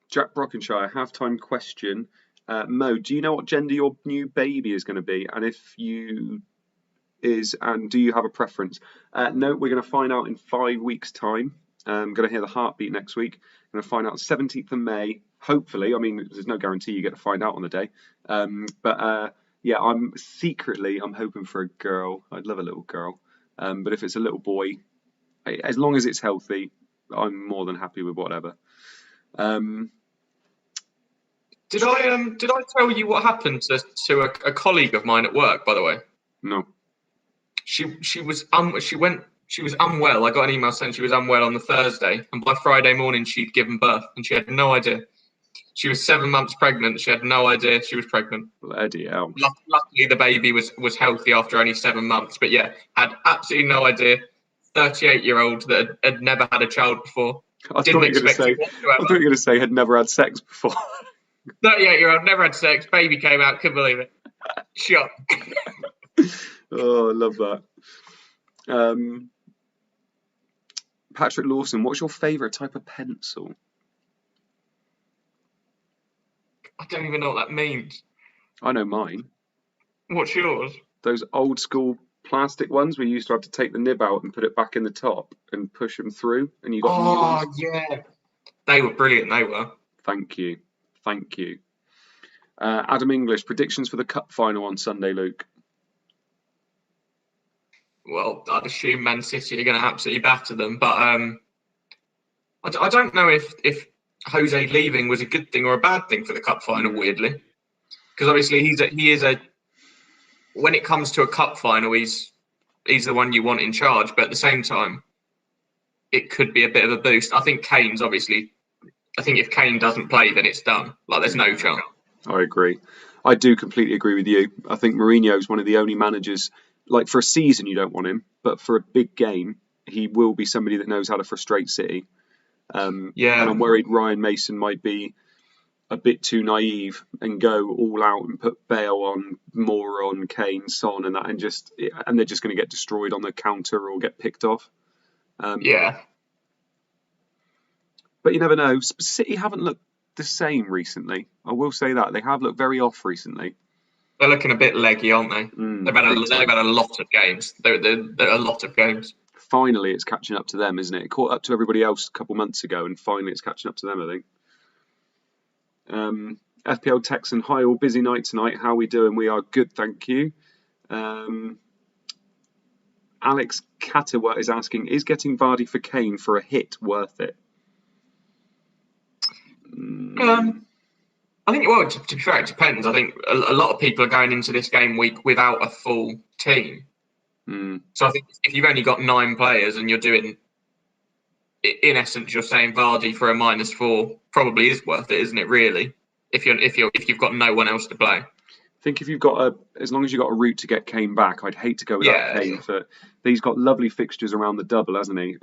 Jack Brockenshire, halftime question. Mo, do you know what gender your new baby is going to be? And if you is, and do you have a preference? No, we're going to find out in 5 weeks' time. I'm going to hear the heartbeat next week. I'm going to find out 17th of May, hopefully. I mean, there's no guarantee you get to find out on the day. Yeah, I'm hoping for a girl. I'd love a little girl. But if it's a little boy, as long as it's healthy, I'm more than happy with whatever. Did I tell you what happened to a colleague of mine at work, by the way? No. She was unwell. I got an email saying she was unwell on the Thursday, and by Friday morning she'd given birth, and she had no idea. She was 7 months pregnant. She had no idea she was pregnant. Bloody hell. Luckily, the baby was healthy after only 7 months, but yeah, had absolutely no idea. 38-year-old that had never had a child before. I thought you were going to say had never had sex before. 38-year-old, never had sex. Baby came out, couldn't believe it. Shock. Oh, I love that. Patrick Lawson, what's your favourite type of pencil? I don't even know what that means. I know mine. What's yours? Those old school plastic ones we used to have to take the nib out and put it back in the top and push them through, and you got new ones. Oh, yeah. They were brilliant, they were. Thank you. Adam English, predictions for the cup final on Sunday, Luke? Well, I'd assume Man City are going to absolutely batter them, but I don't know if Jose leaving was a good thing or a bad thing for the cup final, weirdly. Because obviously he is a when it comes to a cup final, he's the one you want in charge, but at the same time, it could be a bit of a boost. I think if Kane doesn't play, then it's done. Like, there's no chance. I agree. I do completely agree with you. I think Mourinho's one of the only managers, like for a season you don't want him, but for a big game, he will be somebody that knows how to frustrate City. And I'm worried Ryan Mason might be a bit too naive and go all out and put Bale on, Moore on, Kane, Son and that, and they're just going to get destroyed on the counter or get picked off. But you never know. City haven't looked the same recently. I will say that. They have looked very off recently. They're looking a bit leggy, aren't they? They've had a lot of games. They're a lot of games. Finally, it's catching up to them, isn't it? It caught up to everybody else a couple months ago, and finally it's catching up to them, I think. FPL Texan, hi all, busy night tonight. How are we doing? We are good, thank you. Alex Katawa is asking, is getting Vardy for Kane for a hit worth it? I think, well, to be fair, it depends. I think a lot of people are going into this game week without a full team. So I think if you've only got 9 players and you're doing, in essence, you're saying Vardy for a -4 probably is worth it, isn't it? Really, if you've got no one else to play. I think if you've got as long as you've got a route to get Kane back, I'd hate to go without Kane. But he's got lovely fixtures around the double, hasn't he?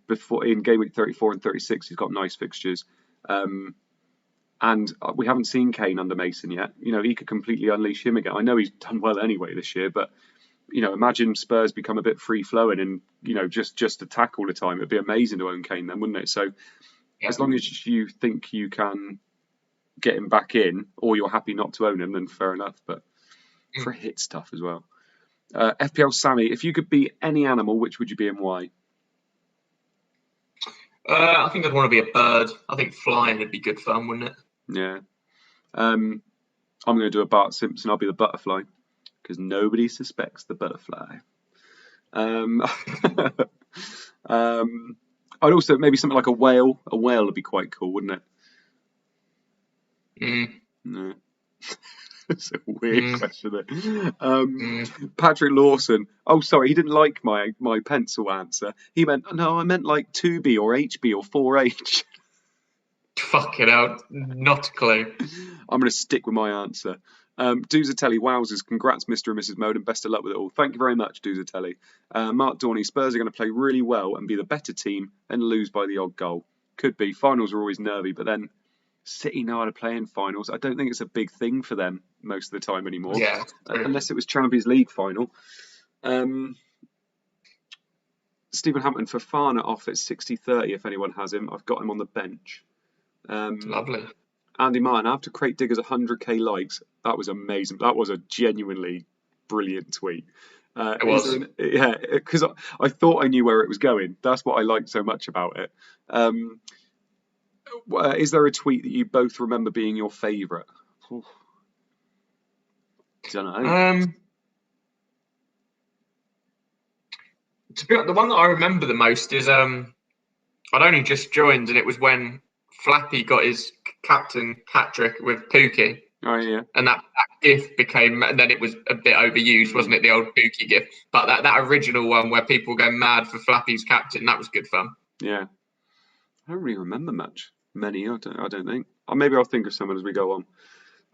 Before in game week 34 and 36, he's got nice fixtures. And we haven't seen Kane under Mason yet. You know, he could completely unleash him again. I know he's done well anyway this year, but you know, imagine Spurs become a bit free flowing and you know just attack all the time. It'd be amazing to own Kane then, wouldn't it? So as long as you think you can get him back in, or you're happy not to own him, then fair enough. But for a hit stuff as well. FPL Sammy, if you could be any animal, which would you be and why? I think I'd want to be a bird. I think flying would be good fun, wouldn't it? Yeah. I'm going to do a Bart Simpson. I'll be the butterfly because nobody suspects the butterfly. I'd also maybe something like a whale. A whale would be quite cool, wouldn't it? No. It's a weird question there. Patrick Lawson. Oh, sorry, he didn't like my pencil answer. He meant, no, I meant like 2B or HB or 4H. Fucking hell, not a clue. I'm going to stick with my answer. Duzatelli, wowzers, congrats Mr. and Mrs. Mode and best of luck with it all. Thank you very much, Duzatelli. Mark Dorney, Spurs are going to play really well and be the better team and lose by the odd goal. Could be. Finals are always nervy, but then City know how to play in finals. I don't think it's a big thing for them most of the time anymore. Yeah, unless it was Champions League final. Stephen Hampton, for Fafana off at 60-30 if anyone has him. I've got him on the bench. Lovely. Andy Martin, after Crate Digger's 100k likes, that was amazing. That was a genuinely brilliant tweet. It was. Yeah, because I thought I knew where it was going. That's what I liked so much about it. Is there a tweet that you both remember being your favourite? Don't know. To be honest, the one that I remember the most is I'd only just joined, and it was when Flappy got his captain hat trick with Pookie. Oh yeah. And that GIF became, and then it was a bit overused, wasn't it? The old Pookie GIF. But that original one where people go mad for Flappy's captain, that was good fun. Yeah. I don't really remember many. I don't think. Or maybe I'll think of someone as we go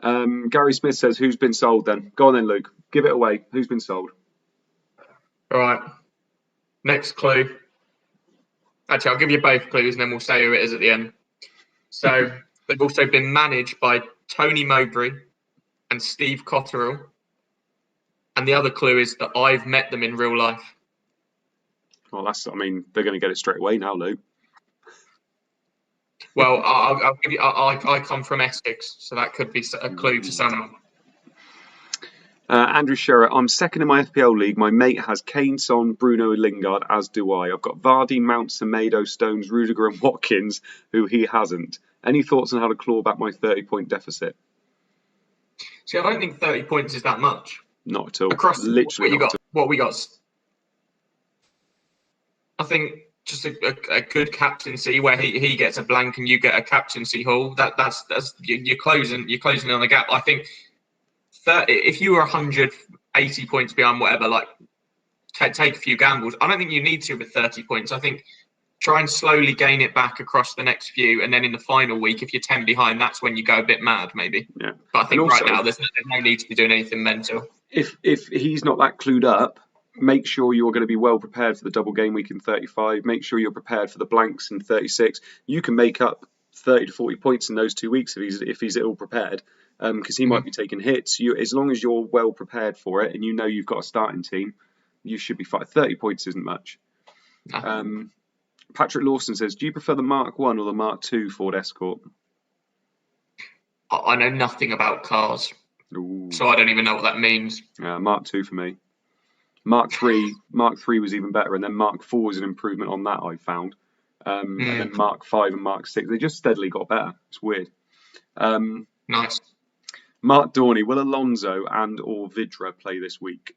on. Gary Smith says, "Who's been sold?" Then go on then, Luke. Give it away. Who's been sold? All right. Next clue. Actually, I'll give you both clues, and then we'll say who it is at the end. So they've also been managed by Tony Mowbray and Steve Cotterill. And the other clue is that I've met them in real life. Well, they're going to get it straight away now, Luke. Well, I'll give you. I come from Essex, so that could be a clue to someone. Andrew Sherritt, I'm second in my FPL league. My mate has Kane, Son, Bruno, and Lingard, as do I. I've got Vardy, Mount, Semedo, Stones, Rudiger, and Watkins, who he hasn't. Any thoughts on how to claw back my 30-point deficit? See, I don't think 30 points is that much. Not at all. Across literally what we got. I think just a good captaincy where he gets a blank and you get a captaincy haul. That's you're closing on the gap. I think 30, if you were 180 points behind, whatever, like take a few gambles. I don't think you need to with 30 points. I think try and slowly gain it back across the next few, and then in the final week, if you're 10 behind, that's when you go a bit mad, maybe. Yeah. But I think also, right now there's no need to be doing anything mental. If he's not that clued up, make sure you're going to be well prepared for the double game week in 35. Make sure you're prepared for the blanks in 36. You can make up 30 to 40 points in those 2 weeks if he's ill prepared, because he might be taking hits. As long as you're well prepared for it and you know you've got a starting team, you should be fine. 30 points isn't much. Patrick Lawson says, do you prefer the Mark 1 or the Mark 2 Ford Escort? I know nothing about cars. Ooh. So I don't even know what that means. Yeah, Mark 2 for me. Mark 3 was even better, and then Mark 4 was an improvement on that, I found. And then Mark 5 and Mark 6, they just steadily got better. It's weird. Nice. Mark Dorney, will Alonso and or Vidra play this week?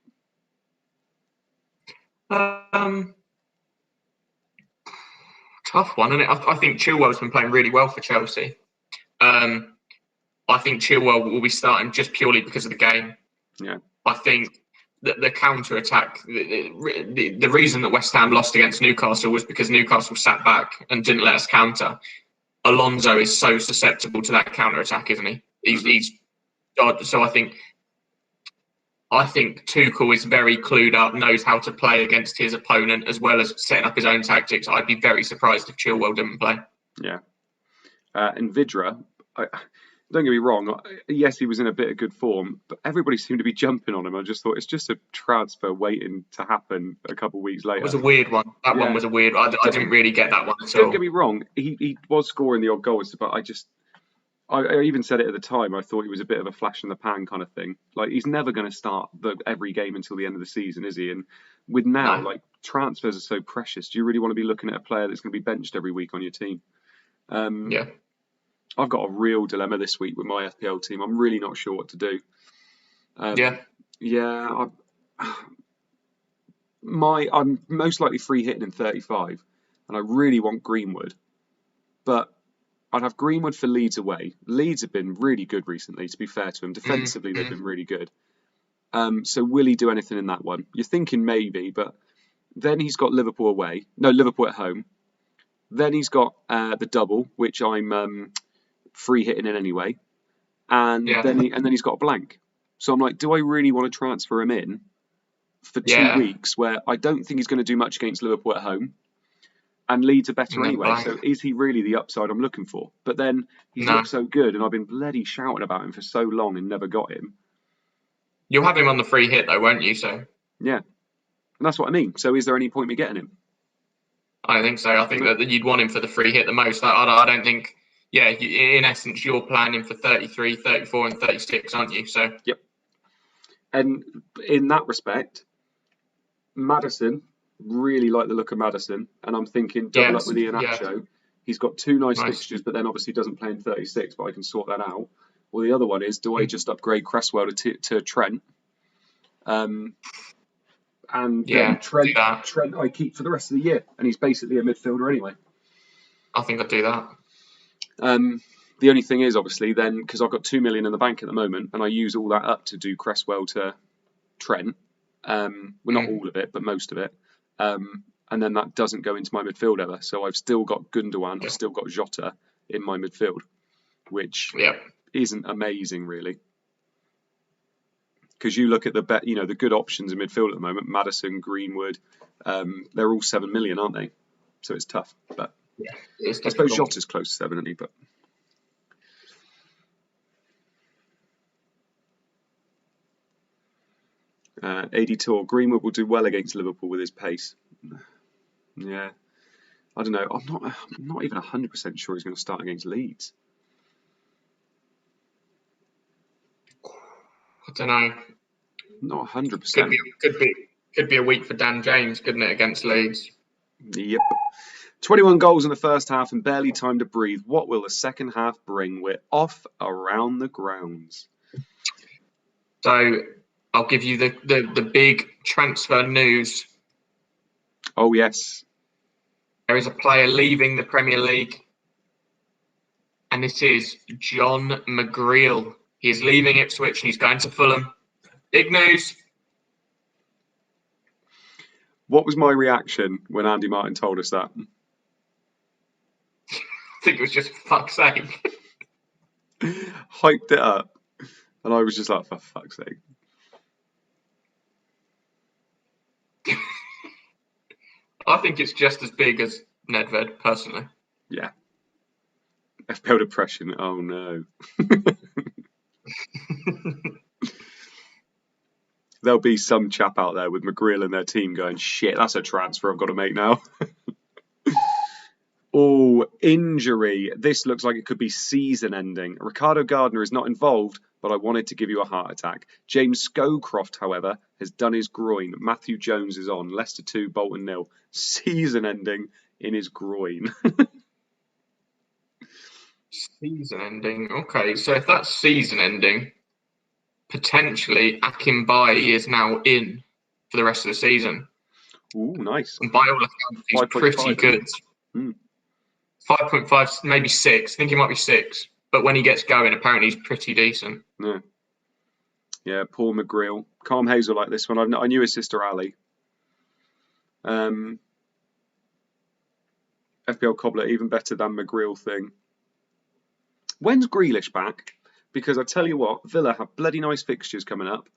Tough one, isn't it? I think Chilwell's been playing really well for Chelsea. I think Chilwell will be starting just purely because of the game. Yeah. I think that the counter-attack, the reason that West Ham lost against Newcastle was because Newcastle sat back and didn't let us counter. Alonso is so susceptible to that counter-attack, isn't he? He's God. So I think Tuchel is very clued up, knows how to play against his opponent as well as setting up his own tactics. I'd be very surprised if Chilwell didn't play. Yeah. And Vidra, don't get me wrong, yes, he was in a bit of good form, but everybody seemed to be jumping on him. I just thought it's just a transfer waiting to happen a couple of weeks later. It was a weird one. That one was a weird one. I didn't really get that one at all. Don't get me wrong, he was scoring the odd goals, but I even said it at the time, I thought he was a bit of a flash in the pan kind of thing. Like, he's never going to start every game until the end of the season, is he? And with now, like, transfers are so precious. Do you really want to be looking at a player that's going to be benched every week on your team? Yeah. I've got a real dilemma this week with my FPL team. I'm really not sure what to do. I'm most likely free hitting in 35, and I really want Greenwood. But I'd have Greenwood for Leeds away. Leeds have been really good recently, to be fair to him. Defensively, they've been really good. So will he do anything in that one? You're thinking maybe, but then he's got Liverpool away. No, Liverpool at home. Then he's got the double, which I'm free hitting in anyway, and then he's got a blank. So I'm like, do I really want to transfer him in for 2 weeks where I don't think he's going to do much against Liverpool at home, and Leeds are better anyway? So is he really the upside I'm looking for? But then he looks so good, and I've been bloody shouting about him for so long and never got him. You'll have him on the free hit though, won't you? So yeah, and that's what I mean. So is there any point me getting him? I don't think so. I think that you'd want him for the free hit the most. I don't think. Yeah, in essence, you're planning for 33, 34 and 36, aren't you? So yep. And in that respect, Maddison, really like the look of Maddison. And I'm thinking double up with Iheanacho. Yeah. He's got 2 nice fixtures, but then obviously doesn't play in 36, but I can sort that out. Or the other one is, do I just upgrade Cresswell to Trent? And then Trent I keep for the rest of the year. And he's basically a midfielder anyway. I think I'd do that. The only thing is, obviously, then, because I've got 2 million in the bank at the moment, and I use all that up to do Cresswell to Trent. Well, not all of it, but most of it. And then that doesn't go into my midfield ever. So I've still got Gundogan, I've still got Jota in my midfield, which isn't amazing, really. Because you look at the good options in midfield at the moment, Maddison, Greenwood, they're all 7 million, aren't they? So it's tough, but. Yeah, I suppose Jota's close to 7, isn't he? But AD Tour, Greenwood will do well against Liverpool with his pace. Yeah, I don't know. I'm not even 100% sure he's going to start against Leeds. I don't know. Not 100%. Could be a week for Dan James, couldn't it, against Leeds? Yep. 21 goals in the first half and barely time to breathe. What will the second half bring? We're off around the grounds. So I'll give you the big transfer news. Oh, yes. There is a player leaving the Premier League. And this is John McGreal. He is leaving Ipswich and he's going to Fulham. Big news. What was my reaction when Andy Martin told us that? I think it was just, for fuck's sake. Hyped it up. And I was just like, for fuck's sake. I think it's just as big as Nedved, personally. Yeah. FPL depression. Oh, no. There'll be some chap out there with McGreal and their team going, shit, that's a transfer I've got to make now. Oh, injury. This looks like it could be season ending. Ricardo Gardner is not involved, but I wanted to give you a heart attack. James Scowcroft, however, has done his groin. Matthew Jones is on. Leicester 2, Bolton 0. Season ending in his groin. Season ending. Okay, so if that's season ending, potentially Akinbaye is now in for the rest of the season. Ooh, nice. And by all accounts, he's pretty good. 5.5, maybe 6. I think he might be 6. But when he gets going, apparently he's pretty decent. Yeah, Paul McGreal. Calm Hazel like this one. I knew his sister Ali. FPL Cobbler, even better than McGreal thing. When's Grealish back? Because I tell you what, Villa have bloody nice fixtures coming up.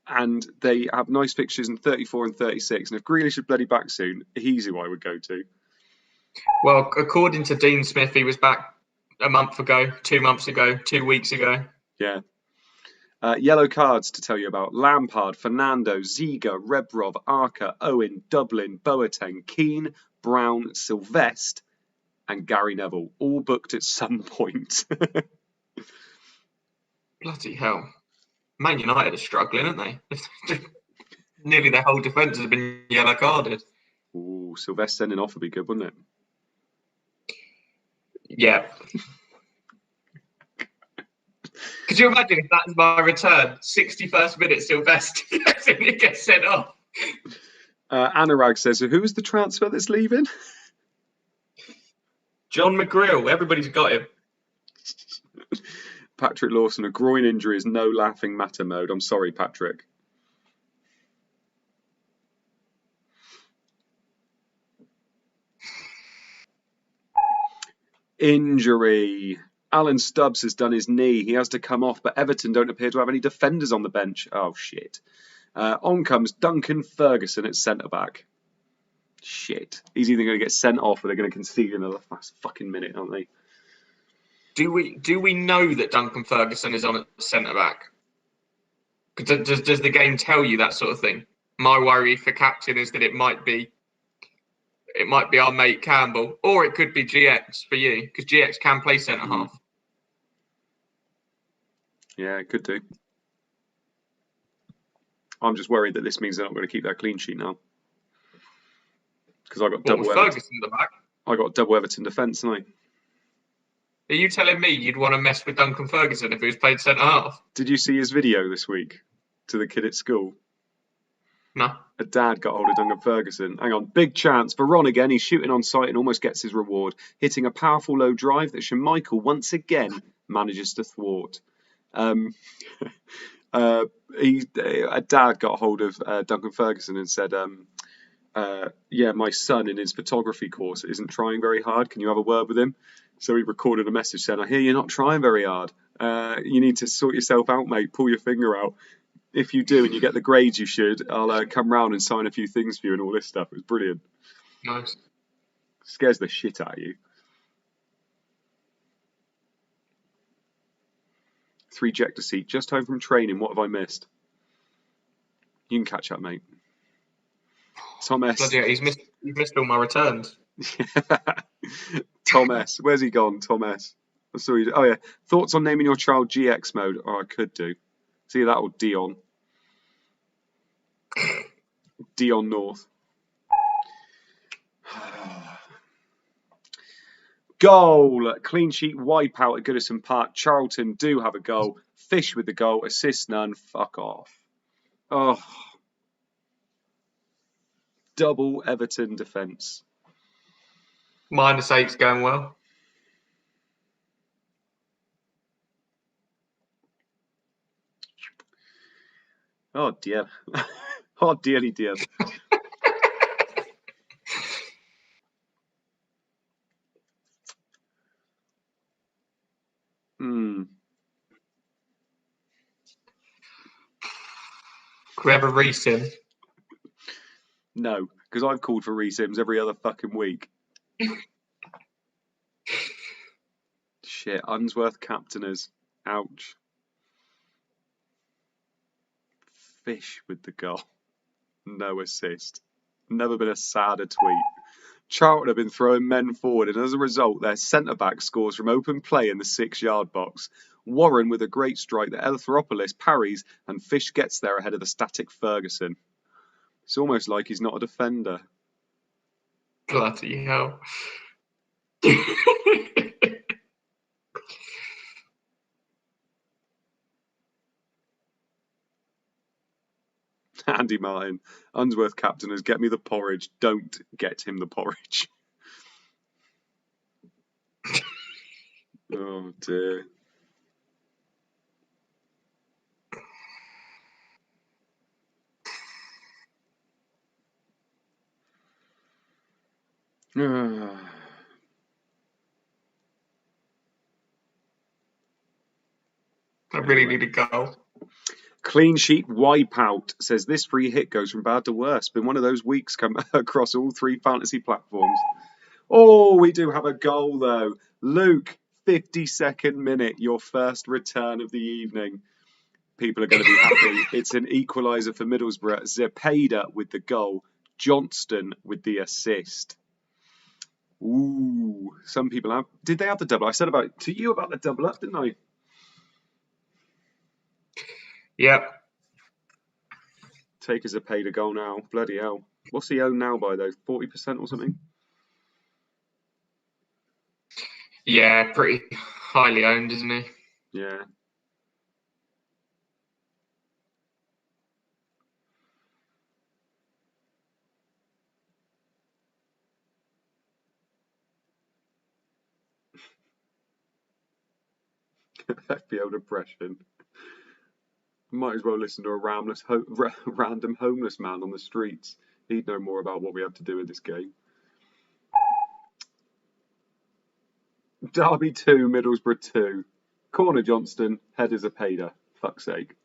And they have nice fixtures in 34 and 36. And if Grealish is bloody back soon, he's who I would go to. Well, according to Dean Smith, he was back a month ago, 2 months ago, 2 weeks ago. Yeah. Yellow cards to tell you about. Lampard, Fernando, Ziga, Rebrov, Arca, Owen, Dublin, Boateng, Keane, Brown, Sylvester and Gary Neville. All booked at some point. Bloody hell. Man United are struggling, aren't they? Nearly their whole defence has been yellow carded. Ooh, Sylvester sending off would be good, wouldn't it? Yeah. Could you imagine if that's my return? 61st minute, Sylvester he gets sent off. Anurag says, so who is the transfer that's leaving? John McGreal. Everybody's got him. Patrick Lawson, a groin injury is no laughing matter mode. I'm sorry, Patrick. Injury. Alan Stubbs has done his knee. He has to come off, but Everton don't appear to have any defenders on the bench. Oh, shit. On comes Duncan Ferguson at centre-back. Shit. He's either going to get sent off or they're going to concede in the last fucking minute, aren't they? Do we know that Duncan Ferguson is on at centre-back? Does the game tell you that sort of thing? My worry for captain is that it might be our mate Campbell, or it could be GX for you, because GX can play centre-half. Yeah, it could do. I'm just worried that this means they're not going to keep that clean sheet now. Because I got double Ferguson in the back. I got double Everton defence, haven't I? Are you telling me you'd want to mess with Duncan Ferguson if he was playing centre-half? Did you see his video this week to the kid at school? No. A dad got hold of Duncan Ferguson. Hang on, big chance for Ron again. He's shooting on sight and almost gets his reward, hitting a powerful low drive that Schmeichel once again manages to thwart. A dad got hold of Duncan Ferguson and said, yeah, my son in his photography course isn't trying very hard. Can you have a word with him? So he recorded a message saying, I hear you're not trying very hard. You need to sort yourself out, mate. Pull your finger out. If you do and you get the grades you should, I'll come round and sign a few things for you and all this stuff. It was brilliant. Nice. Scares the shit out of you. 3 ejector seat. Just home from training. What have I missed? You can catch up, mate. Tom S. Bloody hell, you've missed all my returns. Tom S. Where's he gone? Tom S. I saw you. Oh, yeah. Thoughts on naming your child GX mode? Oh, I could do. It's either that or Dion. Dion North. Goal. Clean sheet wipeout at Goodison Park. Charlton do have a goal. Fish with the goal. Assist none. Fuck off. Oh. Double Everton defence. -8's going well. Oh dear. Oh dearly dear. Can we have a resim? No, because I've called for resims every other fucking week. Shit, Unsworth captainers. Ouch. Fish with the goal. No assist. Never been a sadder tweet. Charlton have been throwing men forward, and as a result, their centre-back scores from open play in the 6-yard box. Warren with a great strike that Eleutheropoulos parries, and Fish gets there ahead of the static Ferguson. It's almost like he's not a defender. Bloody hell. Andy Martin, Unsworth captainers, get me the porridge. Don't get him the porridge. Oh dear. I really need a goal. Clean sheet wipeout says this free hit goes from bad to worse. Been one of those weeks come across all 3 fantasy platforms. Oh, we do have a goal though. Luke, 52nd minute, your first return of the evening. People are going to be happy. It's an equaliser for Middlesbrough. Zepeda with the goal. Johnston with the assist. Ooh, some people have. Did they have the double? I said to you about the double up, didn't I? Yep. Take as a paid a goal now. Bloody hell. What's he own now by though? 40% or something? Yeah, pretty highly owned, isn't he? Yeah. FPL depression. Might as well listen to a random homeless man on the streets. He'd know more about what we have to do in this game. Derby 2, Middlesbrough 2. Corner Johnston, head is a Zepeda. Fuck's sake.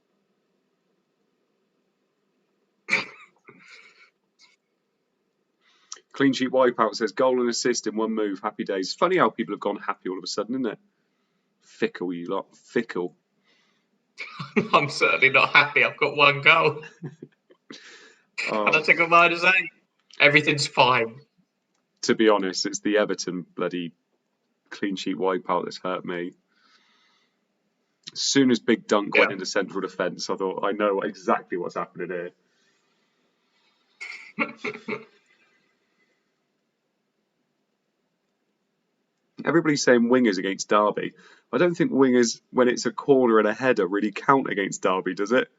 Clean sheet wipeout says goal and assist in one move. Happy days. Funny how people have gone happy all of a sudden, isn't it? Fickle, you lot. Fickle. I'm certainly not happy. I've got 1 goal. And I take a -8. Everything's fine. To be honest, it's the Everton bloody clean sheet wipeout that's hurt me. As soon as Big Dunk went into central defence, I thought, I know exactly what's happening here. Everybody's saying wingers against Derby. I don't think wingers, when it's a corner and a header, really count against Derby, does it?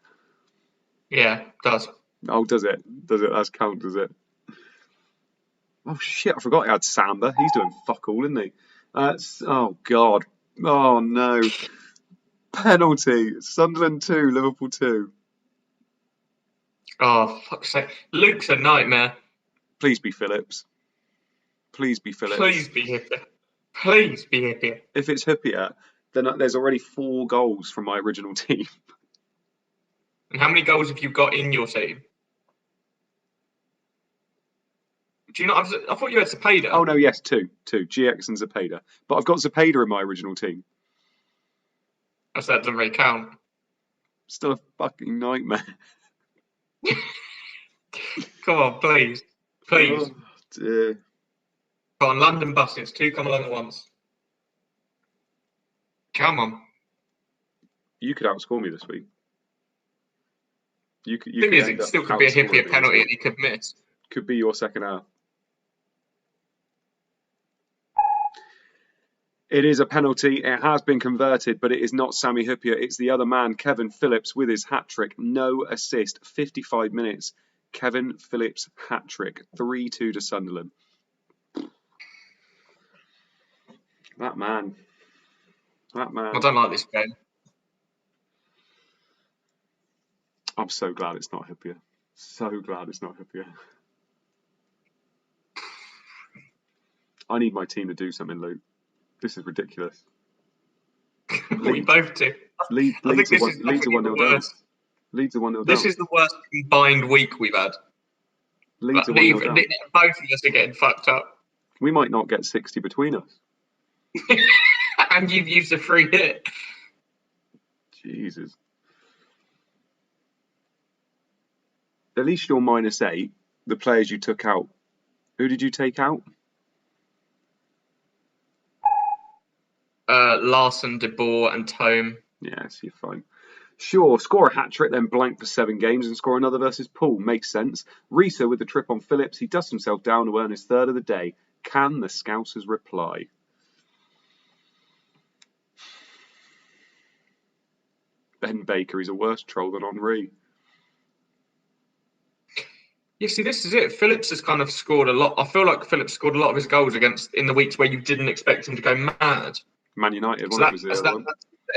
Yeah, it does. Oh, does it? Does it? That's count, does it? Oh, shit, I forgot he had Samba. He's doing fuck all, isn't he? Oh, God. Oh, no. Penalty. Sunderland 2, Liverpool 2. Oh, fuck's sake. Luke's a nightmare. Please be Phillips. Please be Phillips. Please be Hippier. Please be Hippier. If it's Hippier, then there's already 4 goals from my original team. And how many goals have you got in your team? Do you not have... I thought you had Zepeda. Oh, no, yes, 2. GX and Zepeda. But I've got Zepeda in my original team. That doesn't really count. Still a fucking nightmare. Come on, please. Please. Oh, dear. Come on, London buses. 2 come along at once. Come on. You could outscore me this week. You could. It still could be a Hippier penalty that you could miss. Could be your second half. It is a penalty. It has been converted, but it is not Sammy Hippier. It's the other man, Kevin Phillips, with his hat-trick. No assist. 55 minutes. Kevin Phillips hat-trick. 3-2 to Sunderland. That man. I don't like this game. I'm so glad it's not Hippier. So glad it's not Hippier. I need my team to do something, Luke. This is ridiculous. We both do. Leeds are 1-0 down. Leeds are 1-0 down. This is the worst combined week we've had. Leeds are 1-0 down. Both of us are getting fucked up. We might not get 60 between us. And you've used a free hit. Jesus. At least you're -8. The players you took out. Who did you take out? Larson, De Boer, and Tome. Yes, you're fine. Sure, score a hat-trick, then blank for 7 games and score another versus Poole. Makes sense. Risa with the trip on Phillips. He dusts himself down to earn his 3rd of the day. Can the Scousers reply? Ben Baker, he's a worse troll than Henri. Yeah, see, this is it. Phillips has kind of scored a lot. I feel like Phillips scored a lot of his goals in the weeks where you didn't expect him to go mad. Man United, So wasn't it? Was the other one.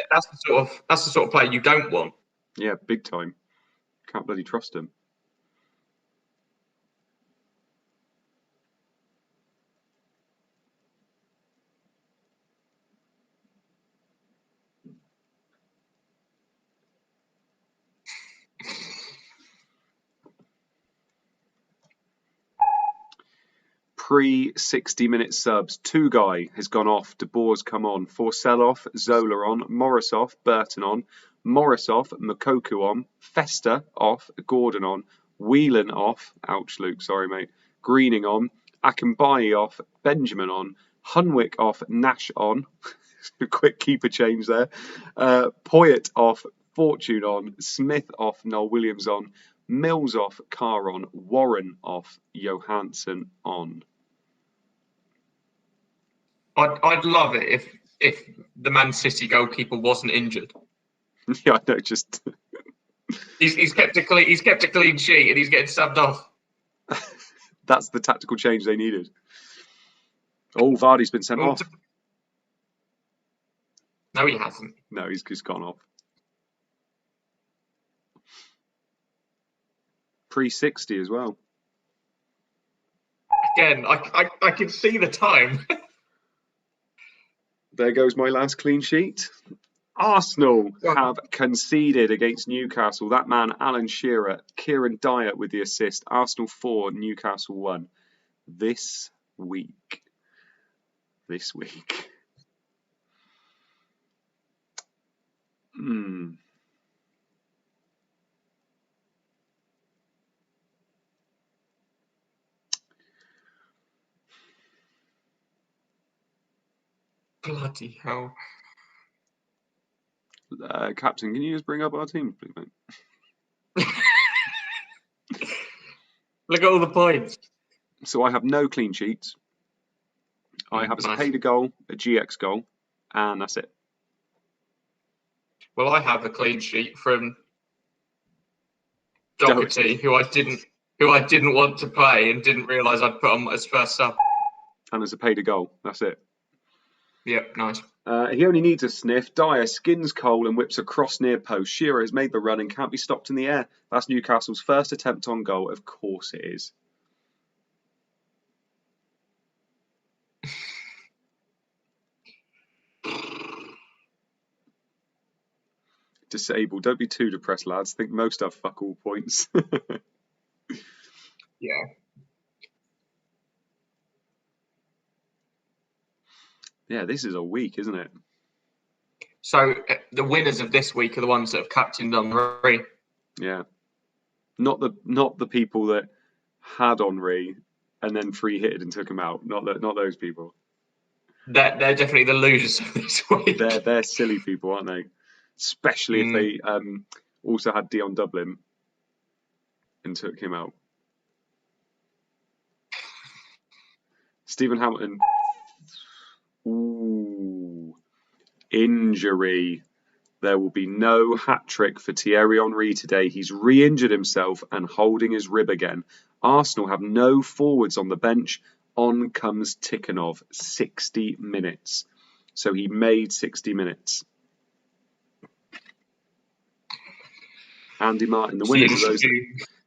that's the sort of player you don't want. Yeah, big time. Can't bloody trust him. Pre-60-minute subs. Two-guy has gone off. De Boer's come on. Forsell off. Zola on. Morris off. Burton on. Morris off. Mokoku on. Fester off. Gordon on. Whelan off. Ouch, Luke. Sorry, mate. Greening on. Akinbaye off. Benjamin on. Hunwick off. Nash on. A quick keeper change there. Poyet off. Fortune on. Smith off. Noel Williams on. Mills off. Carr on. Warren off. Johansson on. I'd love it if the Man City goalkeeper wasn't injured. Yeah, I know. Just he's kept a clean sheet and he's getting subbed off. That's the tactical change they needed. Oh, Vardy's been sent off. No, he hasn't. No, he's just gone off. Pre-60 as well. Again, I can see the time. There goes my last clean sheet. Arsenal have conceded against Newcastle. That man, Alan Shearer, Kieran Dyer with the assist. Arsenal 4, Newcastle 1. This week. Bloody hell. Captain, can you just bring up our team, please, mate? Look at all the points. So I have no clean sheets. I have a Cepeda goal, a GX goal, and that's it. Well, I have a clean sheet from Doherty, who I didn't want to play and didn't realise I'd put on as first sub. And a Cepeda goal. That's it. Yep, nice. He only needs a sniff. Dyer skins Cole and whips across near post. Shearer has made the run and can't be stopped in the air. That's Newcastle's first attempt on goal. Of course it is. Disabled. Don't be too depressed, lads. Think most have fuck all points. Yeah. Yeah, this is a week, isn't it? So the winners of this week are the ones that have captained Henry. Yeah. Not the people that had Henry and then free hitted and took him out. Not those people. They're definitely the losers of this week. They're silly people, aren't they? Especially if they also had Dion Dublin and took him out. Stephen Hamilton. Ooh. Injury. There will be no hat-trick for Thierry Henry today. He's re-injured himself and holding his rib again. Arsenal have no forwards on the bench. On comes Tikhonov. 60 minutes. So he made 60 minutes. Andy Martin, the winners are those.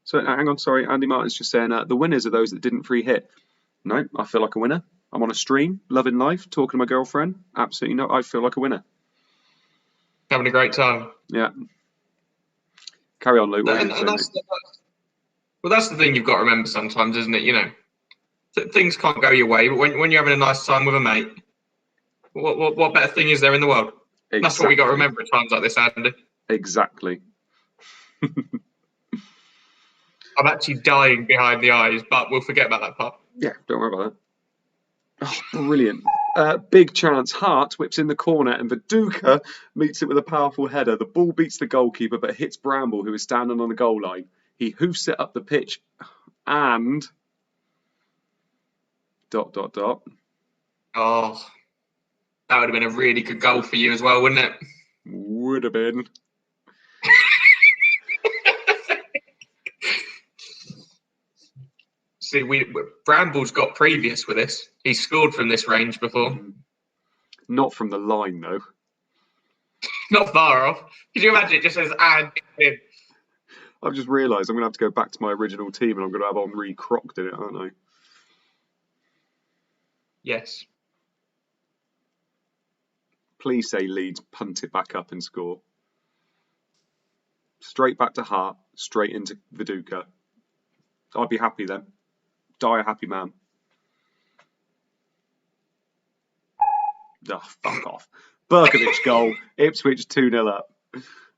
So hang on, sorry. Andy Martin's just saying the winners are those that didn't free hit. No, I feel like a winner. I'm on a stream, loving life, talking to my girlfriend. Absolutely no, I feel like a winner. Having a great time. Yeah. Carry on, Luke. That's the thing you've got to remember sometimes, isn't it? You know, things can't go your way, but when you're having a nice time with a mate, what better thing is there in the world? Exactly. That's what we got to remember at times like this, Andy. Exactly. I'm actually dying behind the eyes, but we'll forget about that part. Yeah, don't worry about that. Oh, brilliant. Big chance. Hart whips in the corner and Viduka meets it with a powerful header. The ball beats the goalkeeper but hits Bramble, who is standing on the goal line. He hoofs it up the pitch and... ... Oh, that would have been a really good goal for you as well, wouldn't it? Would have been. See, Bramble's got previous with this. He's scored from this range before. Not from the line, though. Not far off. Could you imagine it just says and in? I've just realised I'm going to have to go back to my original team and I'm going to have Henri Crocked in it, aren't I? Yes. Please say Leeds punt it back up and score. Straight back to Hart, straight into Viduka. I'd be happy then. Die a happy man. Oh, fuck off. Berkovic goal. Ipswich 2-0 up.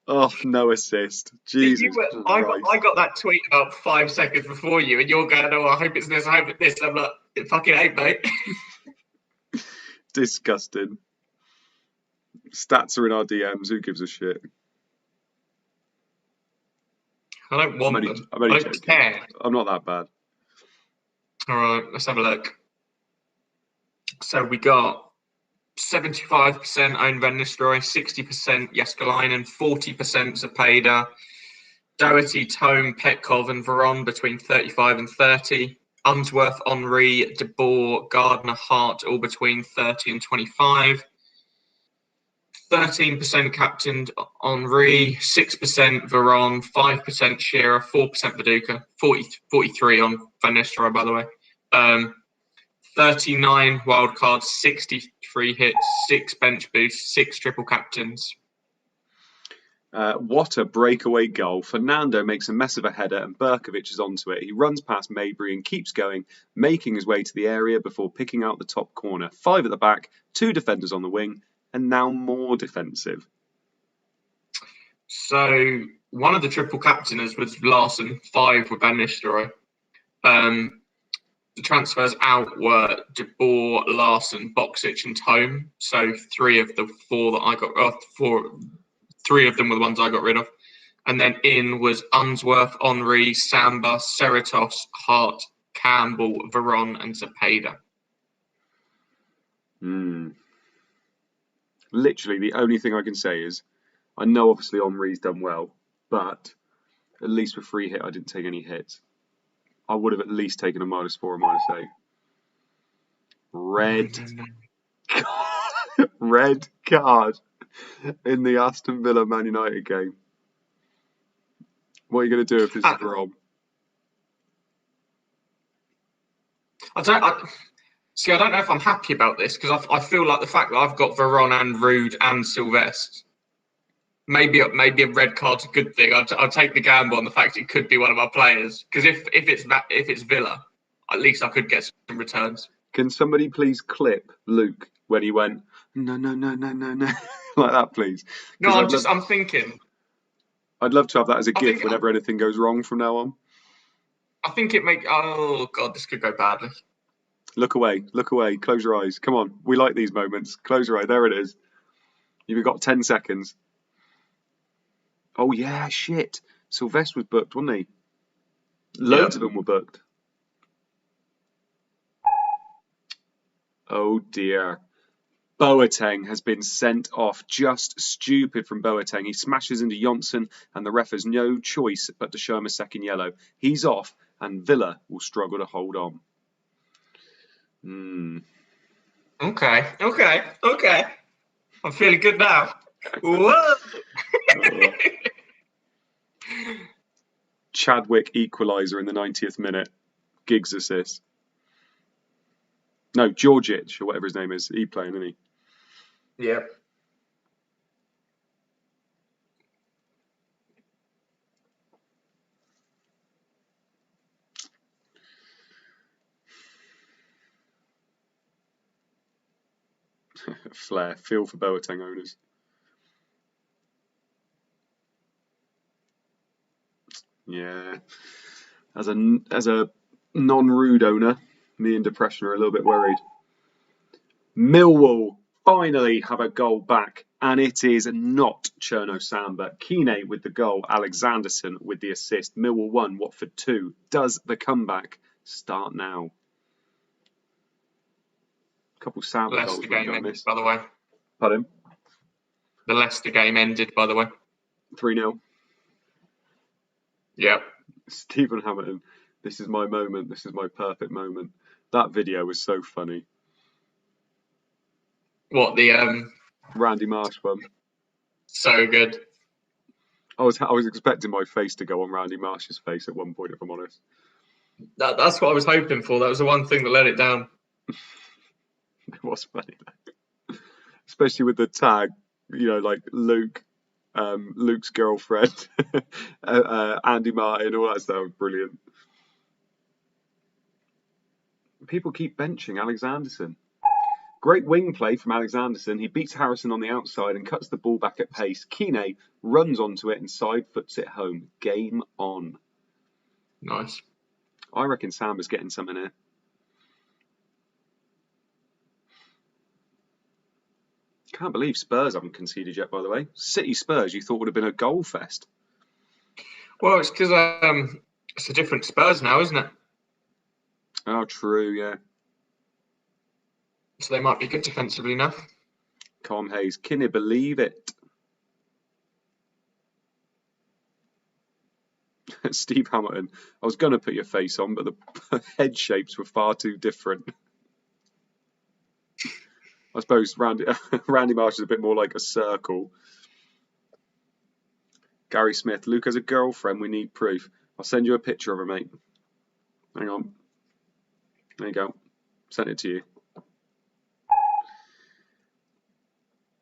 Oh, no assist. Jesus Christ. I got that tweet about 5 seconds before you, and you're going, oh, I hope it's this, I hope it's this. I'm like, it fucking ain't, mate. Disgusting. Stats are in our DMs. Who gives a shit? I don't want them. I'm I only don't joking. care. I'm not that bad. All right, let's have a look. So we got 75% owned Van Nistelrooy, 60% Jeskalainen, 40% Zapata, Doherty, Tome, Petkov and Veron between 35 and 30. Unsworth, Henri, De Boer, Gardner, Hart all between 30 and 25. 13% captained Henri, 6% Veron, 5% Shearer, 4% Viduka, 43 on Van Nistelrooy, by the way. 39 wildcards, 63 hits, 6 bench boosts, 6 triple captains. What a breakaway goal. Fernando makes a mess of a header and Berkovic is onto it. He runs past Mabry and keeps going, making his way to the area before picking out the top corner. 5 at the back, 2 defenders on the wing, and now more defensive. So one of the triple captainers was Larson, 5 with Van Nistelrooy. The transfers out were De Boer, Larson, Boxic, and Tome. So 3 of the 4 that I got, 3 of them were the ones I got rid of. And then in was Unsworth, Henri, Samba, Cerritos, Hart, Campbell, Veron, and Zapata. Literally, the only thing I can say is, I know obviously Henri's done well, but at least with free hit, I didn't take any hits. I would have at least taken a -4 or -8. Red card in the Aston Villa Man United game. What are you going to do if this is wrong? I don't know if I'm happy about this because I feel like the fact that I've got Veron and Rude and Sylvestre, maybe a red card's a good thing. I'll take the gamble on the fact it could be one of our players because if it's Villa, at least I could get some returns. Can somebody please clip Luke when he went no like that, please? No, I'm thinking. I'd love to have that as a GIF whenever anything goes wrong from now on. I think it make. Oh God, this could go badly. Look away, close your eyes. Come on, we like these moments. Close your eye, there it is. You've got 10 seconds. Oh yeah, shit. Sylvestre was booked, wasn't he? Loads of them were booked. Oh dear. Boateng has been sent off. Just stupid from Boateng. He smashes into Johnson and the ref has no choice but to show him a second yellow. He's off and Villa will struggle to hold on. Okay. I'm feeling good now. Whoa! Chadwick equaliser in the 90th minute. Giggs assist. No, Georgic, or whatever his name is. He playing, isn't he? Yep. Flair. Feel for Boateng owners. Yeah. As a non-rude owner, me and Depression are a little bit worried. Millwall finally have a goal back, and it is not Cherno Samba. Kine with the goal, Alexanderson with the assist. Millwall 1, Watford 2. Does the comeback start now? A couple Samba goals. Leicester game ended, by the way. Pardon? The Leicester game ended, by the way. 3-0. Yep. Stephen Hamilton, this is my moment. This is my perfect moment. That video was so funny. What the Randy Marsh one. So good. I was expecting my face to go on Randy Marsh's face at one point, if I'm honest. That's what I was hoping for. That was the one thing that let it down. It was funny, especially with the tag, like Luke's girlfriend, Andy Martin, all that stuff. Brilliant. People keep benching Alexanderson. Great wing play from Alexanderson. He beats Harrison on the outside and cuts the ball back at pace. Kine runs onto it and side foots it home. Game on. Nice. I reckon Sam is getting something here. Can't believe Spurs haven't conceded yet, by the way. City Spurs, you thought would have been a goal fest. Well, it's because it's a different Spurs now, isn't it? Oh, true, yeah. So they might be good defensively now. Calm Hayes, can you believe it? Steve Hamilton, I was going to put your face on, but the head shapes were far too different. I suppose Randy Marsh is a bit more like a circle. Gary Smith, Luke has a girlfriend. We need proof. I'll send you a picture of her, mate. Hang on. There you go. Sent it to you.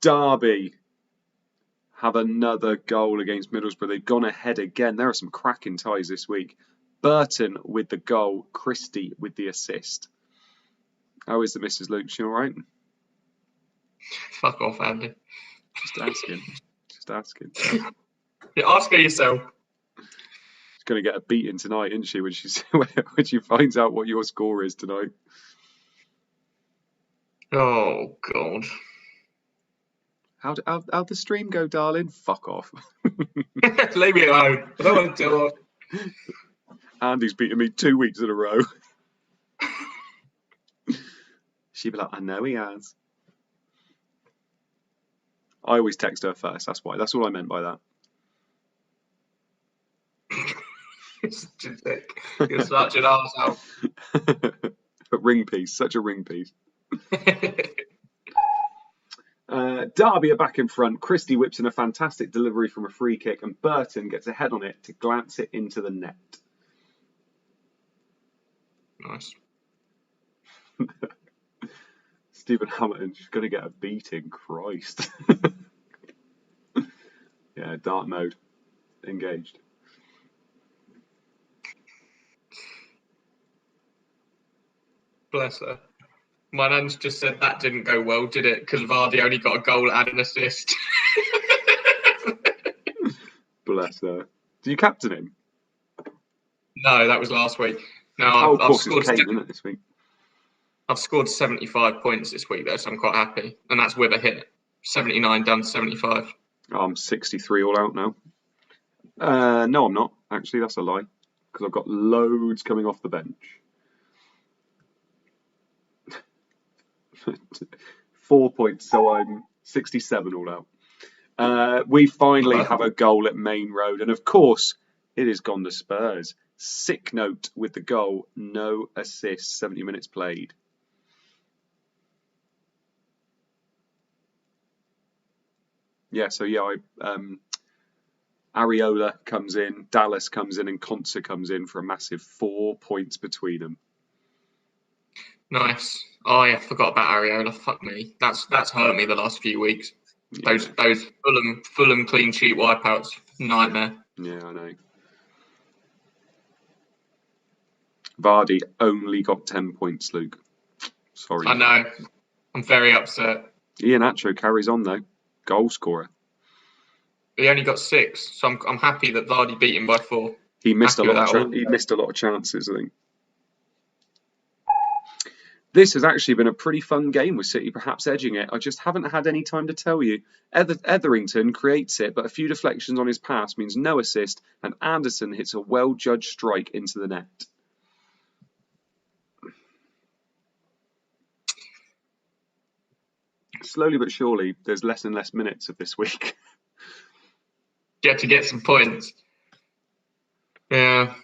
Derby have another goal against Middlesbrough. They've gone ahead again. There are some cracking ties this week. Burton with the goal. Christie with the assist. How is the Mrs. Luke? She all right? Fuck off, Andy. Just asking. Just asking. Yeah, ask her yourself. She's going to get a beating tonight, isn't she, when she finds out what your score is tonight? Oh, God. How'd the stream go, darling? Fuck off. Leave me alone. I don't want to talk. Andy's beaten me 2 weeks in a row. She'd be like, I know he has. I always text her first. That's why. That's all I meant by that. You're such an arsehole. A ring piece. Such a ring piece. Derby are back in front. Christie whips in a fantastic delivery from a free kick, and Burton gets a head on it to glance it into the net. Nice. Stephen Hamilton's going to get a beating. Christ. Yeah, dark mode. Engaged. Bless her. My nan's just said that didn't go well, did it? Because Vardy only got a goal and an assist. Bless her. Do you captain him? No, that was last week. No, I've scored. This week. I've scored 75 points this week, though, so I'm quite happy. And that's with a hit. 79 down to 75. Oh, I'm 63 all out now. No, I'm not. Actually, that's a lie. Because I've got loads coming off the bench. 4 points, so I'm 67 all out. We finally have a goal at Main Road, and of course, it has gone to Spurs. Sick note with the goal, no assist, 70 minutes played. Yeah, so yeah, Areola comes in, Dallas comes in, and Consa comes in for a massive 4 points between them. Nice. Oh yeah, I forgot about Areola. Fuck me. That's hurt me the last few weeks. Yeah. Those Fulham clean sheet wipeouts, nightmare. Yeah, I know. Vardy only got 10 points, Luke. Sorry. I know. I'm very upset. Iheanacho carries on though, goal scorer. He only got 6, so I'm happy that Vardy beat him by 4. He missed a lot of chances, I think. This has actually been a pretty fun game with City perhaps edging it. I just haven't had any time to tell you. Etherington creates it, but a few deflections on his pass means no assist, and Anderson hits a well-judged strike into the net. Slowly but surely, there's less and less minutes of this week. Yeah, to get some points. Yeah.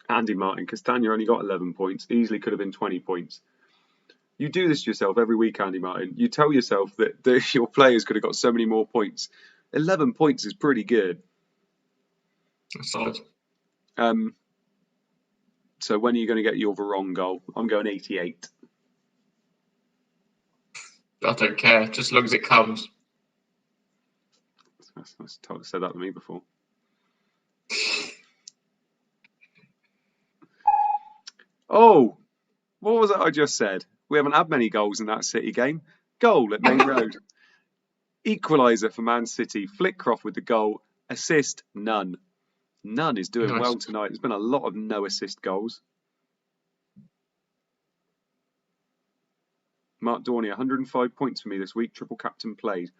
Andy Martin, Castagna only got 11 points. Easily could have been 20 points. You do this to yourself every week, Andy Martin. You tell yourself that your players could have got so many more points. 11 points is pretty good. That's solid. So when are you going to get your Varane goal? I'm going 88. I don't care, just as long as it comes. That's said that to me before. Oh, what was it I just said? We haven't had many goals in that City game. Goal at Main Road. Equaliser for Man City. Flitcroft with the goal. Assist, none. None is doing well tonight. There's been a lot of no assist goals. Mark Dorney, 105 points for me this week. Triple captain played.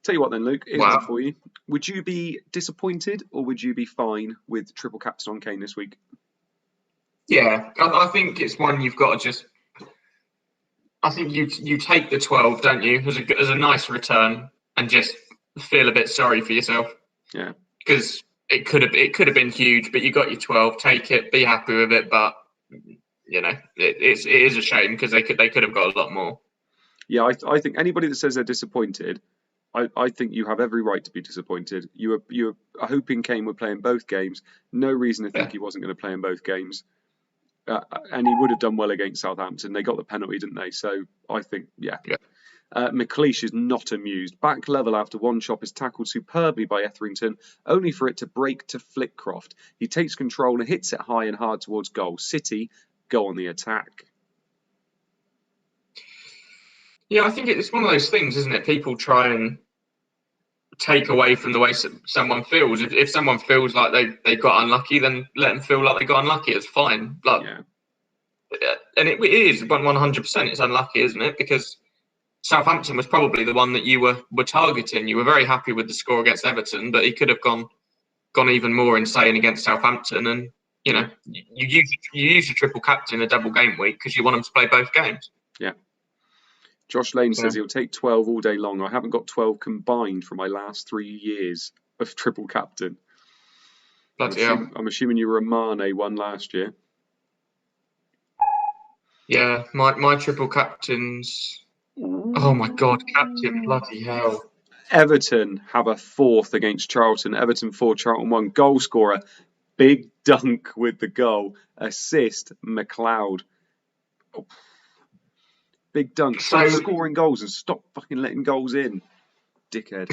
Tell you what then, Luke, here's one for you. Would you be disappointed or would you be fine with triple captain on Kane this week? Yeah, I think it's one you've got to just... I think you take the 12, don't you, as a nice return and just feel a bit sorry for yourself. Yeah. Because it could have been huge, but you got your 12, take it, be happy with it, but... You know, it is a shame because they could have got a lot more. Yeah, I think anybody that says they're disappointed, I think you have every right to be disappointed. You were hoping Kane would play in both games. No reason to think he wasn't going to play in both games. And he would have done well against Southampton. They got the penalty, didn't they? So I think, yeah. McLeish is not amused. Back level after one chop is tackled superbly by Etherington, only for it to break to Flitcroft. He takes control and hits it high and hard towards goal. City go on the attack. Yeah, I think it's one of those things, isn't it? People try and take away from the way someone feels. If someone feels like they got unlucky, then let them feel like they got unlucky. It's fine. Like, and it is 100%. It's unlucky, isn't it? Because Southampton was probably the one that you were targeting. You were very happy with the score against Everton, but he could have gone even more insane against Southampton. And you know, you use your triple captain a double game week because you want them to play both games. Yeah. Josh Lane says he'll take 12 all day long. I haven't got 12 combined from my last 3 years of triple captain. I'm assuming you were a Mane one last year. Yeah, my triple captains. Oh my God, captain, bloody hell. Everton have a 4th against Charlton. Everton 4, Charlton 1. Goal scorer, big dunk with the goal. Assist, McLeod. Oh. Big dunk. Stop scoring goals and stop fucking letting goals in, dickhead.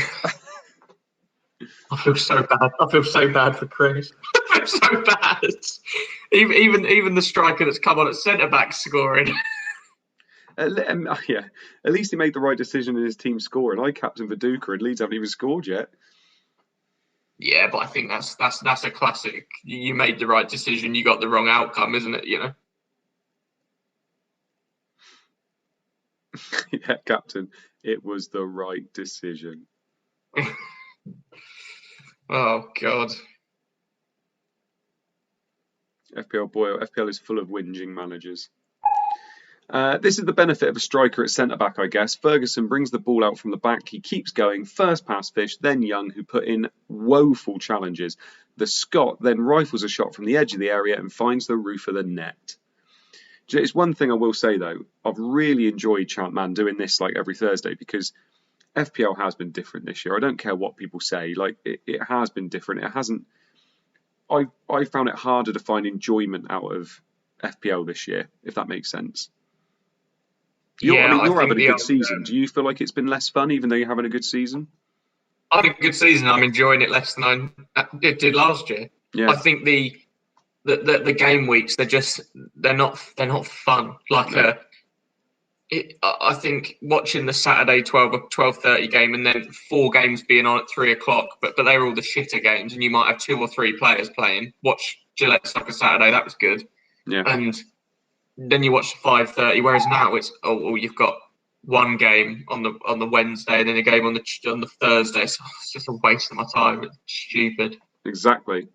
I feel so bad. I feel so bad for Chris. I feel so bad. Even the striker that's come on at centre back scoring. Yeah, at least he made the right decision in his team scoring. I captained Viduka and Leeds haven't even scored yet. Yeah, but I think that's a classic. You made the right decision. You got the wrong outcome, isn't it? You know. Yeah, Captain, it was the right decision. Oh, God. FPL is full of whinging managers. This is the benefit of a striker at centre-back, I guess. Ferguson brings the ball out from the back. He keeps going. First pass Fish, then Young, who put in woeful challenges. The Scot then rifles a shot from the edge of the area and finds the roof of the net. It's one thing I will say, though. I've really enjoyed ChampMan doing this like every Thursday because FPL has been different this year. I don't care what people say. Like it has been different. It hasn't. I found it harder to find enjoyment out of FPL this year, if that makes sense. You're having a good season. Do you feel like it's been less fun, even though you're having a good season? I'm having a good season. I'm enjoying it less than I did last year. Yeah. I think the game weeks they're not fun. Like no. I think watching the Saturday 12:30 game and then 4 games being on at 3:00, but they're all the shitter games, and you might have 2 or 3 players playing. Watch Gillette Soccer Saturday, that was good. Yeah. And then you watch the 5:30. Whereas now it's you've got one game on the Wednesday and then a game on the Thursday. So it's just a waste of my time. It's stupid. Exactly.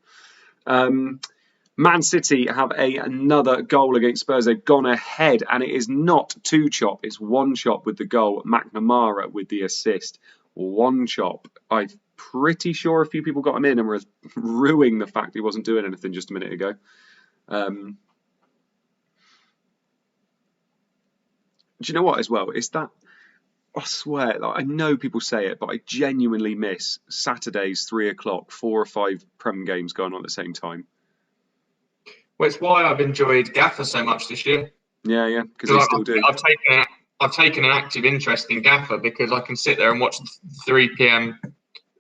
Man City have another goal against Spurs. They've gone ahead, and it is not 2 chop. It's 1 chop with the goal. McNamara with the assist. 1 chop. I'm pretty sure a few people got him in and were ruining the fact he wasn't doing anything just a minute ago. Do you know what as well? It's that I swear, like, I know people say it, but I genuinely miss Saturdays 3 o'clock, 4 or 5 Prem games going on at the same time. Well, it's why I've enjoyed Gaffer so much this year. Yeah, because they still do. I've taken an active interest in Gaffer because I can sit there and watch 3 p.m.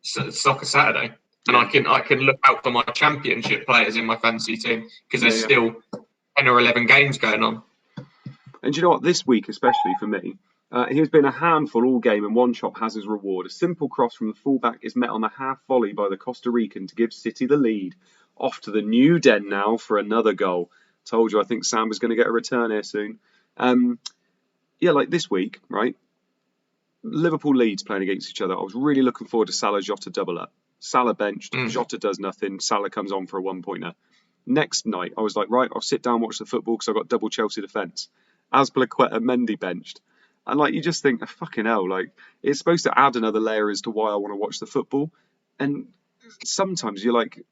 Soccer Saturday, and I can look out for my championship players in my fantasy team because there's still 10 or 11 games going on. And do you know what? This week, especially for me, he has been a handful all game, and one chop has his reward. A simple cross from the fullback is met on the half volley by the Costa Rican to give City the lead. Off to the new den now for another goal. Told you, I think Sam was going to get a return here soon. Like this week, right? Liverpool Leeds playing against each other. I was really looking forward to Salah Jota double up. Salah benched, Jota does nothing. Salah comes on for a 1-pointer. Next night, I was like, right, I'll sit down and watch the football because I've got double Chelsea defence. Azpilicueta, Mendy benched. And like you just think, oh, fucking hell, like it's supposed to add another layer as to why I want to watch the football. And sometimes you're like,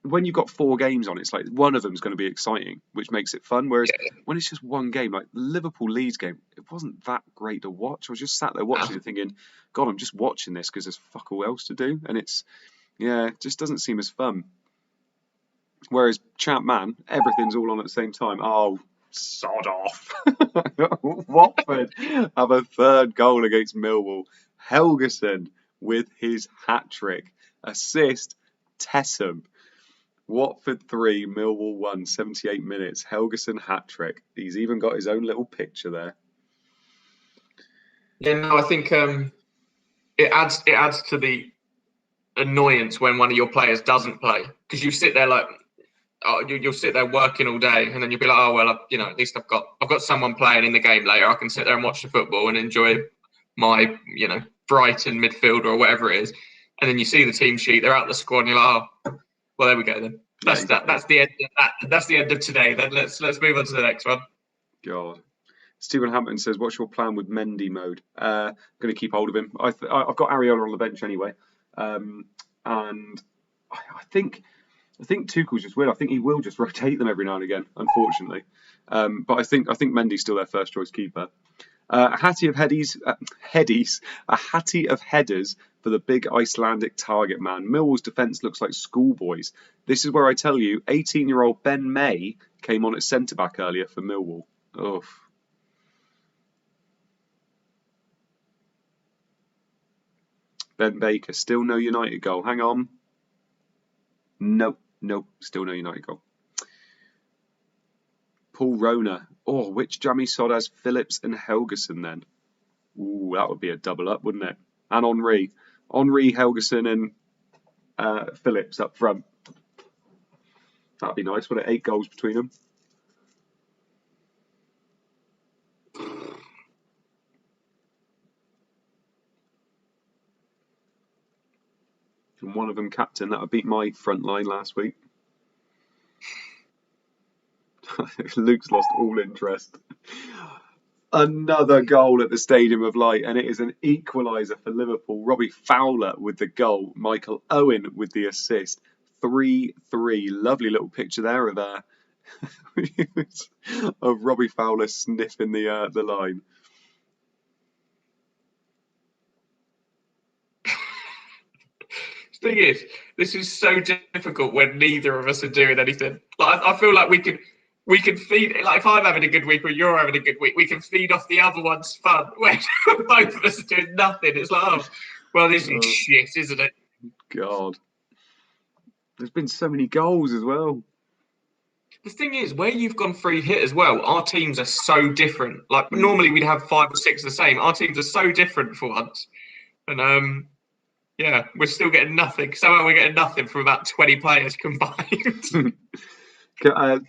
when you've got 4 games on, it's like one of them is going to be exciting, which makes it fun. Whereas when it's just one game, like the Liverpool Leeds game, it wasn't that great to watch. I was just sat there watching and thinking, God, I'm just watching this because there's fuck all else to do. And it just doesn't seem as fun. Whereas ChampMan, everything's all on at the same time. Oh, sod off. Watford have a third goal against Millwall. Helguson with his hat-trick. Assist, Tessum. Watford 3, Millwall 1, 78 minutes. Helguson hat-trick. He's even got his own little picture there. Yeah, no, I think it adds to the annoyance when one of your players doesn't play, because you sit there like, you'll sit there working all day, and then you'll be like, oh well, at least I've got someone playing in the game later. I can sit there and watch the football and enjoy my Brighton midfielder or whatever it is. And then you see the team sheet, they're out the squad, and you're like, oh, well, there we go then. That's the end of that. That's the end of today. Then let's move on to the next one. God. Stephen Hampton says, what's your plan with Mendy mode? I'm going to keep hold of him. I've got Areola on the bench anyway. And I think Tuchel's just weird. I think he will just rotate them every now and again, unfortunately. But I think Mendy's still their first choice keeper. A hattie of headers for the big Icelandic target man. Millwall's defence looks like schoolboys. This is where I tell you, 18-year-old Ben May came on at centre-back earlier for Millwall. Oof. Ben Baker, still no United goal. Hang on. Nope, still no United goal. Paul Rona. Oh, which jammy sod has Phillips and Helguson then? Ooh, that would be a double up, wouldn't it? And Henry, Helguson and Phillips up front. That'd be nice, wouldn't it? 8 goals between them. And one of them captain. That would beat my front line last week. Luke's lost all interest. Another goal at the Stadium of Light, and it is an equaliser for Liverpool. Robbie Fowler with the goal. Michael Owen with the assist. 3-3. Lovely little picture there of Robbie Fowler sniffing the line. The thing is, this is so difficult when neither of us are doing anything. Like, I feel like we can feed, like if I'm having a good week or you're having a good week, we can feed off the other one's fun. When both of us are doing nothing, it's like, oh, well, this is shit, isn't it? God. There's been so many goals as well. The thing is, where you've gone free hit as well, our teams are so different. Like, normally we'd have 5 or 6 the same. Our teams are so different for once. And, yeah, we're still getting nothing. Somehow we're getting nothing from about 20 players combined.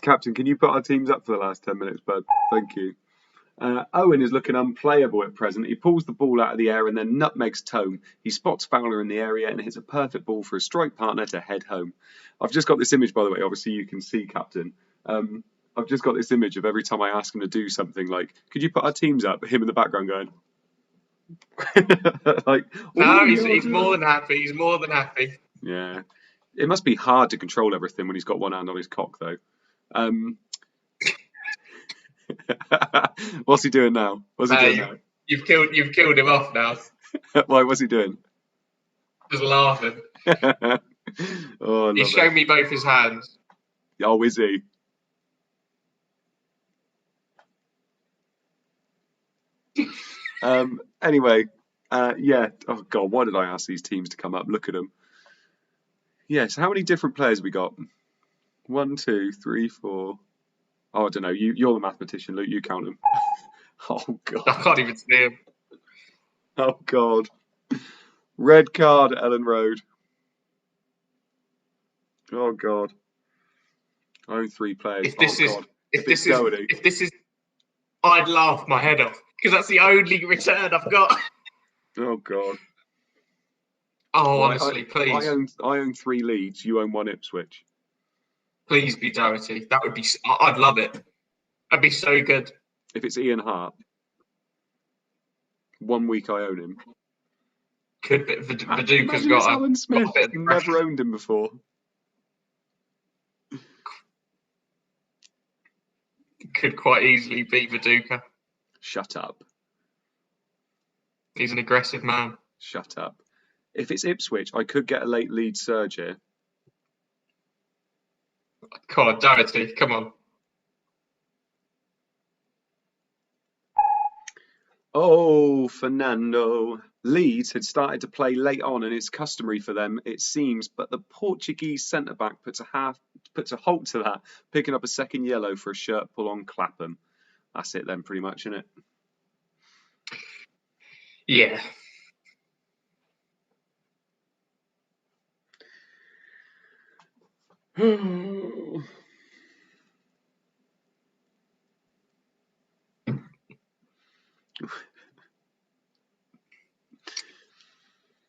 Captain, can you put our teams up for the last 10 minutes, bud? Thank you. Owen is looking unplayable at present. He pulls the ball out of the air and then nutmegs Tome. He spots Fowler in the area and hits a perfect ball for a strike partner to head home. I've just got this image, by the way. Obviously, you can see, Captain. I've just got this image of every time I ask him to do something, like, could you put our teams up? Him in the background going... like, no, he's more than happy. He's more than happy. Yeah. It must be hard to control everything when he's got one hand on his cock, though. What's he doing now? What's he doing now? You've killed him off now. Why? What's he doing? Just laughing. Oh, I He's love shown it. me both his hands. Oh, is he? Anyway, yeah. Oh God, why did I ask these teams to come up? Look at them. Yes. How many different players we got? 1, 2, 3, 4. Oh, I don't know. You're the mathematician, Luke. You count them. Oh I God. can't even see him. Oh God. Red card, Ellen Road. Oh God. I own 3 players. If this Oh is God. if it's this is Doherty. if this is, I'd laugh my head off because that's the only return I've got. Oh God. Oh, Well, honestly, please, I own 3 Leeds. You own 1 Ipswich. please be Doherty. That would be. I'd love it. That'd be so good. If it's Ian Hart, 1 week I own him. Could be. Viduka's Imagine it's got Alan a Smith. bit of the pressure. Never owned him before. Could quite easily be Viduka. Shut up. He's an aggressive man. Shut up. If it's Ipswich, I could get a late lead surge here. God, Doherty, come on. Oh, Fernando. Leeds had started to play late on, and it's customary for them, it seems, but the Portuguese centre-back puts a halt to that, picking up a second yellow for a shirt pull on Clapham. That's it then, pretty much, isn't it? Yeah.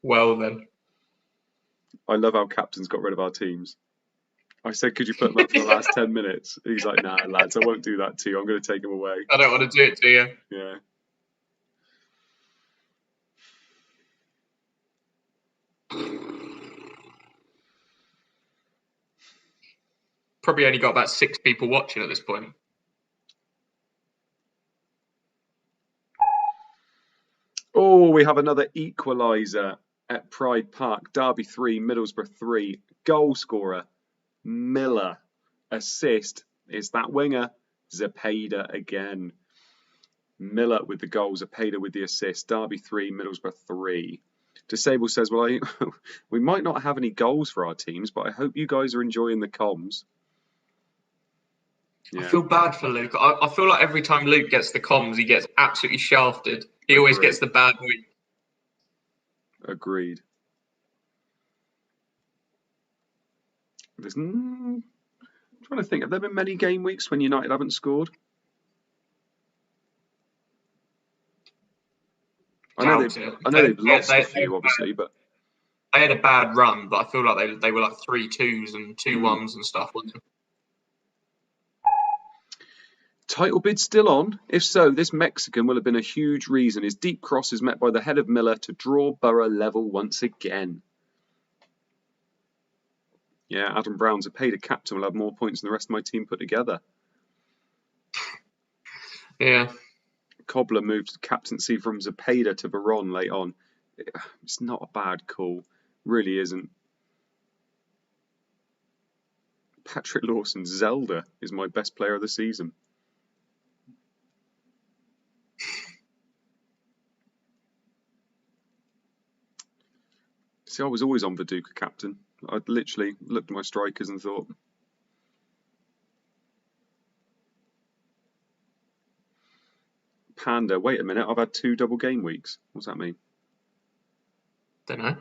Well then. I love how captain's got rid of our teams. I said, could you put them up for the last 10 minutes? He's like, nah, lads, I won't do that to you. I'm going to take them away. I don't want to do it to you. Yeah. Probably only got about 6 people watching at this point. Oh, we have another equaliser at Pride Park. Derby 3, Middlesbrough 3. Goal scorer, Miller. Assist is that winger, Zepeda again. Miller with the goal, Zepeda with the assist. Derby 3, Middlesbrough 3. Disable says, well, we might not have any goals for our teams, but I hope you guys are enjoying the comms. Yeah. I feel bad for Luke. I feel like every time Luke gets the comms, he gets absolutely shafted. He always gets the bad week. Agreed. I'm trying to think, have there been many game weeks when United haven't scored? I know they've lost a few, obviously, but they had a bad run. But I feel like they were like 3-2s and 2-1s and stuff, wasn't it? Title bid still on? If so, this Mexican will have been a huge reason. His deep cross is met by the head of Miller to draw Borough level once again. Yeah, Adam Brown's a paid captain will have more points than the rest of my team put together. Yeah. Cobbler moved captaincy from Zepeda to Veron late on. It's not a bad call. Really isn't. Patrick Lawson, Zelda, is my best player of the season. See, I was always on Viduka captain. I literally looked at my strikers and thought, Panda, wait a minute, I've had 2 double game weeks. What's that mean? Don't know.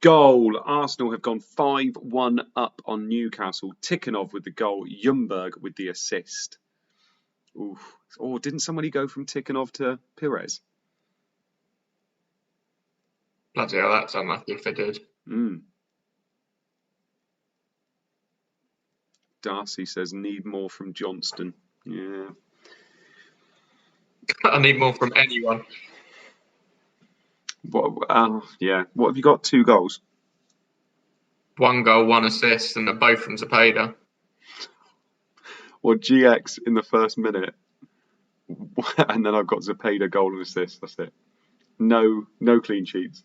Goal. Arsenal have gone 5-1 up on Newcastle. Tikhonov with the goal. Ljungberg with the assist. Oof. Oh, didn't somebody go from Tikhonov to Pires? Bloody hell, that's unlucky if they did. Darcy says, need more from Johnston. Yeah. I need more from anyone. Yeah. What have you got? 2 goals. 1 goal, 1 assist, and they're both from Zepeda. Or GX in the first minute, and then I've got Zepeda goal and assist. That's it. No clean sheets.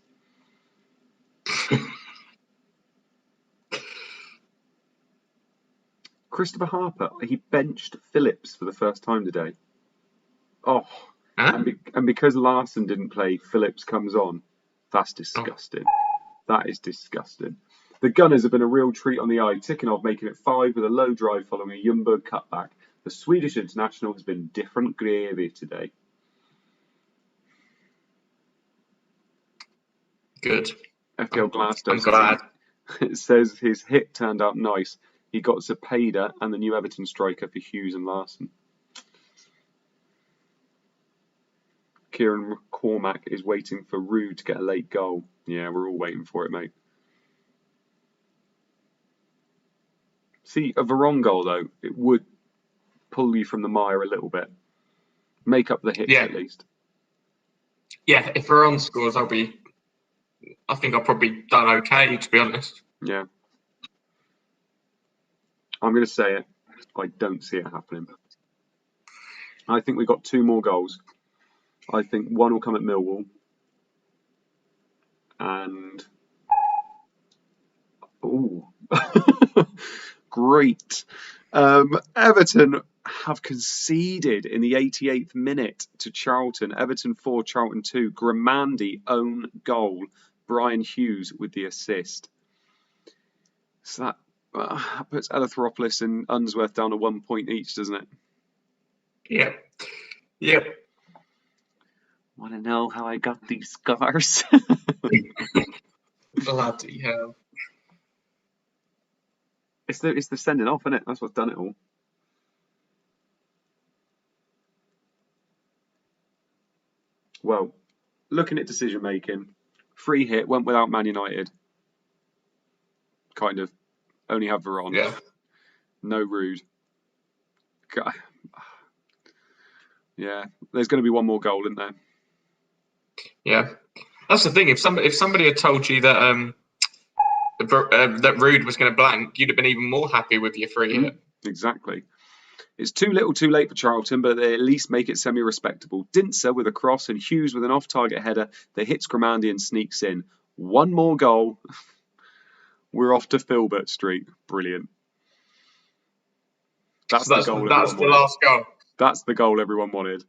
Christopher Harper, he benched Phillips for the first time today. Oh, Huh? and because Larson didn't play, Phillips comes on. That's disgusting. That is disgusting. The Gunners have been a real treat on the eye. Tikhonov making it 5 with a low drive following a Ljungberg cutback. The Swedish international has been different gravy today. Good. FPL Glassdoor I'm glad. It says his hit turned out nice. He got Zepeda and the new Everton striker for Hughes and Larson. Kieran Cormack is waiting for Rude to get a late goal. Yeah, we're all waiting for it, mate. See, a Veron goal, though, it would pull you from the mire a little bit. Make up the hits, at least. Yeah, if Veron scores, I think I'll probably done okay, to be honest. Yeah. I'm going to say it. I don't see it happening. I think we've got 2 more goals. I think 1 will come at Millwall. And... Ooh. Great. Everton have conceded in the 88th minute to Charlton. Everton 4, Charlton 2. Grimandi own goal. Brian Hughes with the assist. So that puts Eleutheropoulos and Unsworth down to 1 point each, doesn't it? Yep. Want to know how I got these scars? Bloody hell. It's the sending off, isn't it? That's what's done it all. Well, looking at decision making, free hit went without Man United. Kind of. Only have Veron. Yeah. No Rude. God. Yeah, there's going to be 1 more goal, isn't there? Yeah, that's the thing. If somebody had told you that that Rude was going to blank, you'd have been even more happy with your free hit. Exactly. It's too little too late for Charlton, but they at least make it semi-respectable. Dinser with a cross and Hughes with an off-target header that hits Grimandi and sneaks in. 1 more goal. We're off to Filbert Street. Brilliant. That's the last goal. That's the goal everyone wanted.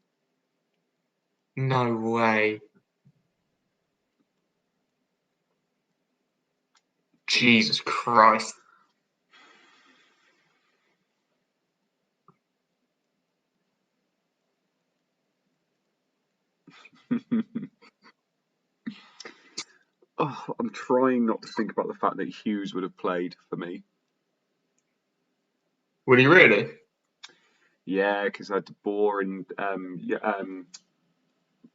No way. Jesus Christ. I'm trying not to think about the fact that Hughes would have played for me. Would he really? Yeah, because I had De Boer and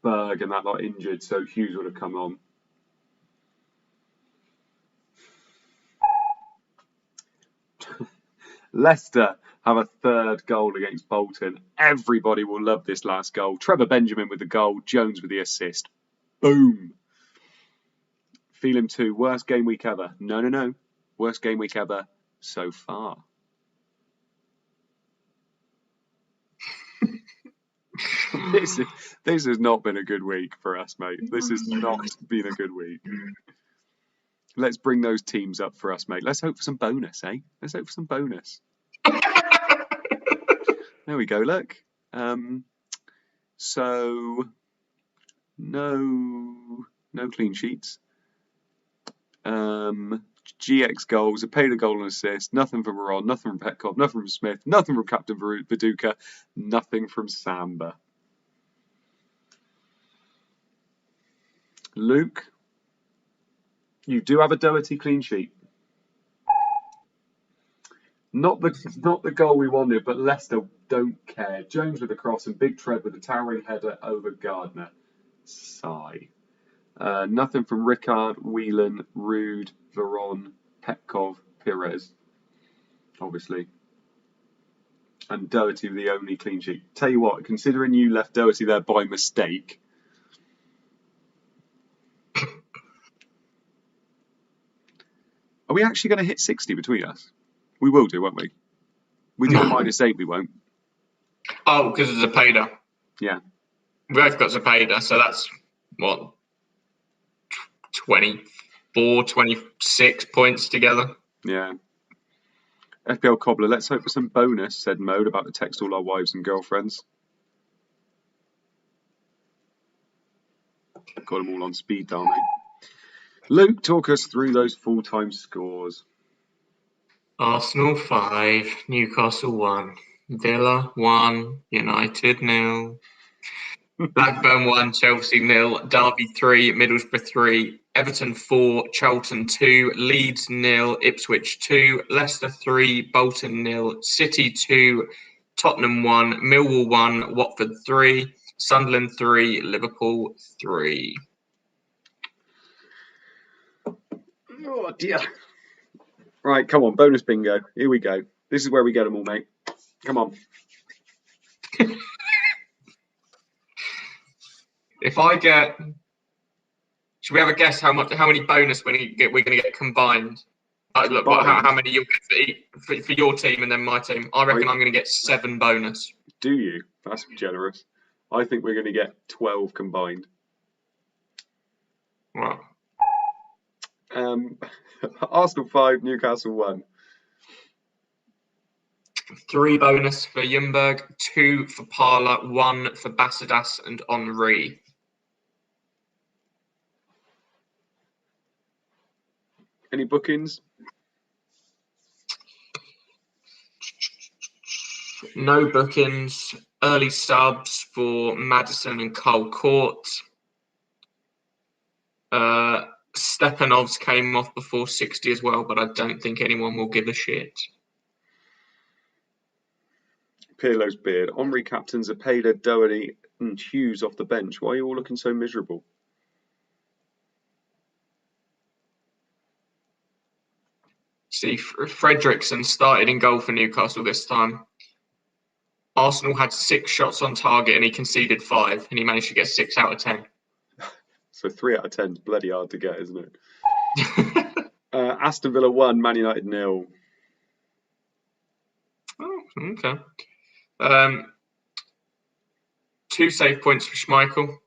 Berg and that lot injured, so Hughes would have come on. Leicester have a 3rd goal against Bolton. Everybody will love this last goal. Trevor Benjamin with the goal, Jones with the assist. Boom. Feeling 2, worst game week ever. No. Worst game week ever so far. This has not been a good week for us, mate. This has not been a good week. Let's bring those teams up for us, mate. Let's hope for some bonus, eh? Let's hope for some bonus. There we go, look. So, no clean sheets. GX goals, a paid a goal and assist, nothing from Veron, nothing from Petkov, nothing from Smith, nothing from Captain Viduka, nothing from Samba. Luke, you do have a Doherty clean sheet. Not the goal we wanted, but Leicester don't care. Jones with a cross and Big Trev with a towering header over Gardner. Sigh. Nothing from Rickard, Whelan, Rude, Veron, Petkov, Pires, obviously. And Doherty the only clean sheet. Tell you what, considering you left Doherty there by mistake, we actually going to hit 60 between us? We will do, won't we? We do a -8, we won't. Oh, because it's a Zapata. Yeah. We both got Zapata, so that's what, 24, 26 points together. Yeah. FPL Cobbler, let's hope for some bonus, said Mode, about to text all our wives and girlfriends. Got them all on speed dial, mate. Luke, talk us through those full-time scores. Arsenal 5, Newcastle 1, Villa 1, United 0, Blackburn 1, Chelsea 0, Derby 3, Middlesbrough 3, Everton 4, Charlton 2, Leeds 0, Ipswich 2, Leicester 3, Bolton 0, City 2, Tottenham 1, Millwall 1, Watford 3, Sunderland 3, Liverpool 3. Oh dear. Right, come on, bonus bingo. Here we go. This is where we get them all, mate. Come on. If I get, should we have a guess how many bonus we're going to get combined? Look, how many you'll get for your team and then my team? I reckon I'm going to get 7 bonus. Do you? That's generous. I think we're going to get 12 combined. Wow. Arsenal 5, Newcastle 1. 3 bonus for Ljungberg, 2 for Parla, 1 for Basadas and Henri. Any bookings? No bookings. Early subs for Maddison and Cole Court. Stepanovs came off before 60 as well, but I don't think anyone will give a shit. Pirlo's beard. Henri captains Zapata, Doherty and Hughes off the bench. Why are you all looking so miserable? See, Fredrickson started in goal for Newcastle this time. Arsenal had 6 shots on target and he conceded 5, and he managed to get 6 out of 10. So 3 out of 10 is bloody hard to get, isn't it? Aston Villa 1, Man United 0. Oh, okay. 2 save points for Schmeichel.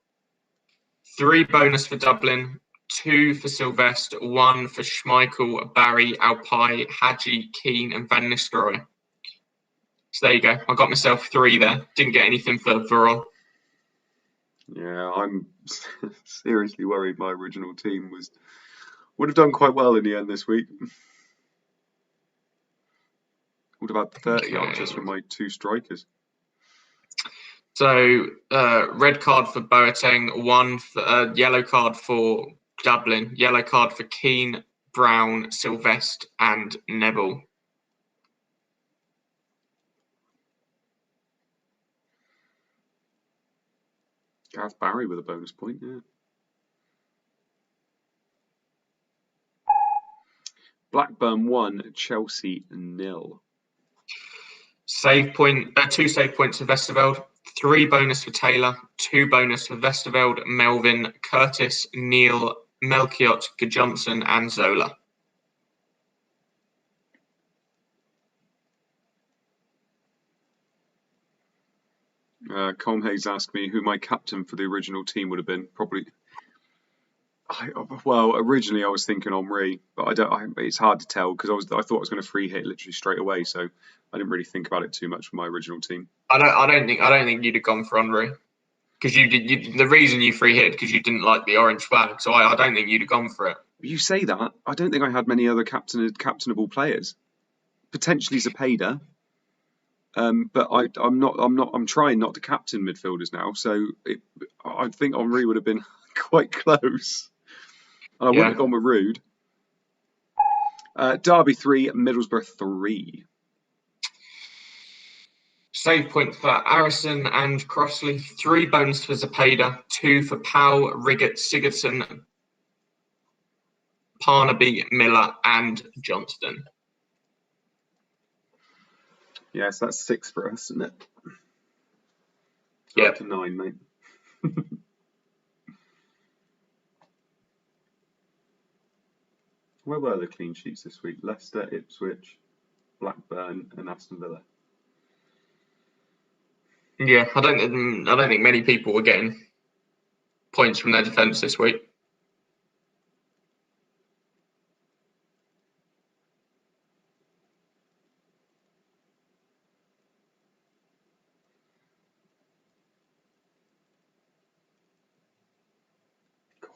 3 bonus for Dublin. 2 for Sylvester. 1 for Schmeichel, Barry, Alpai, Hadji, Keane, and Van Nistelrooy. So there you go. I got myself 3 there. Didn't get anything for Veron. Yeah, I'm seriously worried my original team would have done quite well in the end this week. Would have had 30 on just for my 2 strikers. So, red card for Boateng, 1 for, yellow card for Dublin, yellow card for Keane, Brown, Sylvester, and Neville. Gareth Barry with a bonus point, yeah. Blackburn 1, Chelsea 0. Save point, 2 save points for Westerveld, 3 bonus for Taylor, 2 bonus for Westerveld, Melvin, Curtis, Neil, Melchiot, Johnson, and Zola. Colm Hayes asked me who my captain for the original team would have been. Probably. Well, originally I was thinking Henri, but it's hard to tell because I thought I was going to free hit literally straight away, so I didn't really think about it too much for my original team. I don't think you'd have gone for Henri because the reason you free hit because you didn't like the orange flag, so I don't think you'd have gone for it. You say that. I don't think I had many other captainable players. Potentially Zapata. But I'm trying not to captain midfielders now, so I think Henri would have been quite close. And I wouldn't have gone with Rude. Derby 3, Middlesbrough 3. Save point for Arison and Crossley, 3 bonus for Zapata, 2 for Powell, Riggett, Sigurdsson, Parnaby, Miller, and Johnston. Yes, that's 6 for us, isn't it? Yeah. Up to 9, mate. Where were the clean sheets this week? Leicester, Ipswich, Blackburn, and Aston Villa. Yeah, I don't think many people were getting points from their defence this week.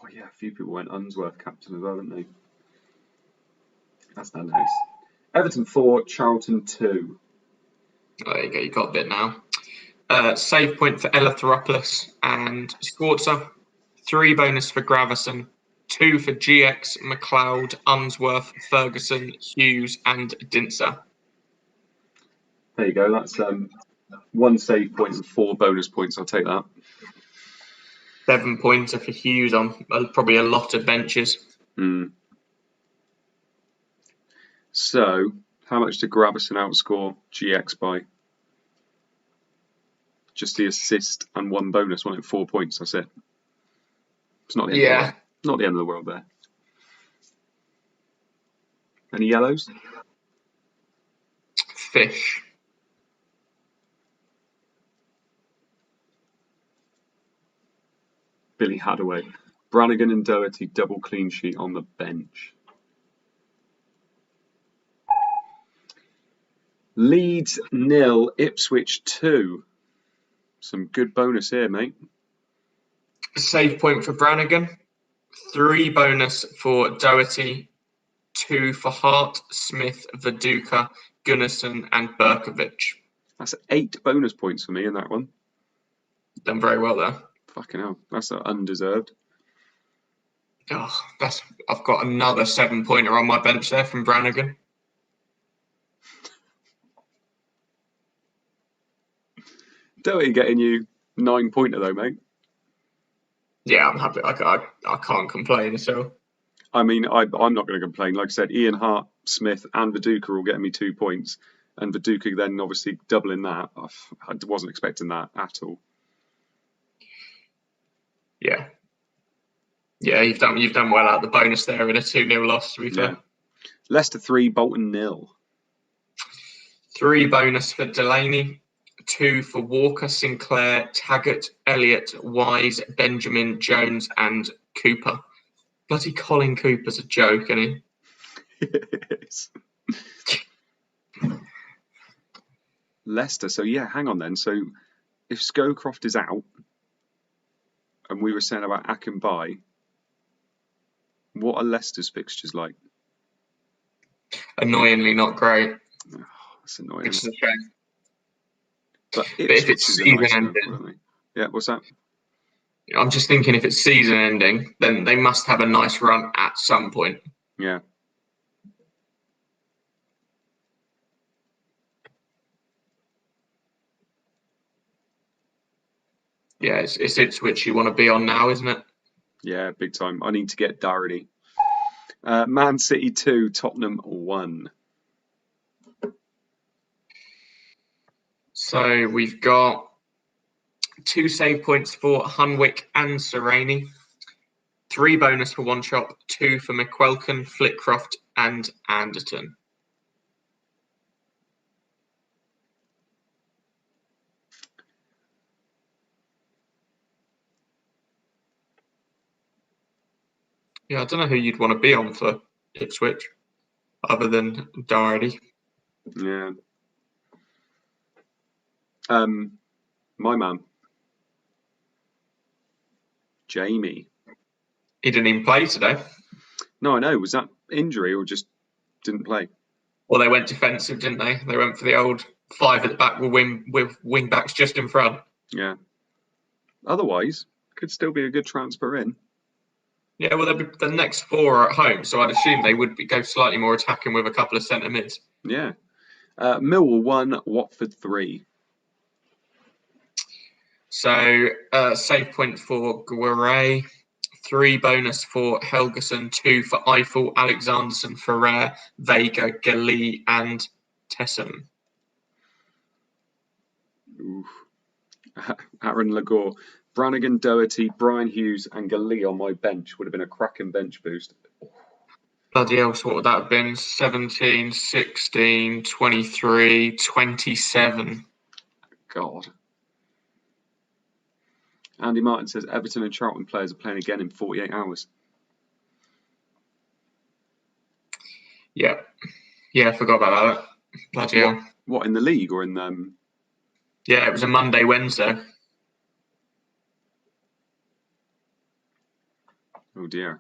Oh yeah, a few people went Unsworth captain as well, didn't they? That's not nice. Everton 4, Charlton 2. There you go, you got a bit now. Save point for Eleutheropoulos and Sforza. 3 bonus for Gravison. 2 for GX, McLeod, Unsworth, Ferguson, Hughes, and Dinser. There you go. That's 1 save point and 4 bonus points. I'll take that. 7 pointer for Hughes on probably a lot of benches. So, how much did Gravison outscore GX by? Just the assist and 1 bonus, wasn't it? 4 points. That's it. It's not the end of the world. Not the end of the world there. Any yellows? Fish. Billy Hadaway. Brannigan and Doherty double clean sheet on the bench. Leeds 0, Ipswich 2. Some good bonus here, mate. Save point for Brannigan. 3 bonus for Doherty. 2 for Hart, Smith, Viduka, Gunnarsson, and Berkovic. That's 8 bonus points for me in that one. Done very well there. Fucking hell, that's undeserved. Oh, I've got another 7 pointer on my bench there from Brannigan. Doherty getting you 9 pointer though, mate. Yeah, I'm happy. I can't complain at all. I mean, I'm not going to complain. Like I said, Ian Hart, Smith, and Viduka are all getting me 2 points, and Viduka then obviously doubling that. I wasn't expecting that at all. Yeah, you've done well out the bonus there in a 2-0 loss. To be fair, Leicester 3, Bolton 0. 3 bonus for Delaney, 2 for Walker, Sinclair, Taggart, Elliott, Wise, Benjamin, Jones, and Cooper. Bloody Colin Cooper's a joke, isn't he? Leicester. So yeah, hang on then. So if Scowcroft is out, and we were saying about Akinbai, what are Leicester's fixtures like? Annoyingly not great. Oh, that's annoying. Which is a shame. But if it's season ending, yeah, what's that? I'm just thinking if it's season ending, then they must have a nice run at some point. Yeah. Yeah, it's Ipswich you want to be on now, isn't it? Yeah, big time. I need to get Doherty. Man City 2, Tottenham 1. So we've got 2 save points for Hunwick and Sereni. 3 bonus for One Chop, 2 for McQuelkin, Flitcroft, and Anderton. Yeah, I don't know who you'd want to be on for Ipswich, other than Doherty. Yeah. My man, Jamie. He didn't even play today. No, I know. Was that injury or just didn't play? Well, they went defensive, didn't they? They went for the old 5 at the back with wing backs just in front. Yeah. Otherwise, could still be a good transfer in. Yeah, well, the next 4 are at home, so I'd assume they would go slightly more attacking with a couple of centre mids. Yeah. Millwall 1, Watford 3. So, save point for Guerre, 3 bonus for Helgeson, 2 for Eiffel, Alexanderson, Ferrer, Vega, Gali, and Tessem. Aaron Lagore. Brannigan, Doherty, Brian Hughes, and Gali on my bench would have been a cracking bench boost. Bloody hell, so what would that have been? 17, 16, 23, 27. God. Andy Martin says Everton and Charlton players are playing again in 48 hours. Yeah. Yeah, I forgot about that. Bloody hell. What, in the league or in Yeah, it was a Monday, Wednesday. Oh dear.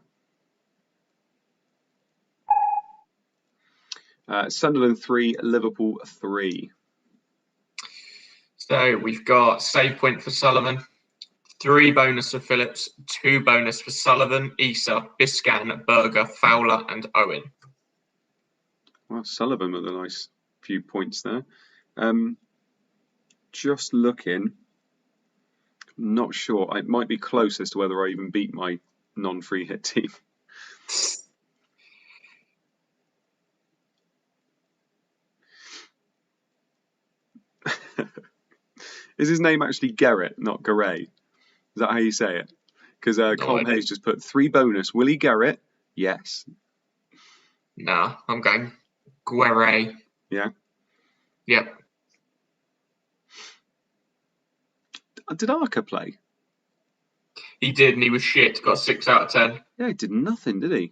Sunderland 3, Liverpool 3. So we've got save point for Sullivan, 3 bonus for Phillips, 2 bonus for Sullivan, Issa, Biscan, Berger, Fowler, and Owen. Well, Sullivan with a nice few points there. Just looking, not sure. It might be close as to whether I even beat my non-free hit team. Is his name actually Garrett, not Garay? Is that how you say it? Because Colm Hayes just put 3 bonus. Willie Garrett? Yes. Nah, I'm going Guerre. Yeah? Yep. Did Arca play? He did, and he was shit. Got a 6 out of 10. Yeah, he did nothing, did he?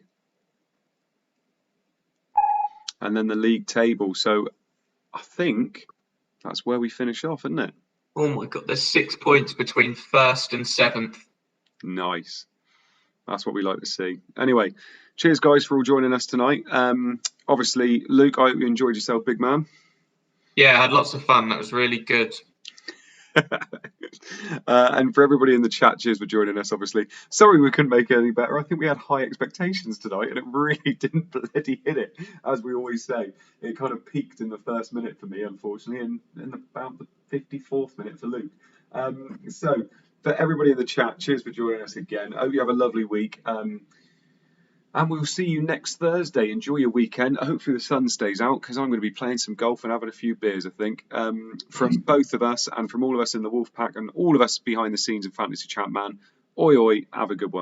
And then the league table. So I think that's where we finish off, isn't it? Oh my God, there's 6 points between 1st and 7th. Nice. That's what we like to see. Anyway, cheers, guys, for all joining us tonight. Obviously, Luke, I hope you enjoyed yourself, big man. Yeah, I had lots of fun. That was really good. And for everybody in the chat, cheers for joining us, obviously. Sorry we couldn't make it any better. I think we had high expectations tonight, and it really didn't bloody hit it, as we always say. It kind of peaked in the first minute for me, unfortunately, and in about the 54th minute for Luke. So, for everybody in the chat, cheers for joining us again. I hope you have a lovely week. And we'll see you next Thursday. Enjoy your weekend. Hopefully the sun stays out, because I'm going to be playing some golf and having a few beers, I think. From both of us and from all of us in the Wolf Pack and all of us behind the scenes in Fantasy ChampMan. Oi, oi, have a good one.